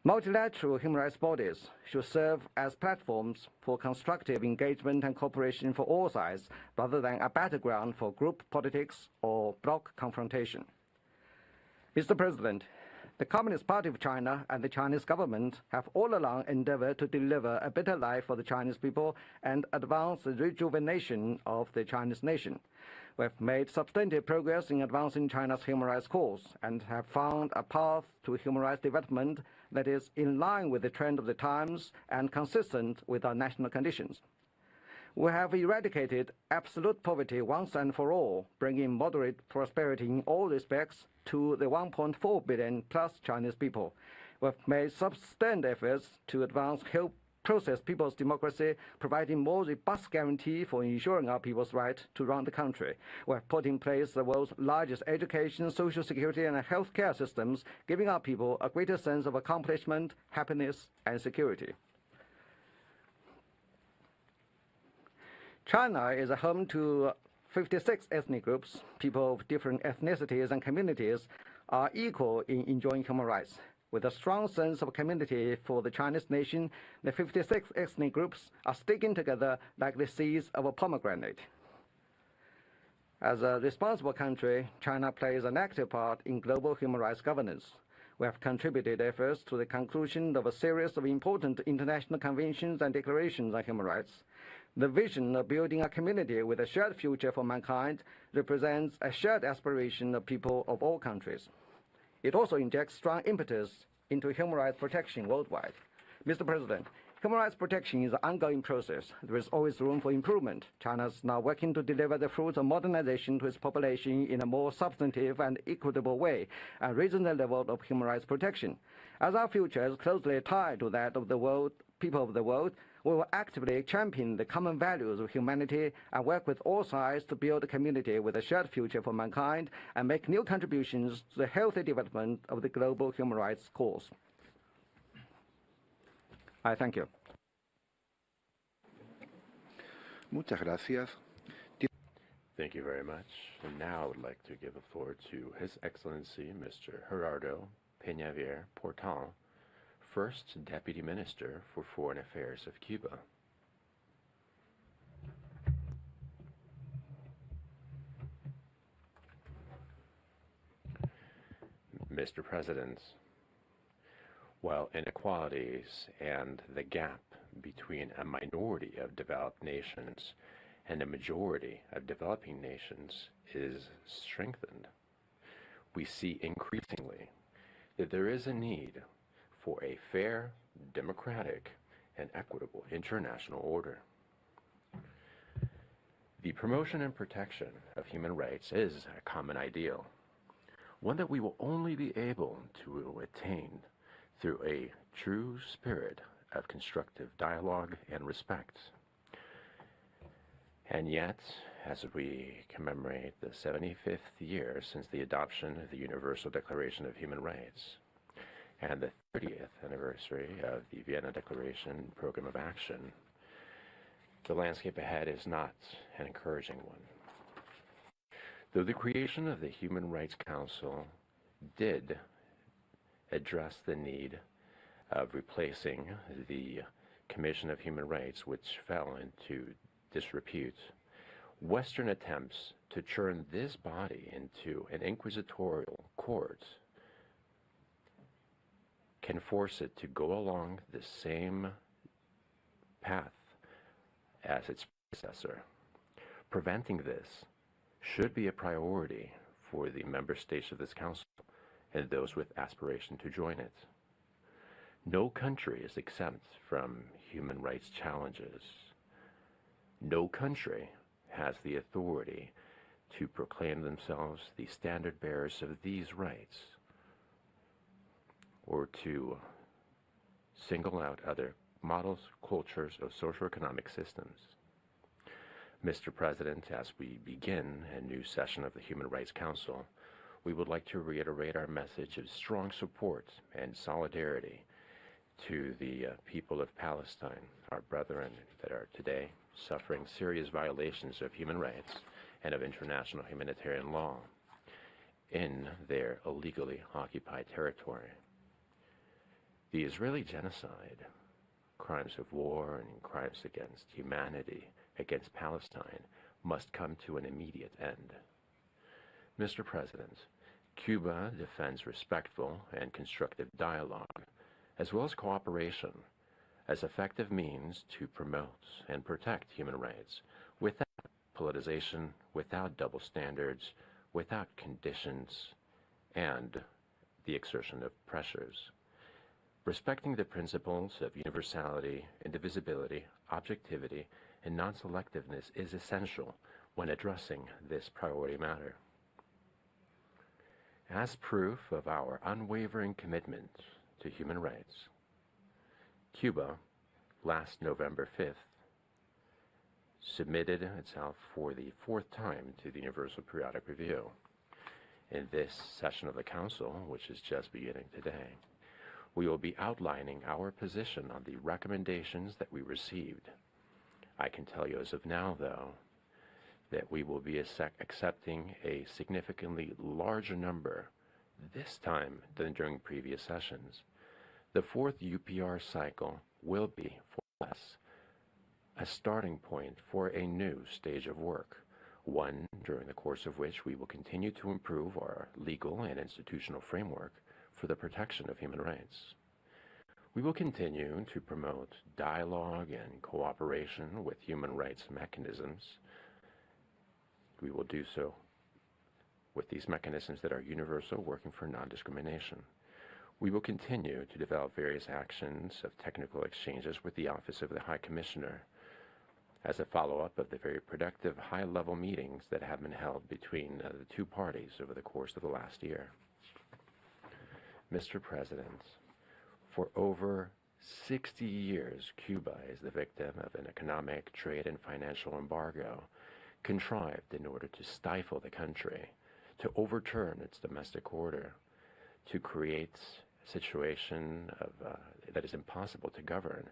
Multilateral human rights bodies should serve as platforms for constructive engagement and cooperation for all sides, rather than a battleground for group politics or bloc confrontation. Mr. President, the Communist Party of China and the Chinese government have all along endeavored to deliver a better life for the Chinese people and advance the rejuvenation of the Chinese nation. We have made substantive progress in advancing China's human rights cause and have found a path to human rights development that is in line with the trend of the times and consistent with our national conditions. We have eradicated absolute poverty once and for all, bringing moderate prosperity in all respects to the 1.4 billion plus Chinese people. We have made substantial efforts to help process people's democracy, providing more robust guarantee for ensuring our people's right to run the country. We have put in place the world's largest education, social security, and healthcare systems, giving our people a greater sense of accomplishment, happiness, and security. China is a home to 56 ethnic groups. People of different ethnicities and communities are equal in enjoying human rights. With a strong sense of community for the Chinese nation, the 56 ethnic groups are sticking together like the seeds of a pomegranate. As a responsible country, China plays an active part in global human rights governance. We have contributed efforts to the conclusion of a series of important international conventions and declarations on human rights. The vision of building a community with a shared future for mankind represents a shared aspiration of people of all countries. It also injects strong impetus into human rights protection worldwide. Mr. President, human rights protection is an ongoing process. There is always room for improvement. China is now working to deliver the fruits of modernization to its population in a more substantive and equitable way, and raising the level of human rights protection. As our future is closely tied to that of the world, people of the world, we will actively champion the common values of humanity and work with all sides to build a community with a shared future for mankind and make new contributions to the healthy development of the global human rights cause. I thank you. Muchas gracias. Thank you very much. And now I would like to give the floor to His Excellency Mr. Gerardo Peñavier Portal, First Deputy Minister for Foreign Affairs of Cuba. Mr. President, while inequalities and the gap between a minority of developed nations and a majority of developing nations is strengthened, we see increasingly that there is a need for a fair, democratic, and equitable international order. The promotion and protection of human rights is a common ideal, one that we will only be able to attain through a true spirit of constructive dialogue and respect. And yet, as we commemorate the 75th year since the adoption of the Universal Declaration of Human Rights, and the 30th anniversary of the Vienna Declaration Program of Action, the landscape ahead is not an encouraging one. Though the creation of the Human Rights Council did address the need of replacing the Commission of Human Rights, which fell into disrepute, Western attempts to turn this body into an inquisitorial court can force it to go along the same path as its predecessor. Preventing this should be a priority for the member states of this Council and those with aspiration to join it. No country is exempt from human rights challenges. No country has the authority to proclaim themselves the standard bearers of these rights or to single out other models, cultures, or socioeconomic systems. Mr. President, as we begin a new session of the Human Rights Council, we would like to reiterate our message of strong support and solidarity to the people of Palestine, our brethren that are today suffering serious violations of human rights and of international humanitarian law in their illegally occupied territory. The Israeli genocide, crimes of war and crimes against humanity against Palestine must come to an immediate end. Mr. President, Cuba defends respectful and constructive dialogue, as well as cooperation, as effective means to promote and protect human rights without politicization, without double standards, without conditions, and the exertion of pressures. Respecting the principles of universality, indivisibility, objectivity, and non-selectiveness is essential when addressing this priority matter. As proof of our unwavering commitment to human rights, Cuba, last November 5th, submitted itself for the 4th time to the Universal Periodic Review. In this session of the Council, which is just beginning today, we will be outlining our position on the recommendations that we received. I can tell you as of now, though, that we will be accepting a significantly larger number this time than during previous sessions. The 4th UPR cycle will be, for us, a starting point for a new stage of work, one during the course of which we will continue to improve our legal and institutional framework for the protection of human rights. We will continue to promote dialogue and cooperation with human rights mechanisms. We will do so with these mechanisms that are universal, working for non-discrimination. We will continue to develop various actions of technical exchanges with the Office of the High Commissioner as a follow-up of the very productive high-level meetings that have been held between the two parties over the course of the last year. Mr. President, for over 60 years, Cuba is the victim of an economic, trade, and financial embargo contrived in order to stifle the country, to overturn its domestic order, to create a situation that is impossible to govern,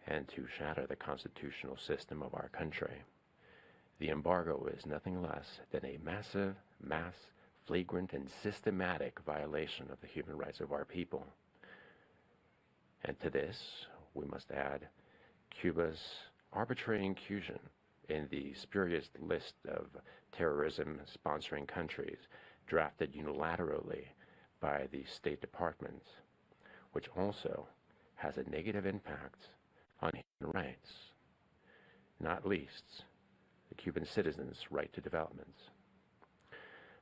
and to shatter the constitutional system of our country. The embargo is nothing less than a massive, flagrant, and systematic violation of the human rights of our people. And to this, we must add Cuba's arbitrary inclusion in the spurious list of terrorism-sponsoring countries drafted unilaterally by the State Department, which also has a negative impact on human rights, not least the Cuban citizens' right to development.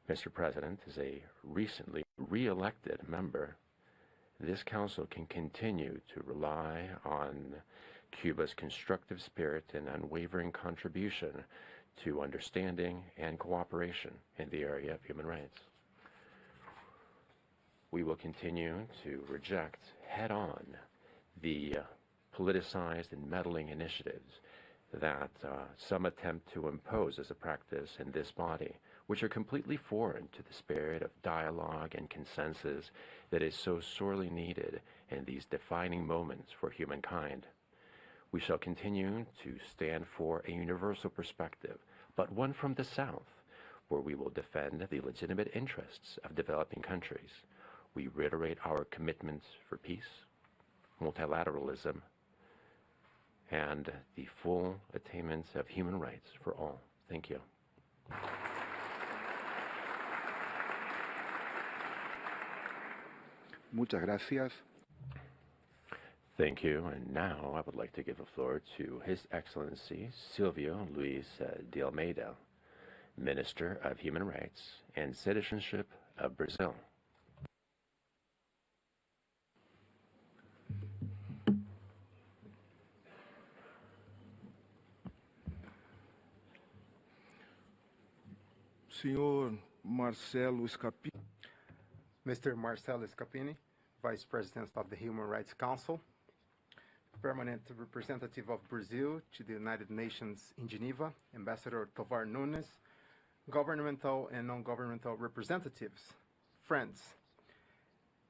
Mr. President, as a recently re-elected member, this Council can continue to rely on Cuba's constructive spirit and unwavering contribution to understanding and cooperation in the area of human rights. We will continue to reject head-on the politicized and meddling initiatives that some attempt to impose as a practice in this body, which are completely foreign to the spirit of dialogue and consensus that is so sorely needed in these defining moments for humankind. We shall continue to stand for a universal perspective, but one from the South, where we will defend the legitimate interests of developing countries. We reiterate our commitment for peace, multilateralism, and the full attainment of human rights for all. Thank you. Muchas gracias. Thank you. And now I would like to give the floor to His Excellency Silvio Luis de Almeida, Minister of Human Rights and Citizenship of Brazil. Mr. Marcelo Scapini, Vice President of the Human Rights Council, Permanent Representative of Brazil to the United Nations in Geneva, Ambassador Tovar Nunes, governmental and non-governmental representatives, friends.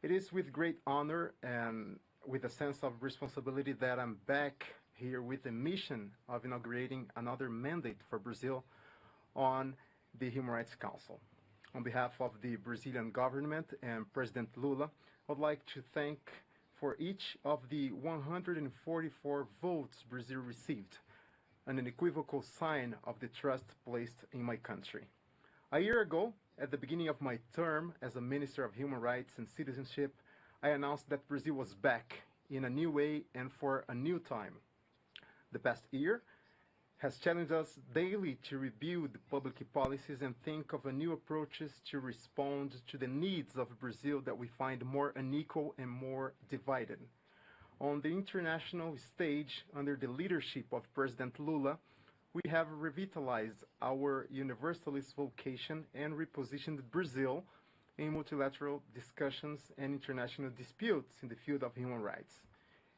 It is with great honor and with a sense of responsibility that I'm back here with the mission of inaugurating another mandate for Brazil on the Human Rights Council. On behalf of the Brazilian government and President Lula, I would like to thank for each of the 144 votes Brazil received, an unequivocal sign of the trust placed in my country. A year ago, at the beginning of my term as a Minister of Human Rights and Citizenship, I announced that Brazil was back in a new way and for a new time. The past year has challenged us daily to review the public policies and think of new approaches to respond to the needs of Brazil that we find more unequal and more divided. On the international stage, under the leadership of President Lula, we have revitalized our universalist vocation and repositioned Brazil in multilateral discussions and international disputes in the field of human rights.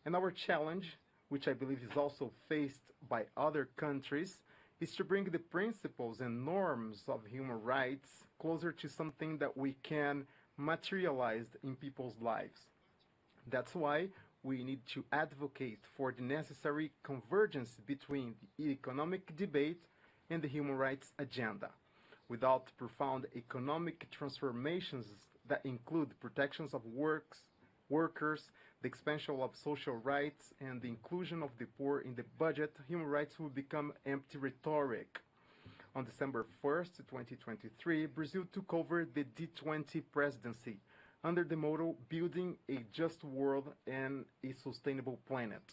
And our challenge, which I believe is also faced by other countries, is to bring the principles and norms of human rights closer to something that we can materialize in people's lives. That's why we need to advocate for the necessary convergence between the economic debate and the human rights agenda. Without profound economic transformations that include protections of workers, the expansion of social rights, and the inclusion of the poor in the budget, human rights will become empty rhetoric. On December 1st, 2023, Brazil took over the G20 presidency under the motto, Building a Just World and a Sustainable Planet.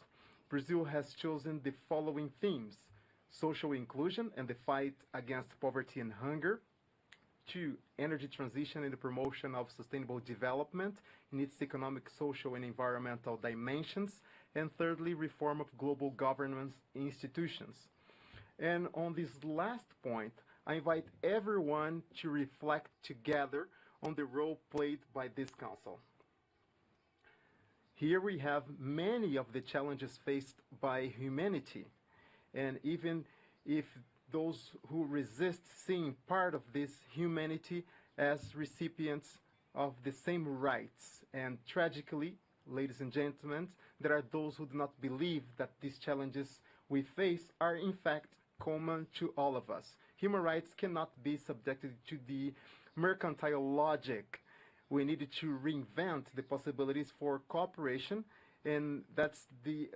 Brazil has chosen the following themes: social inclusion and the fight against poverty and hunger; 2, energy transition and the promotion of sustainable development in its economic, social, and environmental dimensions; and thirdly, reform of global governance institutions. And on this last point, I invite everyone to reflect together on the role played by this council. Here we have many of the challenges faced by humanity, and even if those who resist seeing part of this humanity as recipients of the same rights. And tragically, ladies and gentlemen, there are those who do not believe that these challenges we face are in fact common to all of us. Human rights cannot be subjected to the mercantile logic. We needed to reinvent the possibilities for cooperation, and that's the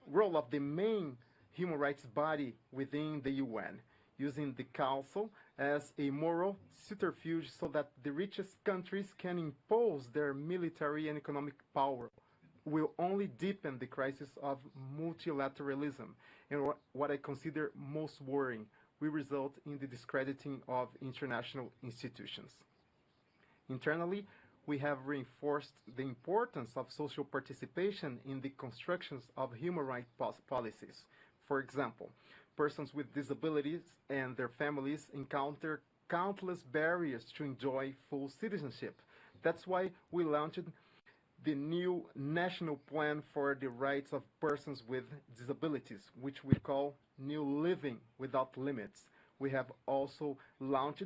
role of the main human rights body within the UN, using the Council as a moral subterfuge so that the richest countries can impose their military and economic power, will only deepen the crisis of multilateralism. And what I consider most worrying, will result in the discrediting of international institutions. Internally, we have reinforced the importance of social participation in the constructions of human rights policies. For example, persons with disabilities and their families encounter countless barriers to enjoy full citizenship. That's why we launched the new National Plan for the Rights of Persons with Disabilities, which we call New Living Without Limits. We have also launched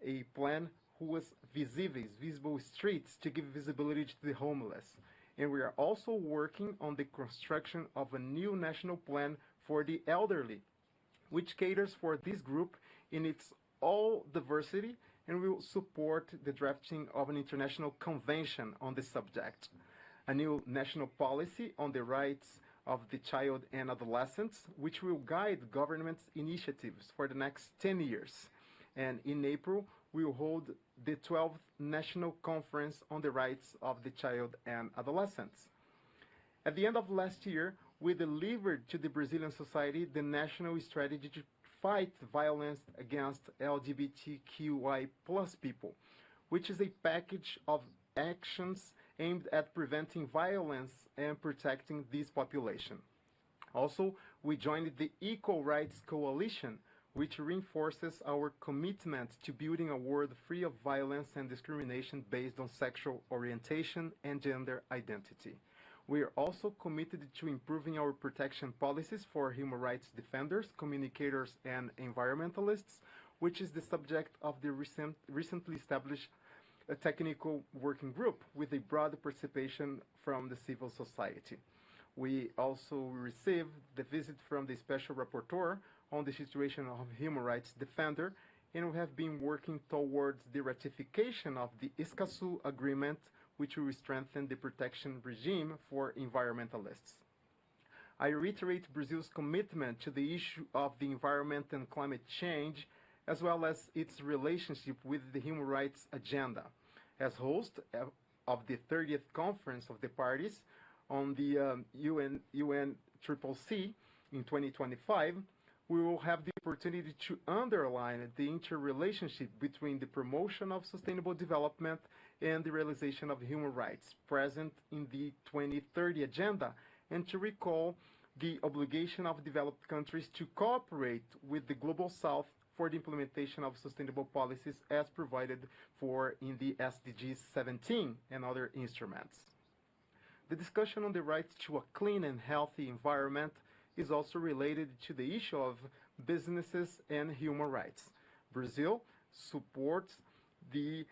a plan who was visible streets to give visibility to the homeless. And we are also working on the construction of a new national plan for the elderly, which caters for this group in its all diversity and will support the drafting of an international convention on the subject. A new national policy on the rights of the child and adolescents, which will guide government's initiatives for the next 10 years. And in April, we will hold the 12th National Conference on the Rights of the Child and Adolescents. At the end of last year, we delivered to the Brazilian society the national strategy to fight violence against LGBTQI+ people, which is a package of actions aimed at preventing violence and protecting this population. Also, we joined the Equal Rights Coalition, which reinforces our commitment to building a world free of violence and discrimination based on sexual orientation and gender identity. We are also committed to improving our protection policies for human rights defenders, communicators, and environmentalists, which is the subject of the recently established technical working group with a broad participation from the civil society. We also received the visit from the Special Rapporteur on the situation of human rights defender, and we have been working towards the ratification of the Escazú Agreement, which will strengthen the protection regime for environmentalists. I reiterate Brazil's commitment to the issue of the environment and climate change, as well as its relationship with the human rights agenda. As host of the 30th Conference of the Parties on the UNCCC in 2025, we will have the opportunity to underline the interrelationship between the promotion of sustainable development and the realization of human rights present in the 2030 Agenda, and to recall the obligation of developed countries to cooperate with the Global South for the implementation of sustainable policies as provided for in the SDGs 17 and other instruments. The discussion on the right to a clean and healthy environment is also related to the issue of businesses and human rights. Brazil supports the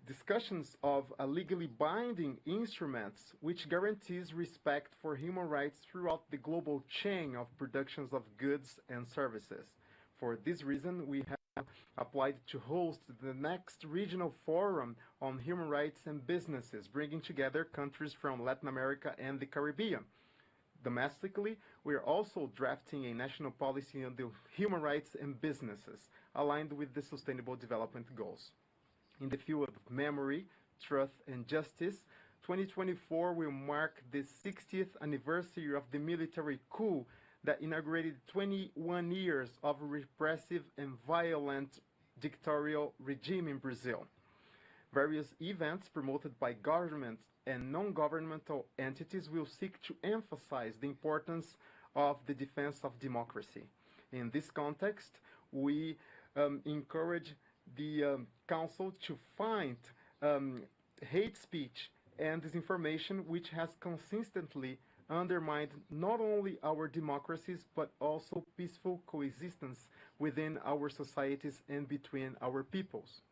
discussions of legally binding instruments which guarantees respect for human rights throughout the global chain of productions of goods and services. For this reason, we have applied to host the next regional forum on human rights and businesses, bringing together countries from Latin America and the Caribbean. Domestically, we are also drafting a national policy on the human rights and businesses, aligned with the Sustainable Development Goals. In the field of memory, truth, and justice, 2024 will mark the 60th anniversary of the military coup that inaugurated 21 years of repressive and violent dictatorial regime in Brazil. Various events promoted by governments and non-governmental entities will seek to emphasize the importance of the defense of democracy. In this context, we encourage the Council to find hate speech and disinformation, which has consistently undermined not only our democracies but also peaceful coexistence within our societies and between our peoples.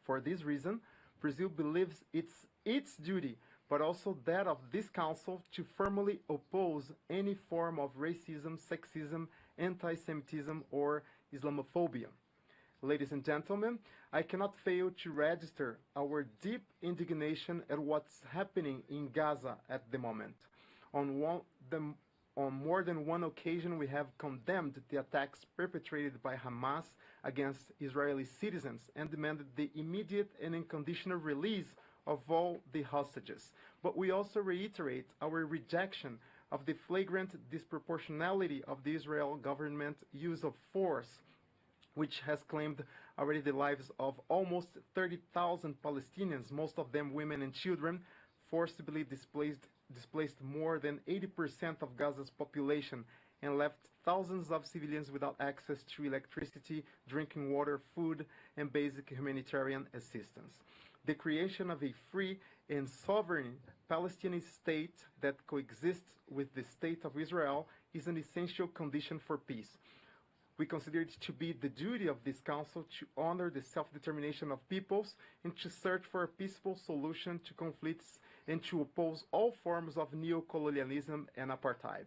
For this reason, Brazil believes it's its duty, but also that of this Council, to firmly oppose any form of racism, sexism, anti-Semitism, or Islamophobia. Ladies and gentlemen, I cannot fail to register our deep indignation at what's happening in Gaza at the moment. On more than one occasion, we have condemned the attacks perpetrated by Hamas against Israeli citizens and demanded the immediate and unconditional release of all the hostages. But we also reiterate our rejection of the flagrant disproportionality of the Israel government use of force, which has claimed already the lives of almost 30,000 Palestinians, most of them women and children, forcibly displaced more than 80% of Gaza's population, and left thousands of civilians without access to electricity, drinking water, food, and basic humanitarian assistance. The creation of a free and sovereign Palestinian state that coexists with the State of Israel is an essential condition for peace. We consider it to be the duty of this Council to honor the self-determination of peoples and to search for a peaceful solution to conflicts and to oppose all forms of neo-colonialism and apartheid.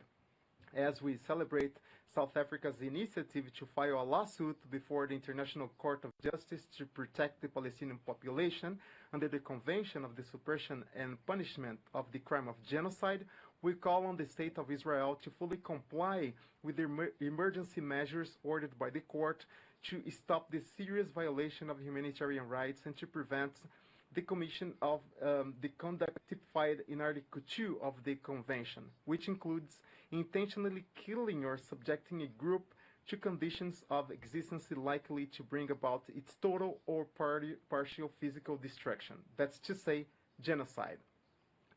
As we celebrate South Africa's initiative to file a lawsuit before the International Court of Justice to protect the Palestinian population under the Convention of the Suppression and Punishment of the Crime of Genocide, we call on the State of Israel to fully comply with the emergency measures ordered by the court to stop the serious violation of humanitarian rights and to prevent the Commission of the conduct typified in Article 2 of the Convention, which includes intentionally killing or subjecting a group to conditions of existence likely to bring about its total or partial physical destruction. That's to say, genocide.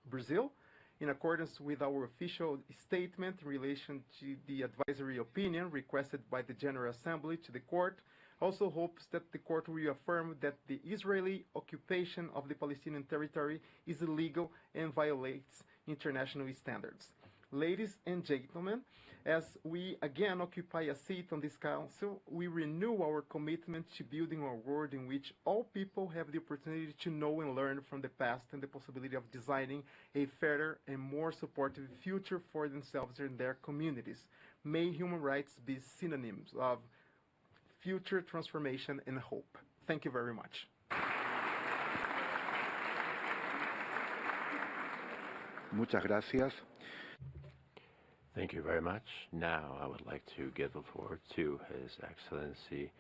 Brazil, in accordance with our official statement in relation to the advisory opinion requested by the General Assembly to the Court, also hopes that the Court will affirm that the Israeli occupation of the Palestinian territory is illegal and violates international standards. Ladies and gentlemen, as we again occupy a seat on this Council, we renew our commitment to building a world in which all people have the opportunity to know and learn from the past and the possibility of designing a fairer and more supportive future for themselves and their communities. May human rights be synonyms of future transformation and hope. Thank you very much. Muchas gracias. Thank you very much. Now I would like to give the floor to His Excellency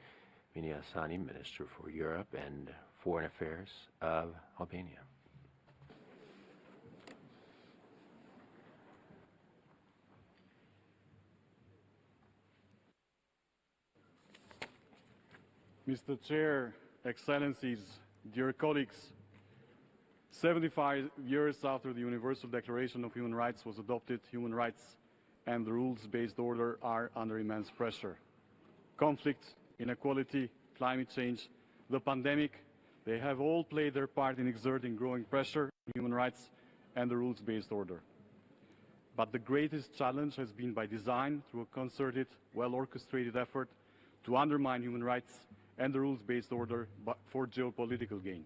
Mini Hassani, Minister for Europe and Foreign Affairs of Albania. Mr. Chair, Excellencies, dear colleagues, 75 years after the Universal Declaration of Human Rights was adopted, human rights and the rules-based order are under immense pressure. Conflict, inequality, climate change, the pandemic, they have all played their part in exerting growing pressure on human rights and the rules-based order. But the greatest challenge has been by design, through a concerted, well-orchestrated effort to undermine human rights and the rules-based order for geopolitical gain.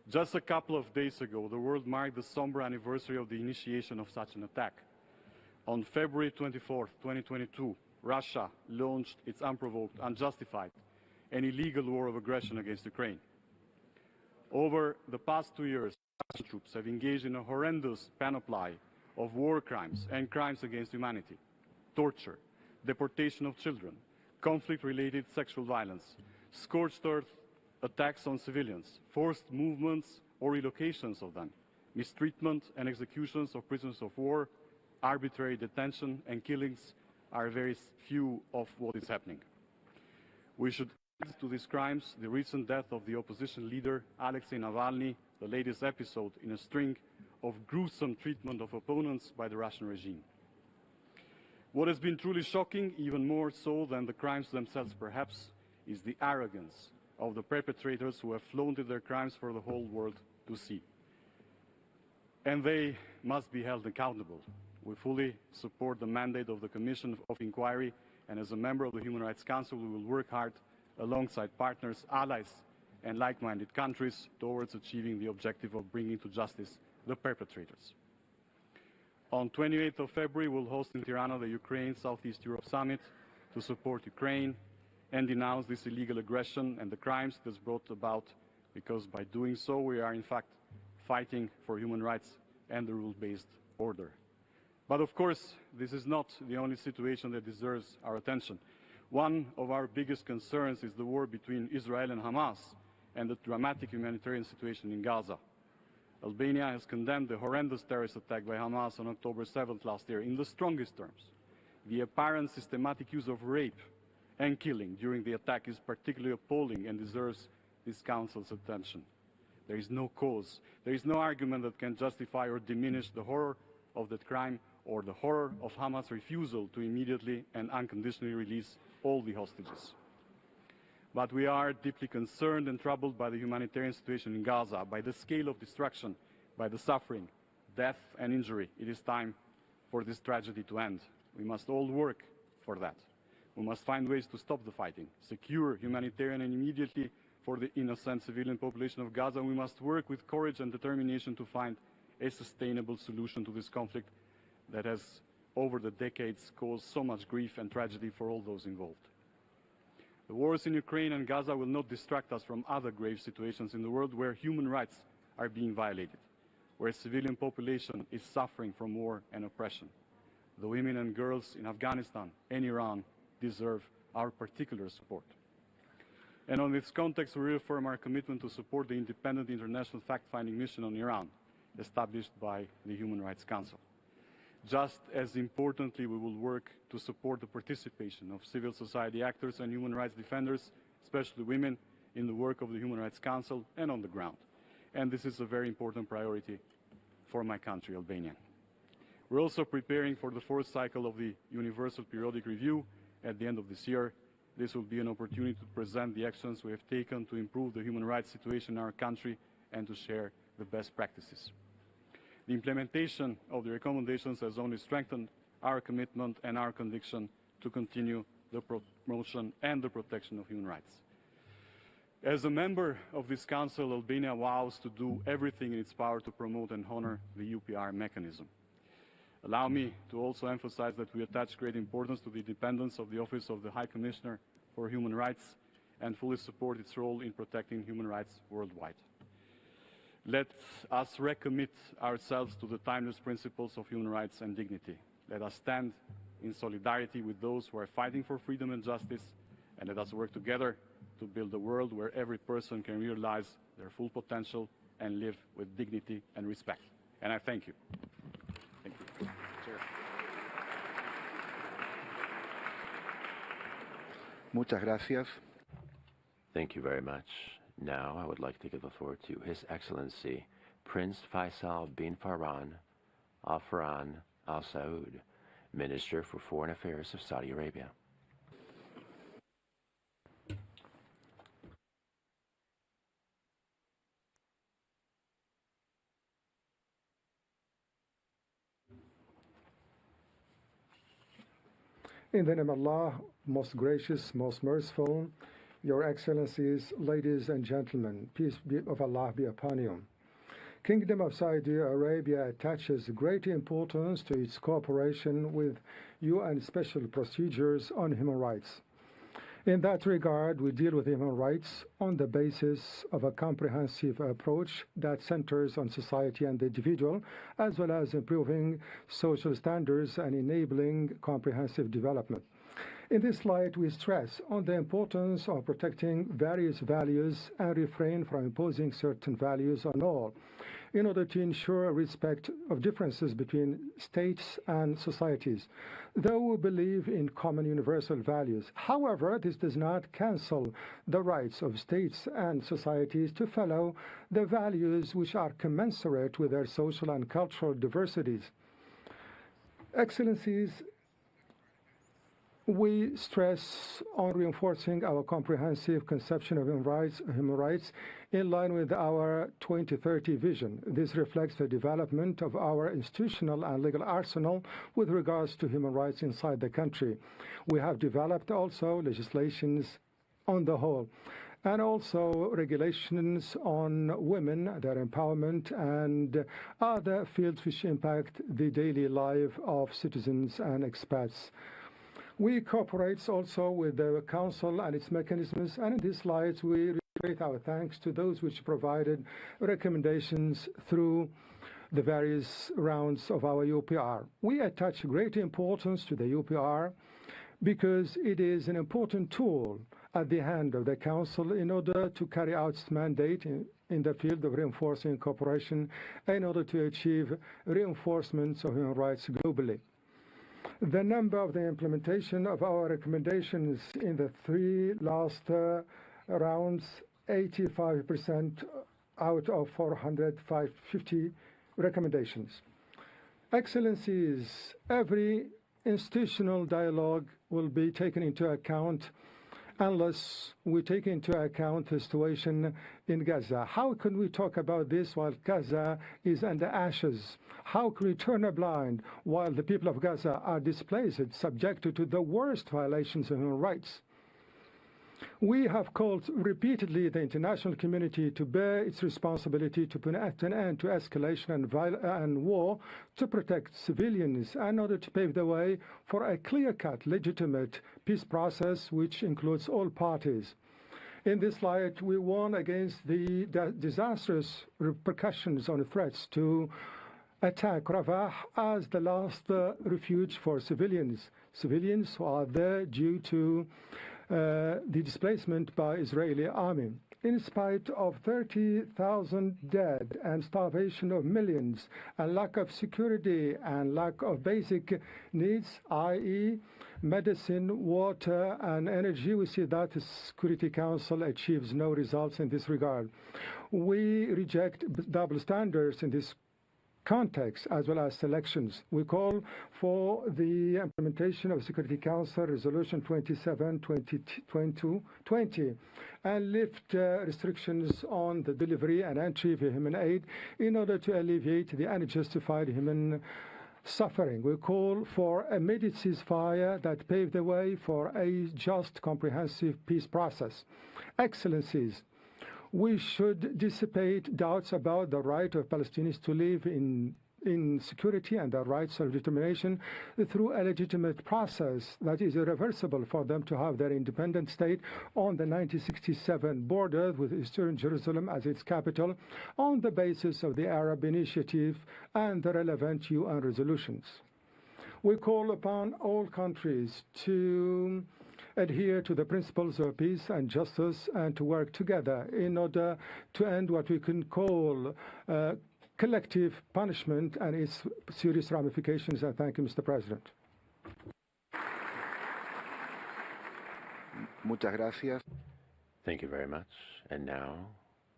Just a couple of days ago, the world marked the somber anniversary of the initiation of such an attack. On February 24, 2022, Russia launched its unprovoked, unjustified, and illegal war of aggression against Ukraine. Over the past 2 years, Russian troops have engaged in a horrendous panoply of war crimes and crimes against humanity: torture, deportation of children, conflict-related sexual violence, scorched earth attacks on civilians, forced movements or relocations of them, mistreatment and executions of prisoners of war, arbitrary detention and killings are very few of what is happening. We should add to these crimes the recent death of the opposition leader Alexei Navalny, the latest episode in a string of gruesome treatment of opponents by the Russian regime. What has been truly shocking, even more so than the crimes themselves perhaps, is the arrogance of the perpetrators who have flaunted their crimes for the whole world to see. And they must be held accountable. We fully support the mandate of the Commission of Inquiry, and as a member of the Human Rights Council, we will work hard alongside partners, allies, and like-minded countries towards achieving the objective of bringing to justice the perpetrators. On 28th of February, we'll host in Tirana the Ukraine-Southeast Europe Summit to support Ukraine and denounce this illegal aggression and the crimes that's brought about, because by doing so, we are in fact fighting for human rights and the rule-based order. But of course, this is not the only situation that deserves our attention. One of our biggest concerns is the war between Israel and Hamas and the dramatic humanitarian situation in Gaza. Albania has condemned the horrendous terrorist attack by Hamas on October 7th last year in the strongest terms. The apparent systematic use of rape and killing during the attack is particularly appalling and deserves this Council's attention. There is no cause, there is no argument that can justify or diminish the horror of that crime or the horror of Hamas' refusal to immediately and unconditionally release all the hostages. But we are deeply concerned and troubled by the humanitarian situation in Gaza, by the scale of destruction, by the suffering, death and injury. It is time for this tragedy to end. We must all work for that. We must find ways to stop the fighting, secure humanitarian and immediately for the innocent civilian population of Gaza. We must work with courage and determination to find a sustainable solution to this conflict that has, over the decades, caused so much grief and tragedy for all those involved. The wars in Ukraine and Gaza will not distract us from other grave situations in the world where human rights are being violated, where civilian population is suffering from war and oppression. The women and girls in Afghanistan and Iran deserve our particular support. And on this context, we reaffirm our commitment to support the independent international fact-finding mission on Iran, established by the Human Rights Council. Just as importantly, we will work to support the participation of civil society actors and human rights defenders, especially women, in the work of the Human Rights Council and on the ground. And this is a very important priority for my country, Albania. We're also preparing for the fourth cycle of the Universal Periodic Review at the end of this year. This will be an opportunity to present the actions we have taken to improve the human rights situation in our country and to share the best practices. The implementation of the recommendations has only strengthened our commitment and our conviction to continue the promotion and the protection of human rights. As a member of this Council, Albania vows to do everything in its power to promote and honor the UPR mechanism. Allow me to also emphasize that we attach great importance to the independence of the Office of the High Commissioner for Human Rights and fully support its role in protecting human rights worldwide. Let us recommit ourselves to the timeless principles of human rights and dignity. Let us stand in solidarity with those who are fighting for freedom and justice, and let us work together to build a world where every person can realize their full potential and live with dignity and respect. And I thank you. Thank you. Chair. Muchas gracias. Thank you very much. Now I would like to give the floor to His Excellency Prince Faisal bin Farhan Al Farhan Al Saud, Minister for Foreign Affairs of Saudi Arabia. In the name of Allah, most gracious, most merciful, Your Excellencies, ladies and gentlemen, peace of Allah be upon you. Kingdom of Saudi Arabia attaches great importance to its cooperation with UN special procedures on human rights. In that regard, we deal with human rights on the basis of a comprehensive approach that centers on society and the individual, as well as improving social standards and enabling comprehensive development. In this light, we stress on the importance of protecting various values and refrain from imposing certain values on all, in order to ensure respect of differences between states and societies, though we believe in common universal values. However, this does not cancel the rights of states and societies to follow the values which are commensurate with their social and cultural diversities. Excellencies, we stress on reinforcing our comprehensive conception of human rights in line with our 2030 vision. This reflects the development of our institutional and legal arsenal with regards to human rights inside the country. We have developed also legislations on the whole, and also regulations on women, their empowerment, and other fields which impact the daily life of citizens and expats. We cooperate also with the Council and its mechanisms, and in this light we reiterate our thanks to those which provided recommendations through the various rounds of our UPR. We attach great importance to the UPR because it is an important tool at the hand of the Council in order to carry out its mandate in the field of reinforcing cooperation in order to achieve reinforcements of human rights globally. The number of the implementation of our recommendations in the three last rounds, 85% out of 450 recommendations. Excellencies, every institutional dialogue will be taken into account unless we take into account the situation in Gaza. How can we talk about this while Gaza is under ashes? How can we turn a blind while the people of Gaza are displaced, subjected to the worst violations of human rights? We have called repeatedly the international community to bear its responsibility to put an end to escalation and war, to protect civilians, in order to pave the way for a clear-cut, legitimate peace process which includes all parties. In this light, we warn against the disastrous repercussions on threats to attack Rafah as the last refuge for civilians who are there due to the displacement by Israeli army. In spite of 30,000 dead and starvation of millions and lack of security and lack of basic needs, i.e. medicine, water and energy, we see that the Security Council achieves no results in this regard. We reject double standards in this context as well as selections. We call for the implementation of Security Council Resolution 27/2020 and lift restrictions on the delivery and entry of human aid in order to alleviate the unjustified human suffering. We call for a immediate ceasefire that pave the way for a just, comprehensive peace process. Excellencies, we should dissipate doubts about the right of Palestinians to live in security and their rights of determination through a legitimate process that is irreversible for them to have their independent state on the 1967 border with Eastern Jerusalem as its capital on the basis of the Arab Initiative and the relevant UN resolutions. We call upon all countries to adhere to the principles of peace and justice and to work together in order to end what we can call collective punishment and its serious ramifications. And thank you, Mr. President. Muchas gracias. Thank you very much. And now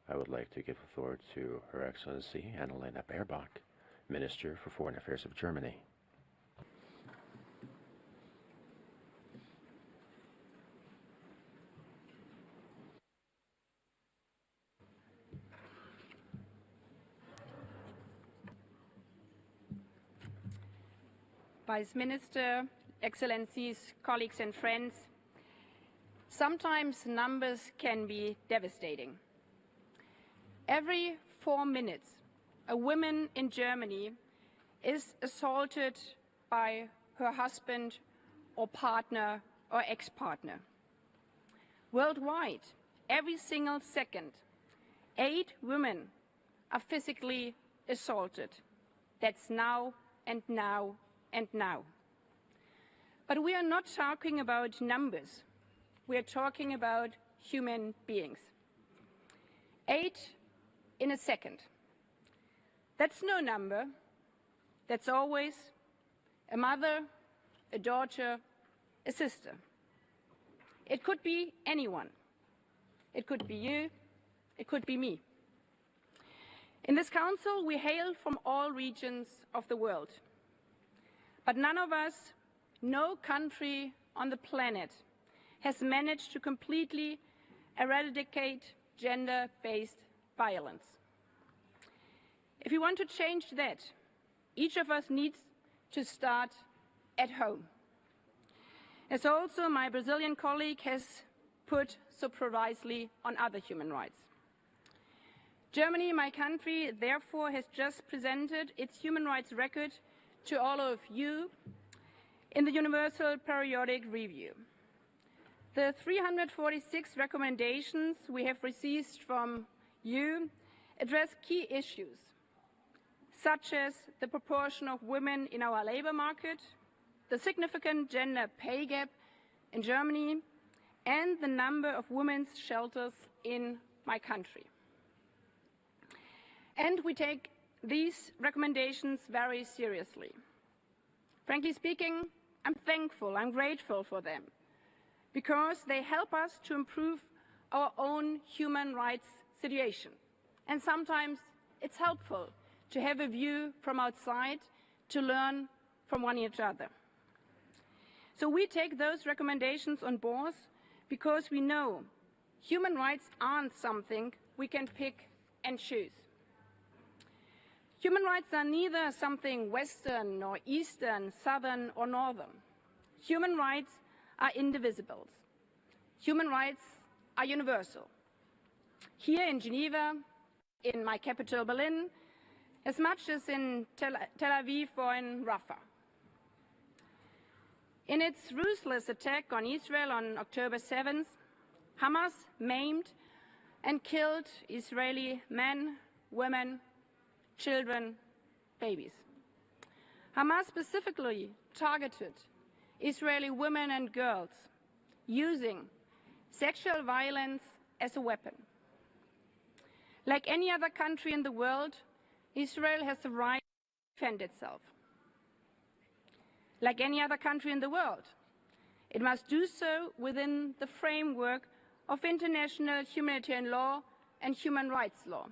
I would like to give the floor to Her Excellency Annalena Baerbock, Minister for Foreign Affairs of Germany. Vice Minister, Excellencies, colleagues and friends, sometimes numbers can be devastating. Every 4 minutes, a woman in Germany is assaulted by her husband or partner or ex-partner. Worldwide, every single second, 8 women are physically assaulted. That's now and now and now. But we are not talking about numbers. We are talking about human beings. 8 in a second. That's no number. That's always a mother, a daughter, a sister. It could be anyone. It could be you. It could be me. In this council, we hail from all regions of the world. But none of us, no country on the planet, has managed to completely eradicate gender-based violence. If we want to change that, each of us needs to start at home. As also my Brazilian colleague has put so precisely on other human rights. Germany, my country, therefore has just presented its human rights record to all of you in the Universal Periodic Review. The 346 recommendations we have received from you address key issues, such as the proportion of women in our labor market, the significant gender pay gap in Germany, and the number of women's shelters in my country. And we take these recommendations very seriously. Frankly speaking, I'm thankful, I'm grateful for them, because they help us to improve our own human rights situation. And sometimes it's helpful to have a view from outside, to learn from one another. So we take those recommendations on board because we know human rights aren't something we can pick and choose. Human rights are neither something Western or Eastern, Southern or Northern. Human rights are indivisible. Human rights are universal. Here in Geneva, in my capital Berlin, as much as in Tel Aviv or in Rafah. In its ruthless attack on Israel on October 7th, Hamas maimed and killed Israeli men, women, children, babies. Hamas specifically targeted Israeli women and girls using sexual violence as a weapon. Like any other country in the world, Israel has the right to defend itself. Like any other country in the world, it must do so within the framework of international humanitarian law and human rights law.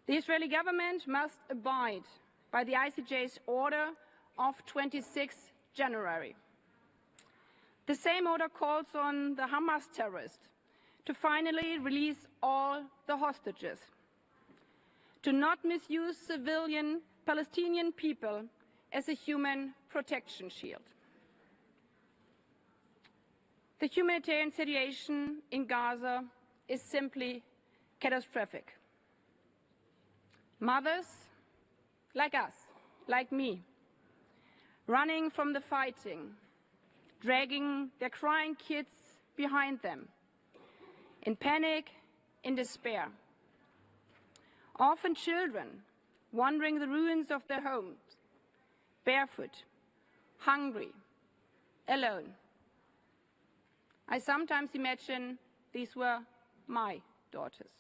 The Israeli government must abide by the ICJ's order of 26 January. The same order calls on the Hamas terrorists to finally release all the hostages, to not misuse civilian Palestinian people as a human protection shield. The humanitarian situation in Gaza is simply catastrophic. Mothers like us, like me, running from the fighting, dragging their crying kids behind them, in panic, in despair. Often children wandering the ruins of their homes, barefoot, hungry, alone. I sometimes imagine these were my daughters.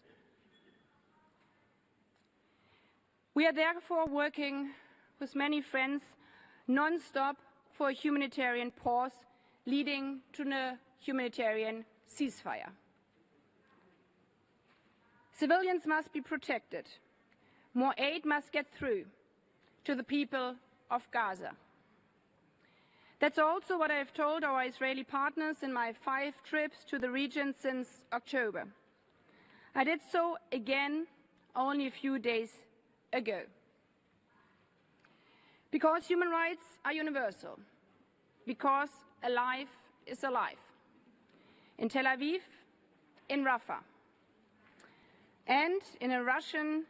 We are therefore working with many friends non-stop for a humanitarian pause leading to a humanitarian ceasefire. Civilians must be protected. More aid must get through to the people of Gaza. That's also what I have told our Israeli partners in my 5 trips to the region since October. I did so again only a few days ago. Because human rights are universal. Because a life is a life. In Tel Aviv, in Rafah, and in a Russian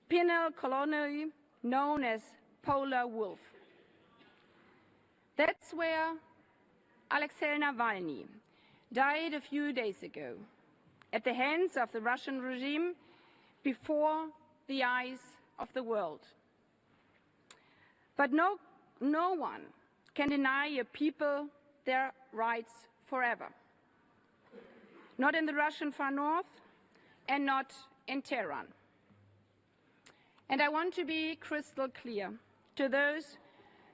penal colony known as Polar Wolf. That's where Alexei Navalny died a few days ago, at the hands of the Russian regime before the eyes of the world. But no one can deny a people their rights forever. Not in the Russian far north and not in Tehran. And I want to be crystal clear to those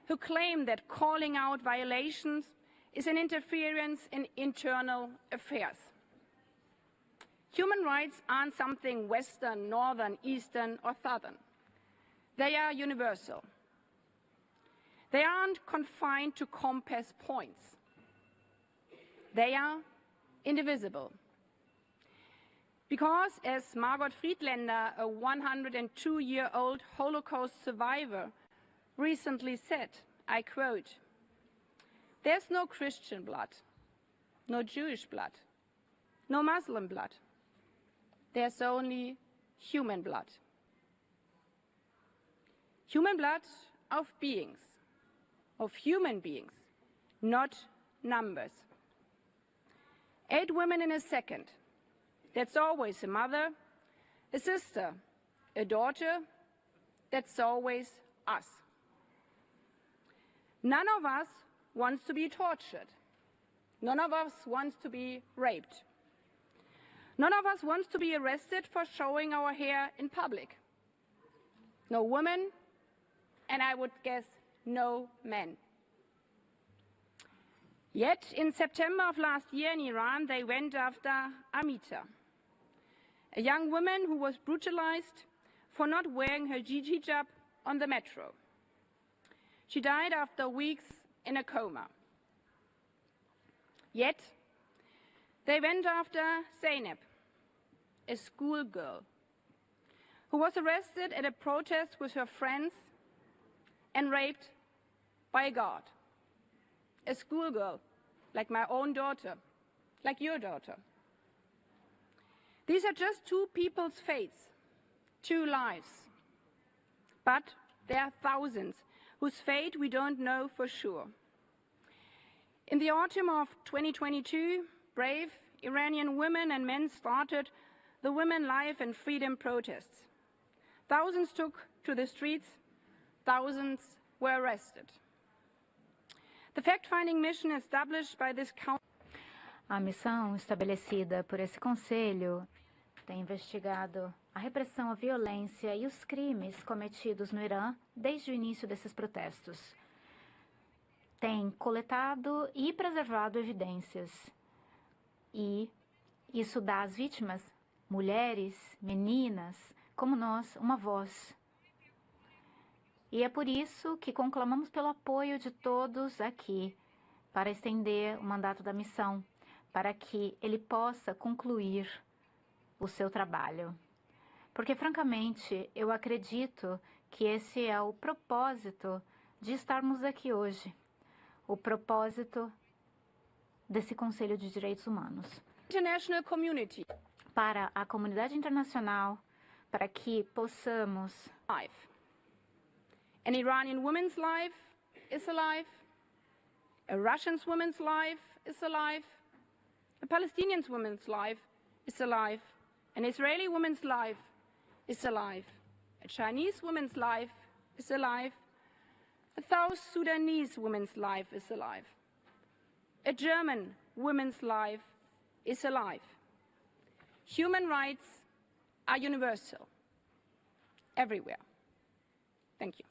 who claim that calling out violations is an interference in internal affairs. Human rights aren't something Western, Northern, Eastern, or Southern. They are universal. They aren't confined to compass points. They are indivisible. Because, as Margot Friedländer, a 102-year-old Holocaust survivor, recently said, I quote, "There's no Christian blood, no Jewish blood, no Muslim blood. There's only human blood. Human blood of beings, of human beings, not numbers. 8 women in a second. That's always a mother, a sister, a daughter. That's always us. None of us wants to be tortured. None of us wants to be raped. None of us wants to be arrested for showing our hair in public. No woman, and I would guess no men. Yet, in September of last year in Iran, they went after Amita, a young woman who was brutalized for not wearing her hijab on the metro. She died after weeks in a coma. Yet, they went after Zainab, a schoolgirl, who was arrested at a protest with her friends and raped by a guard. A schoolgirl, like my own daughter, like your daughter. These are just 2 people's fates, 2 lives. But there are thousands whose fate we don't know for sure. In the autumn of 2022, brave Iranian women and men started the Women, Life and Freedom protests. Thousands took to the streets, thousands were arrested. The fact-finding mission established by this council. A missão estabelecida por esse conselho tem investigado a repressão, a violência e os crimes cometidos no Irã desde o início desses protestos. Tem coletado e preservado evidências. E isso dá às vítimas, mulheres, meninas, como nós, uma voz. E é por isso que conclamamos pelo apoio de todos aqui para estender o mandato da missão, para que ele possa concluir o seu trabalho. Porque, francamente, eu acredito que esse é o propósito de estarmos aqui hoje, o propósito desse Conselho de Direitos Humanos. International community. Para a comunidade internacional, para que possamos... An Iranian woman's life is alive. A Russian woman's life is alive. A Palestinian woman's life is alive. An Israeli woman's life is alive. A Chinese woman's life is alive. A South Sudanese woman's life is alive. A German woman's life is alive. Human rights are universal, everywhere. Thank you.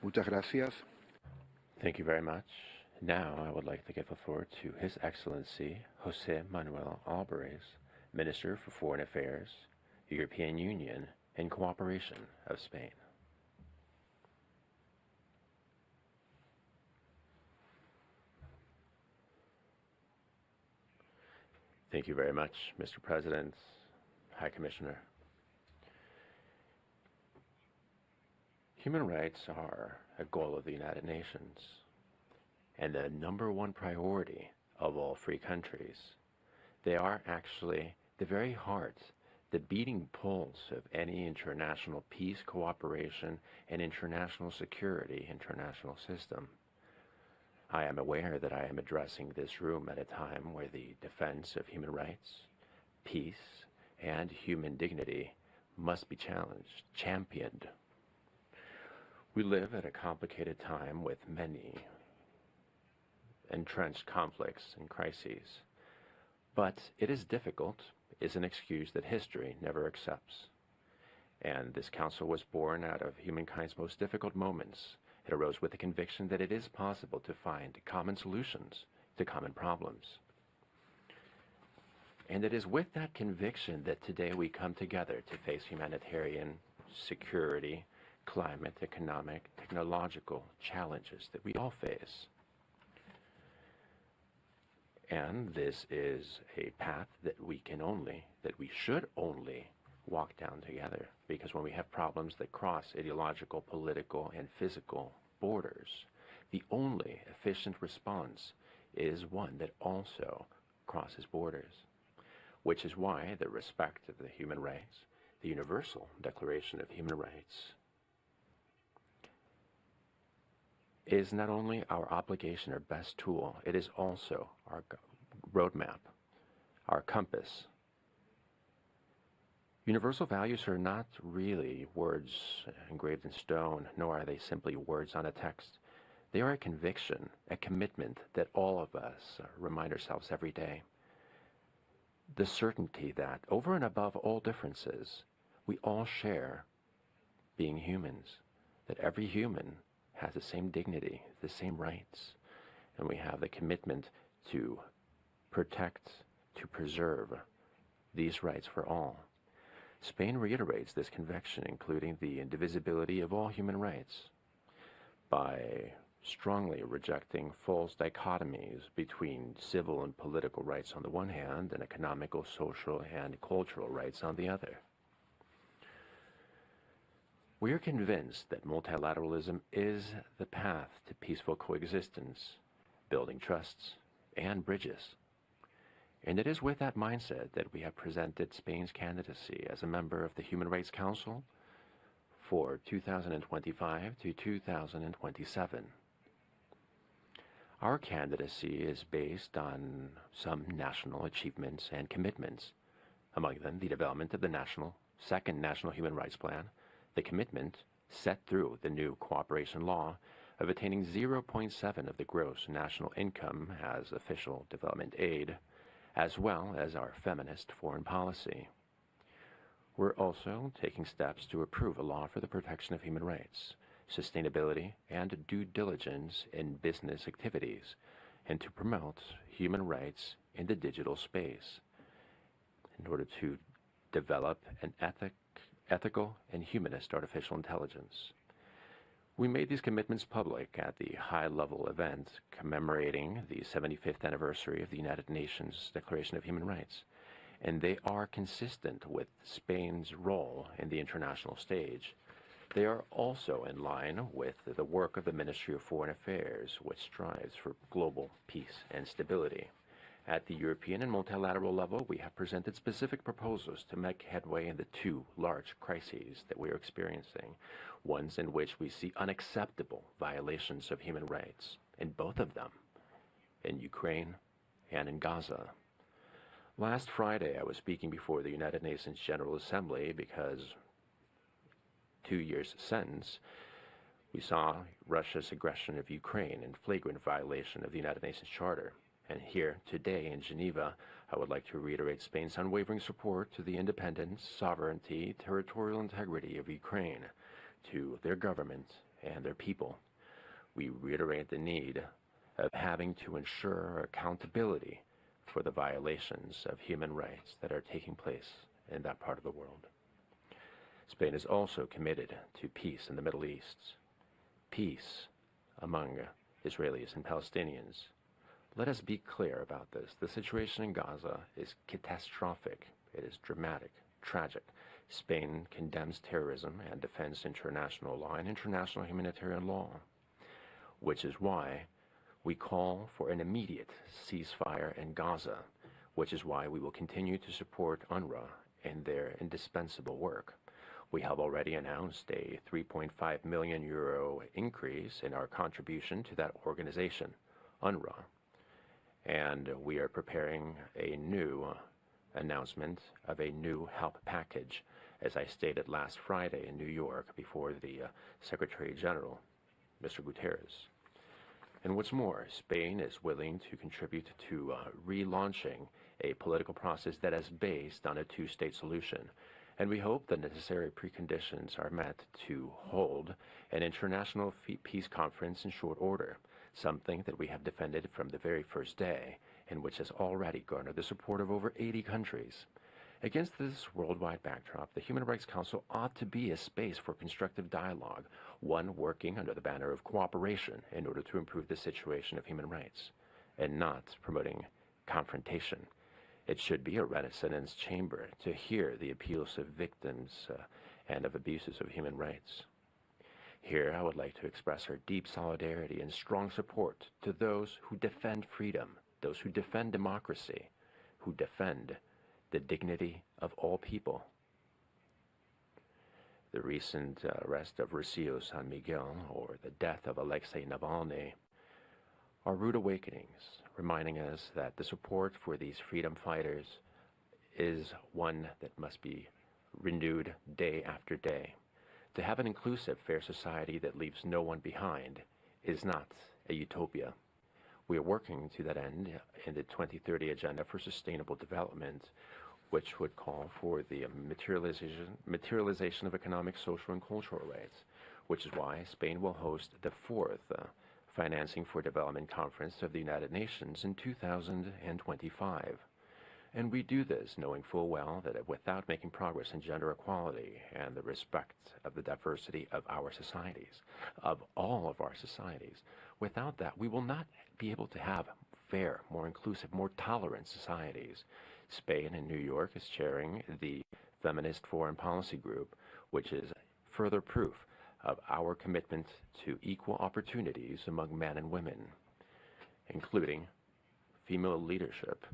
Muchas gracias. Thank you very much. Now I would like to give the floor to His Excellency José Manuel Álvarez, Minister for Foreign Affairs, European Union, and Cooperation of Spain. Thank you very much, Mr. President, High Commissioner. Human rights are a goal of the United Nations and the #1 priority of all free countries. They are actually the very heart, the beating pulse of any international peace, cooperation, and international security international system. I am aware that I am addressing this room at a time where the defense of human rights, peace, and human dignity must be challenged, championed. We live at a complicated time with many entrenched conflicts and crises. But it is difficult is an excuse that history never accepts. And this council was born out of humankind's most difficult moments. It arose with the conviction that it is possible to find common solutions to common problems. And it is with that conviction that today we come together to face humanitarian, security, climate, economic, technological challenges that we all face. And this is a path that we should only walk down together, because when we have problems that cross ideological, political, and physical borders, the only efficient response is one that also crosses borders, which is why the respect of the human rights, the Universal Declaration of Human Rights, is not only our obligation or best tool, it is also our roadmap, our compass. Universal values are not really words engraved in stone, nor are they simply words on a text. They are a conviction, a commitment that all of us remind ourselves every day. The certainty that, over and above all differences, we all share being humans, that every human has the same dignity, the same rights, and we have the commitment to protect, to preserve these rights for all. Spain reiterates this conviction, including the indivisibility of all human rights, by strongly rejecting false dichotomies between civil and political rights on the one hand and economical, social, and cultural rights on the other. We are convinced that multilateralism is the path to peaceful coexistence, building trusts and bridges. And it is with that mindset that we have presented Spain's candidacy as a member of the Human Rights Council for 2025 to 2027. Our candidacy is based on some national achievements and commitments, among them the development of the second National Human Rights Plan, the commitment set through the new cooperation law of attaining 0.7 of the gross national income as official development aid, as well as our feminist foreign policy. We're also taking steps to approve a law for the protection of human rights, sustainability, and due diligence in business activities, and to promote human rights in the digital space in order to develop an ethical and humanist artificial intelligence. We made these commitments public at the high-level event commemorating the 75th anniversary of the United Nations Declaration of Human Rights, and they are consistent with Spain's role in the international stage. They are also in line with the work of the Ministry of Foreign Affairs, which strives for global peace and stability. At the European and multilateral level, we have presented specific proposals to make headway in the two large crises that we are experiencing, ones in which we see unacceptable violations of human rights, in both of them, in Ukraine and in Gaza. Last Friday, I was speaking before the United Nations General Assembly because 2 years since, we saw Russia's aggression of Ukraine in flagrant violation of the United Nations Charter. And here, today, in Geneva, I would like to reiterate Spain's unwavering support to the independence, sovereignty, territorial integrity of Ukraine, to their government and their people. We reiterate the need of having to ensure accountability for the violations of human rights that are taking place in that part of the world. Spain is also committed to peace in the Middle East, peace among Israelis and Palestinians. Let us be clear about this. The situation in Gaza is catastrophic. It is dramatic, tragic. Spain condemns terrorism and defends international law and international humanitarian law, which is why we call for an immediate ceasefire in Gaza, which is why we will continue to support UNRWA in their indispensable work. We have already announced a 3.5 million euro increase in our contribution to that organization, UNRWA. And we are preparing a new announcement of a new help package, as I stated last Friday in New York before the Secretary General, Mr. Guterres. And what's more, Spain is willing to contribute to relaunching a political process that is based on a two-state solution. And we hope the necessary preconditions are met to hold an international peace conference in short order, something that we have defended from the very first day, and which has already garnered the support of over 80 countries. Against this worldwide backdrop, the Human Rights Council ought to be a space for constructive dialogue, one working under the banner of cooperation in order to improve the situation of human rights, and not promoting confrontation. It should be a resonance chamber to hear the appeals of victims and of abuses of human rights. Here, I would like to express our deep solidarity and strong support to those who defend freedom, those who defend democracy, who defend the dignity of all people. The recent arrest of Rocio San Miguel, or the death of Alexei Navalny, are rude awakenings, reminding us that the support for these freedom fighters is one that must be renewed day after day. To have an inclusive, fair society that leaves no one behind is not a utopia. We are working to that end in the 2030 Agenda for Sustainable Development, which would call for the materialization of economic, social, and cultural rights, which is why Spain will host the fourth Financing for Development Conference of the United Nations in 2025. And we do this knowing full well that without making progress in gender equality and the respect of the diversity of our societies, of all of our societies, without that we will not be able to have fair, more inclusive, more tolerant societies. Spain and New York is chairing the Feminist Foreign Policy Group, which is further proof of our commitment to equal opportunities among men and women, including female leadership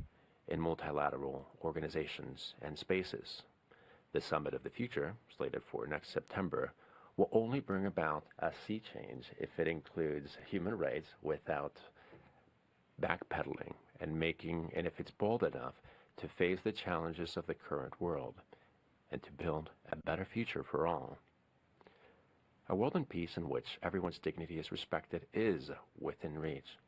in multilateral organizations and spaces. The Summit of the Future, slated for next September, will only bring about a sea change if it includes human rights without backpedaling and if it's bold enough to face the challenges of the current world and to build a better future for all. A world in peace in which everyone's dignity is respected is within reach.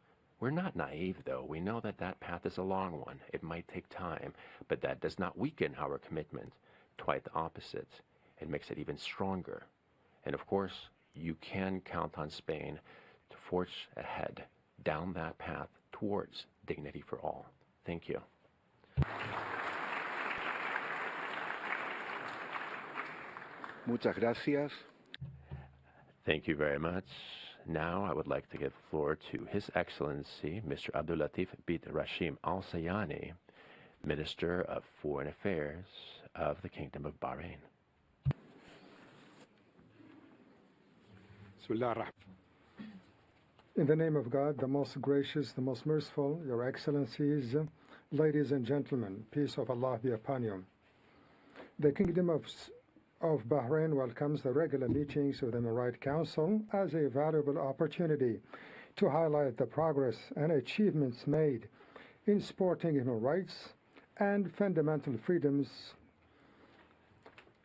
We're not naive, though. We know that that path is a long one. It might take time, but that does not weaken our commitment. Quite the opposite. It makes it even stronger. And of course, you can count on Spain to forge ahead down that path towards dignity for all. Thank you. Muchas gracias. Thank you very much. Now I would like to give the floor to His Excellency Mr. Abdulatif bint Rashim Al Sayani, Minister of Foreign Affairs of the Kingdom of Bahrain. In the name of God, the most gracious, the most merciful, Your Excellencies, ladies and gentlemen, peace of Allah be upon you. The Kingdom of Bahrain welcomes the regular meetings of the Human Rights Council as a valuable opportunity to highlight the progress and achievements made in supporting human rights and fundamental freedoms.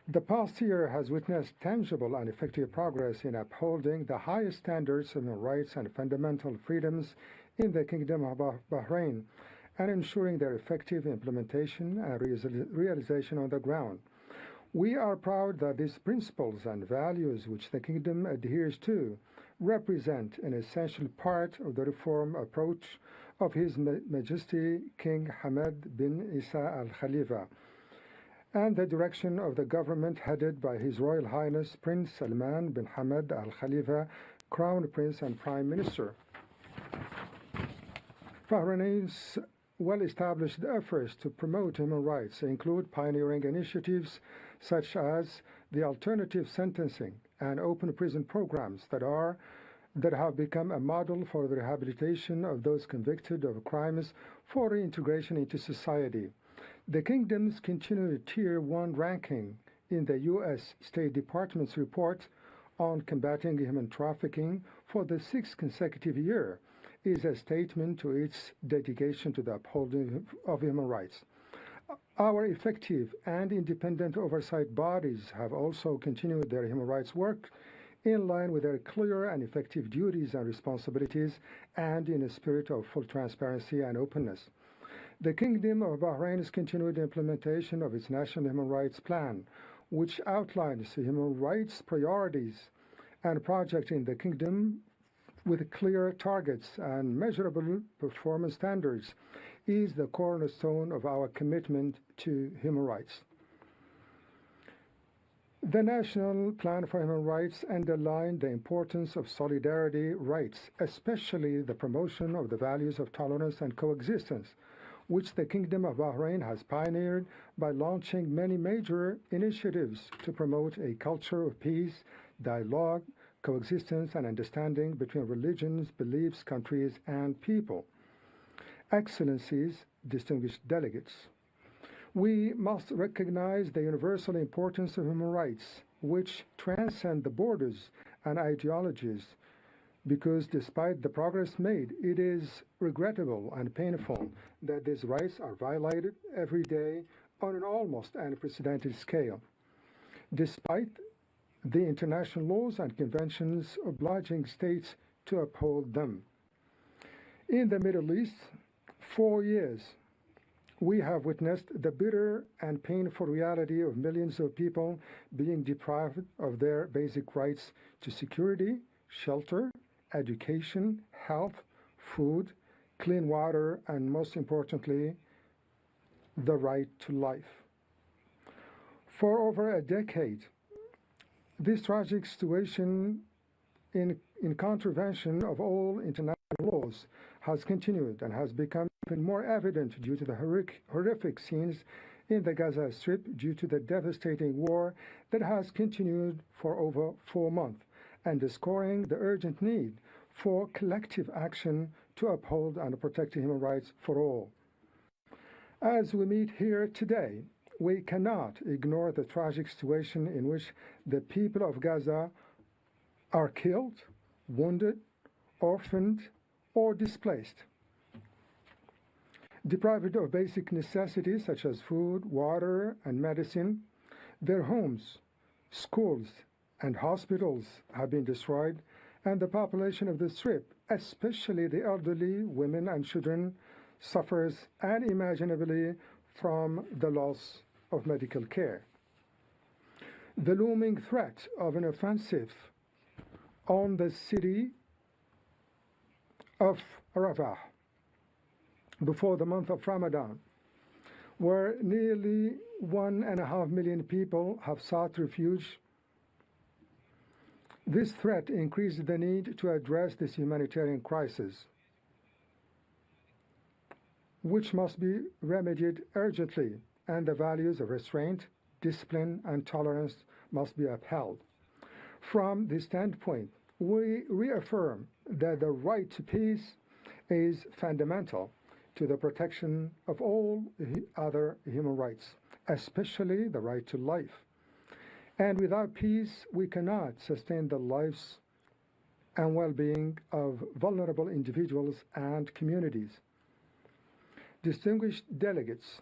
The past year has witnessed tangible and effective progress in upholding the highest standards of human rights and fundamental freedoms in the Kingdom of Bahrain and ensuring their effective implementation and realization on the ground. We are proud that these principles and values which the Kingdom adheres to represent an essential part of the reform approach of His Majesty King Hamad bin Isa Al Khalifa and the direction of the government headed by His Royal Highness Prince Salman bin Hamad Al Khalifa, Crown Prince and Prime Minister. Bahrain's well-established efforts to promote human rights include pioneering initiatives such as the alternative sentencing and open prison programs that have become a model for the rehabilitation of those convicted of crimes for reintegration into society. The Kingdom's continued Tier 1 ranking in the U.S. State Department's report on combating human trafficking for the 6th consecutive year is a statement to its dedication to the upholding of human rights. Our effective and independent oversight bodies have also continued their human rights work in line with their clear and effective duties and responsibilities and in a spirit of full transparency and openness. The Kingdom of Bahrain's continued implementation of its National Human Rights Plan, which outlines human rights priorities and projects in the Kingdom with clear targets and measurable performance standards, is the cornerstone of our commitment to human rights. The National Plan for Human Rights underlined the importance of solidarity rights, especially the promotion of the values of tolerance and coexistence, which the Kingdom of Bahrain has pioneered by launching many major initiatives to promote a culture of peace, dialogue, coexistence, and understanding between religions, beliefs, countries, and people. Excellencies, distinguished delegates, we must recognize the universal importance of human rights, which transcend the borders and ideologies, because despite the progress made, it is regrettable and painful that these rights are violated every day on an almost unprecedented scale, despite the international laws and conventions obliging states to uphold them. In the Middle East, 4 years, we have witnessed the bitter and painful reality of millions of people being deprived of their basic rights to security, shelter, education, health, food, clean water, and most importantly, the right to life. For over a decade, this tragic situation in contravention of all international laws has continued and has become even more evident due to the horrific scenes in the Gaza Strip due to the devastating war that has continued for over 4 months, underscoring the urgent need for collective action to uphold and protect human rights for all. As we meet here today, we cannot ignore the tragic situation in which the people of Gaza are killed, wounded, orphaned, or displaced, deprived of basic necessities such as food, water, and medicine, their homes, schools, and hospitals have been destroyed, and the population of the Strip, especially the elderly, women and children, suffers unimaginably from the loss of medical care. The looming threat of an offensive on the city of Rafah before the month of Ramadan, where nearly 1.5 million people have sought refuge. This threat increased the need to address this humanitarian crisis, which must be remedied urgently, and the values of restraint, discipline, and tolerance must be upheld. From this standpoint, we reaffirm that the right to peace is fundamental to the protection of all other human rights, especially the right to life. And without peace, we cannot sustain the lives and well-being of vulnerable individuals and communities. Distinguished delegates,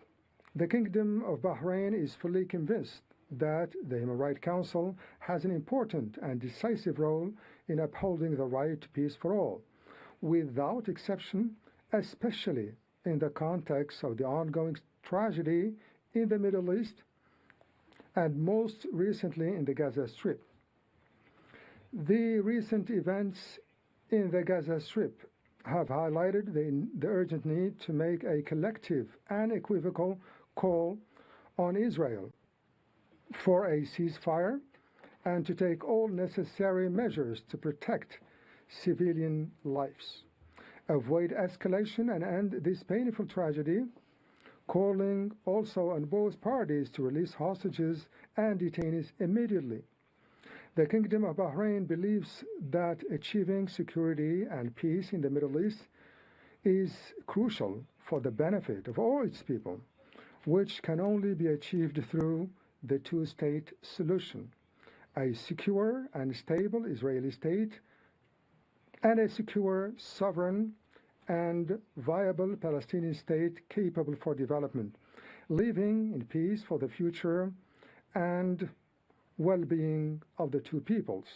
the Kingdom of Bahrain is fully convinced that the Human Rights Council has an important and decisive role in upholding the right to peace for all, without exception, especially in the context of the ongoing tragedy in the Middle East and most recently in the Gaza Strip. The recent events in the Gaza Strip have highlighted the urgent need to make a collective and equivocal call on Israel for a ceasefire and to take all necessary measures to protect civilian lives, avoid escalation and end this painful tragedy, calling also on both parties to release hostages and detainees immediately. The Kingdom of Bahrain believes that achieving security and peace in the Middle East is crucial for the benefit of all its people, which can only be achieved through the two-state solution, a secure and stable Israeli state, and a secure, sovereign, and viable Palestinian state capable for development, living in peace for the future and well-being of the two peoples.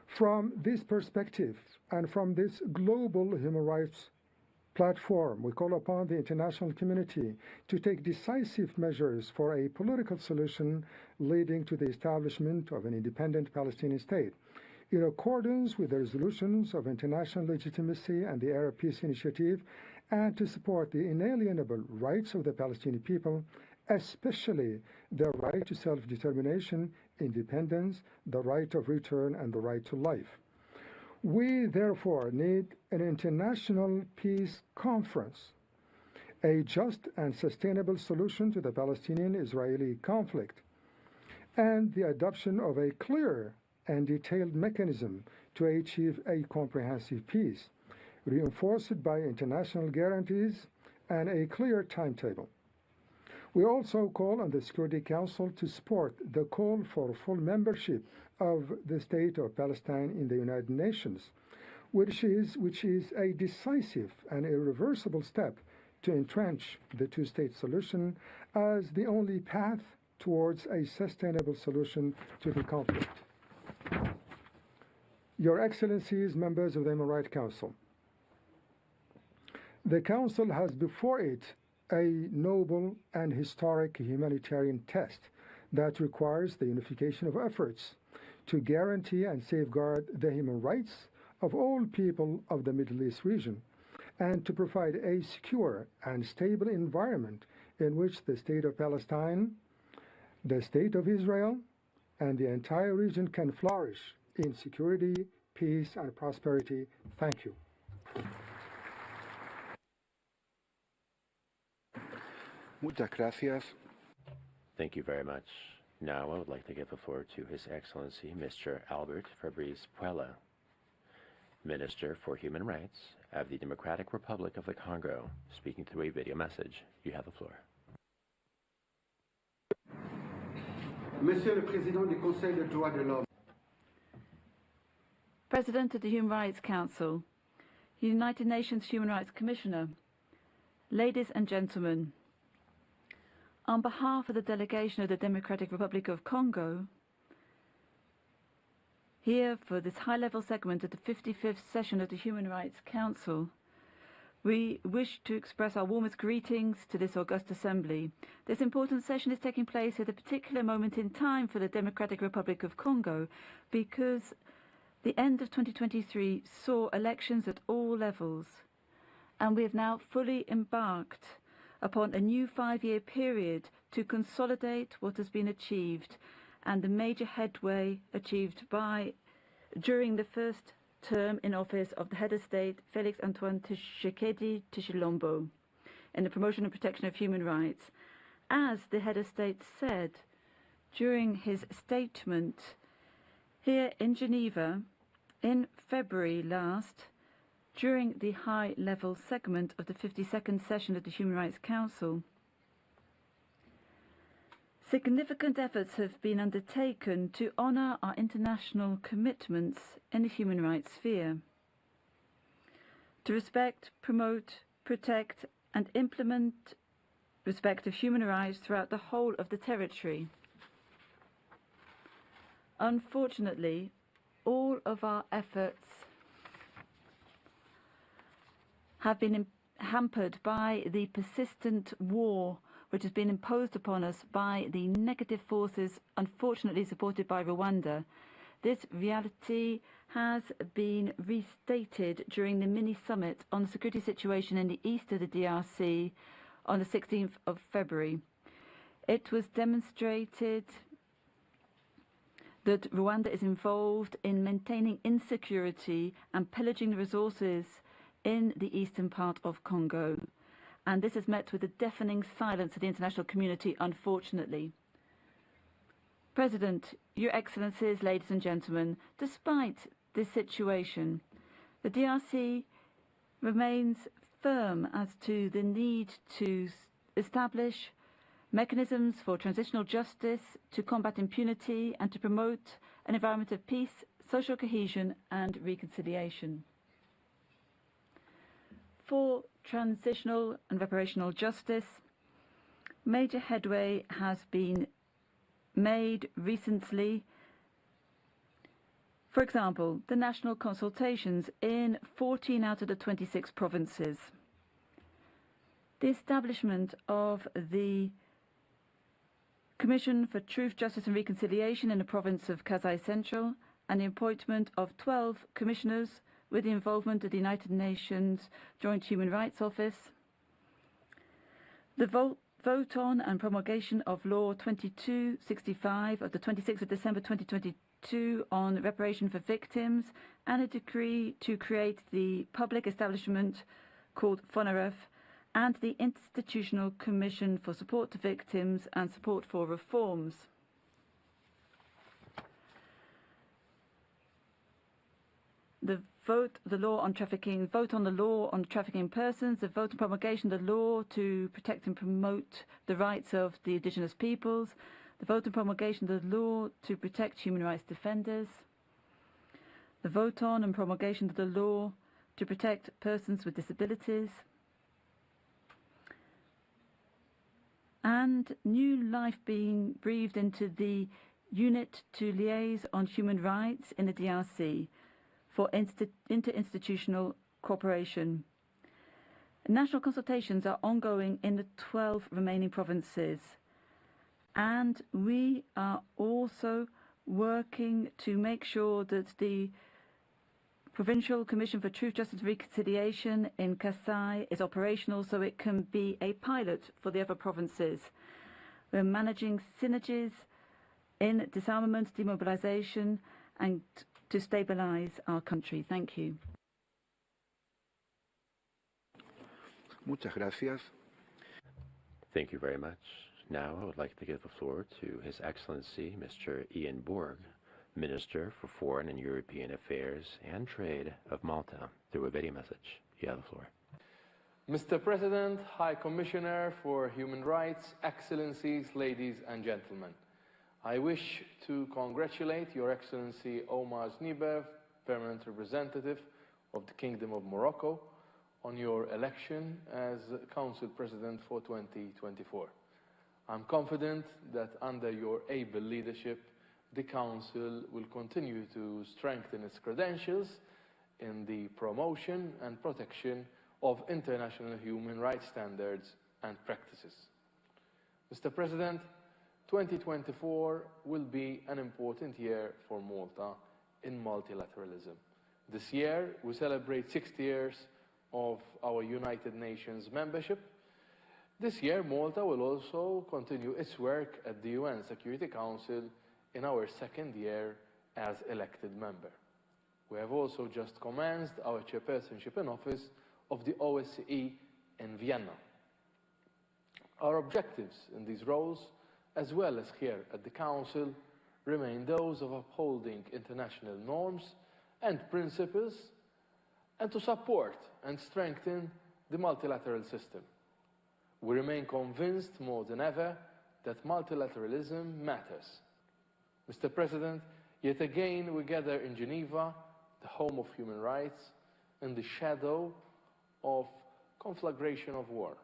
From this perspective and from this global human rights platform, we call upon the international community to take decisive measures for a political solution leading to the establishment of an independent Palestinian state, in accordance with the resolutions of international legitimacy and the Arab Peace Initiative, and to support the inalienable rights of the Palestinian people, especially the right to self-determination, independence, the right of return, and the right to life. We therefore need an international peace conference, a just and sustainable solution to the Palestinian-Israeli conflict, and the adoption of a clear and detailed mechanism to achieve a comprehensive peace, reinforced by international guarantees and a clear timetable. We also call on the Security Council to support the call for full membership of the State of Palestine in the United Nations, which is a decisive and irreversible step to entrench the two-state solution as the only path towards a sustainable solution to the conflict. Your Excellencies, members of the Human Rights Council, the Council has before it a noble and historic humanitarian test that requires the unification of efforts to guarantee and safeguard the human rights of all people of the Middle East region, and to provide a secure and stable environment in which the State of Palestine, the State of Israel, and the entire region can flourish in security, peace, and prosperity. Thank you. Muchas gracias. Thank you very much. Now I would like to give the floor to His Excellency Mr. Albert Fabrice Puella, Minister for Human Rights of the Democratic Republic of the Congo, speaking through a video message. You have the floor. Monsieur le Président du Conseil des droits de l'homme, President of the Human Rights Council, United Nations Human Rights Commissioner, ladies and gentlemen, on behalf of the delegation of the Democratic Republic of Congo, here for this high-level segment of the 55th session of the Human Rights Council. We wish to express our warmest greetings to this august assembly. This important session is taking place at a particular moment in time for the Democratic Republic of Congo because the end of 2023 saw elections at all levels, and we have now fully embarked upon a new 5-year period to consolidate what has been achieved and the major headway achieved during the first term in office of the head of state, Felix Antoine Tshisekedi Tshilombo, in the promotion and protection of human rights. As the head of state said during his statement here in Geneva in February last, during the high-level segment of the 52nd session of the Human Rights Council, significant efforts have been undertaken to honour our international commitments in the human rights sphere, to respect, promote, protect and implement respect of human rights throughout the whole of the territory. Unfortunately, all of our efforts have been hampered by the persistent war which has been imposed upon us by the negative forces, unfortunately supported by Rwanda. This reality has been restated during the mini-summit on the security situation in the east of the DRC on the 16th of February. It was demonstrated that Rwanda is involved in maintaining insecurity and pillaging the resources in the eastern part of Congo. And this is met with a deafening silence of the international community, unfortunately. President, Your Excellencies, ladies and gentlemen, despite this situation, the DRC remains firm as to the need to establish mechanisms for transitional justice, to combat impunity, and to promote an environment of peace, social cohesion, and reconciliation. For transitional and reparational justice, major headway has been made recently. For example, the national consultations in 14 out of the 26 provinces. The establishment of the Commission for Truth, Justice and Reconciliation in the province of Kasai Central, and the appointment of 12 commissioners with the involvement of the United Nations Joint Human Rights Office, the vote on and promulgation of Law 2265 of the 26th of December 2022 on reparation for victims, and a decree to create the public establishment called FONAREF, and the Institutional Commission for Support to Victims and Support for Reforms. The vote on the law on trafficking persons, the vote on promulgation of the law to protect and promote the rights of the indigenous peoples, the vote on promulgation of the law to protect human rights defenders, the vote on and promulgation of the law to protect persons with disabilities, and new life being breathed into the Unit to Liaise on Human Rights in the DRC, for interinstitutional cooperation. National consultations are ongoing in the 12 remaining provinces, and we are also working to make sure that the Provincial Commission for Truth, Justice and Reconciliation in Kasai is operational so it can be a pilot for the other provinces. We're managing synergies in disarmament, demobilization, and to stabilize our country. Thank you. Muchas gracias. Thank you very much. Now I would like to give the floor to His Excellency Mr. Ian Borg, Minister for Foreign and European Affairs and Trade of Malta, through a video message. You have the floor. Mr. President, High Commissioner for Human Rights, Excellencies, ladies and gentlemen. I wish to congratulate Your Excellency Omar Znibev, Permanent Representative of the Kingdom of Morocco, on your election as Council President for 2024. I'm confident that under your able leadership, the Council will continue to strengthen its credentials in the promotion and protection of international human rights standards and practices. Mr. President, 2024 will be an important year for Malta in multilateralism. This year, we celebrate 60 years of our United Nations membership. This year, Malta will also continue its work at the UN Security Council in our second year as elected member. We have also just commenced our chairpersonship in office of the OSCE in Vienna. Our objectives in these roles, as well as here at the Council, remain those of upholding international norms and principles, and to support and strengthen the multilateral system. We remain convinced more than ever that multilateralism matters. Mr. President, yet again we gather in Geneva, the home of human rights, in the shadow of conflagration of war,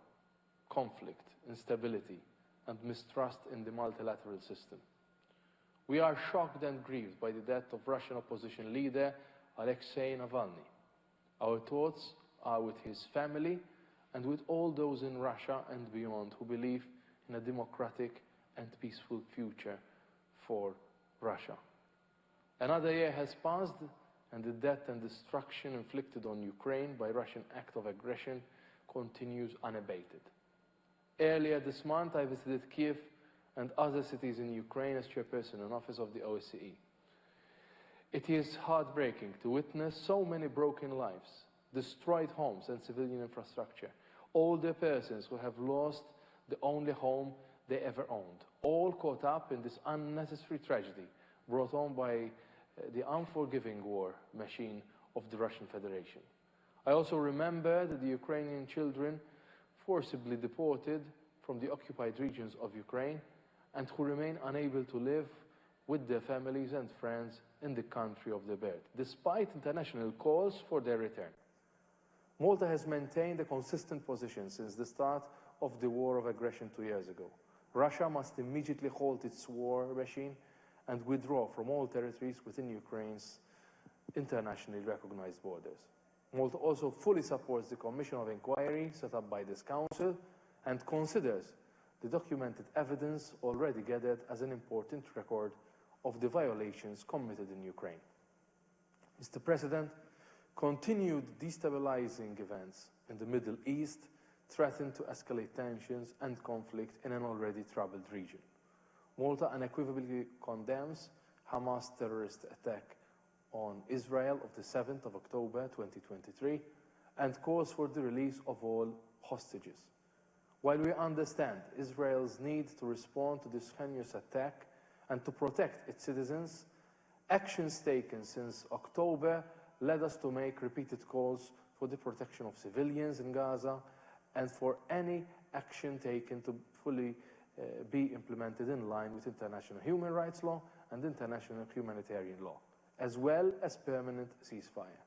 conflict, instability, and mistrust in the multilateral system. We are shocked and grieved by the death of Russian opposition leader Alexei Navalny. Our thoughts are with his family and with all those in Russia and beyond who believe in a democratic and peaceful future for Russia. Another year has passed, and the death and destruction inflicted on Ukraine by Russian act of aggression continues unabated. Earlier this month, I visited Kiev and other cities in Ukraine as chairperson in office of the OSCE. It is heartbreaking to witness so many broken lives, destroyed homes and civilian infrastructure, older persons who have lost the only home they ever owned, all caught up in this unnecessary tragedy brought on by the unforgiving war machine of the Russian Federation. I also remember that the Ukrainian children forcibly deported from the occupied regions of Ukraine and who remain unable to live with their families and friends in the country of their birth, despite international calls for their return. Malta has maintained a consistent position since the start of the war of aggression 2 years ago. Russia must immediately halt its war machine and withdraw from all territories within Ukraine's internationally recognized borders. Malta also fully supports the Commission of Inquiry set up by this Council and considers the documented evidence already gathered as an important record of the violations committed in Ukraine. Mr. President, continued destabilizing events in the Middle East threaten to escalate tensions and conflict in an already troubled region. Malta unequivocally condemns Hamas' terrorist attack on Israel of the 7th of October 2023 and calls for the release of all hostages. While we understand Israel's need to respond to this heinous attack and to protect its citizens, actions taken since October led us to make repeated calls for the protection of civilians in Gaza and for any action taken to fully be implemented in line with international human rights law and international humanitarian law, as well as permanent ceasefire.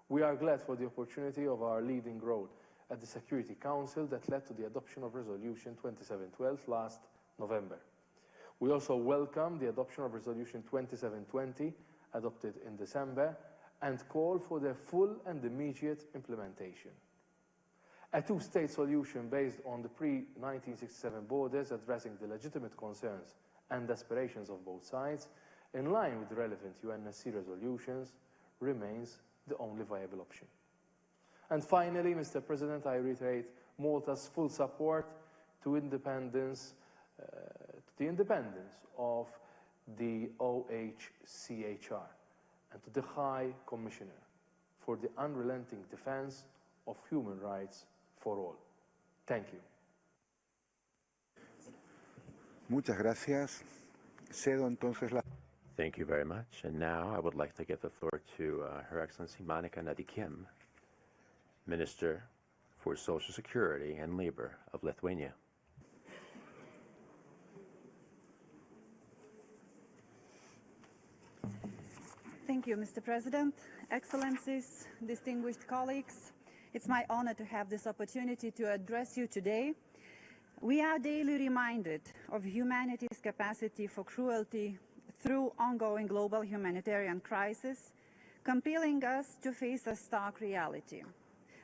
We are glad for the opportunity of our leading role at the Security Council that led to the adoption of Resolution 2712 last November. We also welcome the adoption of Resolution 2720, adopted in December, and call for their full and immediate implementation. A two-state solution based on the pre-1967 borders addressing the legitimate concerns and aspirations of both sides, in line with the relevant UNSC resolutions, remains the only viable option. And finally, Mr. President, I reiterate Malta's full support to the independence of the OHCHR and to the High Commissioner for the unrelenting defense of human rights for all. Thank you. Muchas gracias. Cedo entonces la... Thank you very much. And now I would like to give the floor to Her Excellency Monica Nadikim, Minister for Social Security and Labor of Lithuania. Thank you, Mr. President, Excellencies, distinguished colleagues. It's my honor to have this opportunity to address you today. We are daily reminded of humanity's capacity for cruelty through ongoing global humanitarian crisis, compelling us to face a stark reality.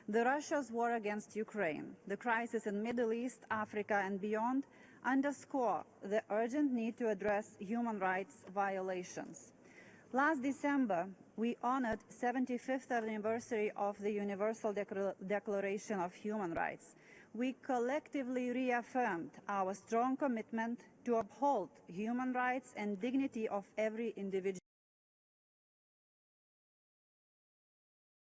Russia's war against Ukraine, the crisis in the Middle East, Africa, and beyond underscore the urgent need to address human rights violations. Last December, we honored the 75th anniversary of the Universal Declaration of Human Rights. We collectively reaffirmed our strong commitment to uphold human rights and dignity of every individual.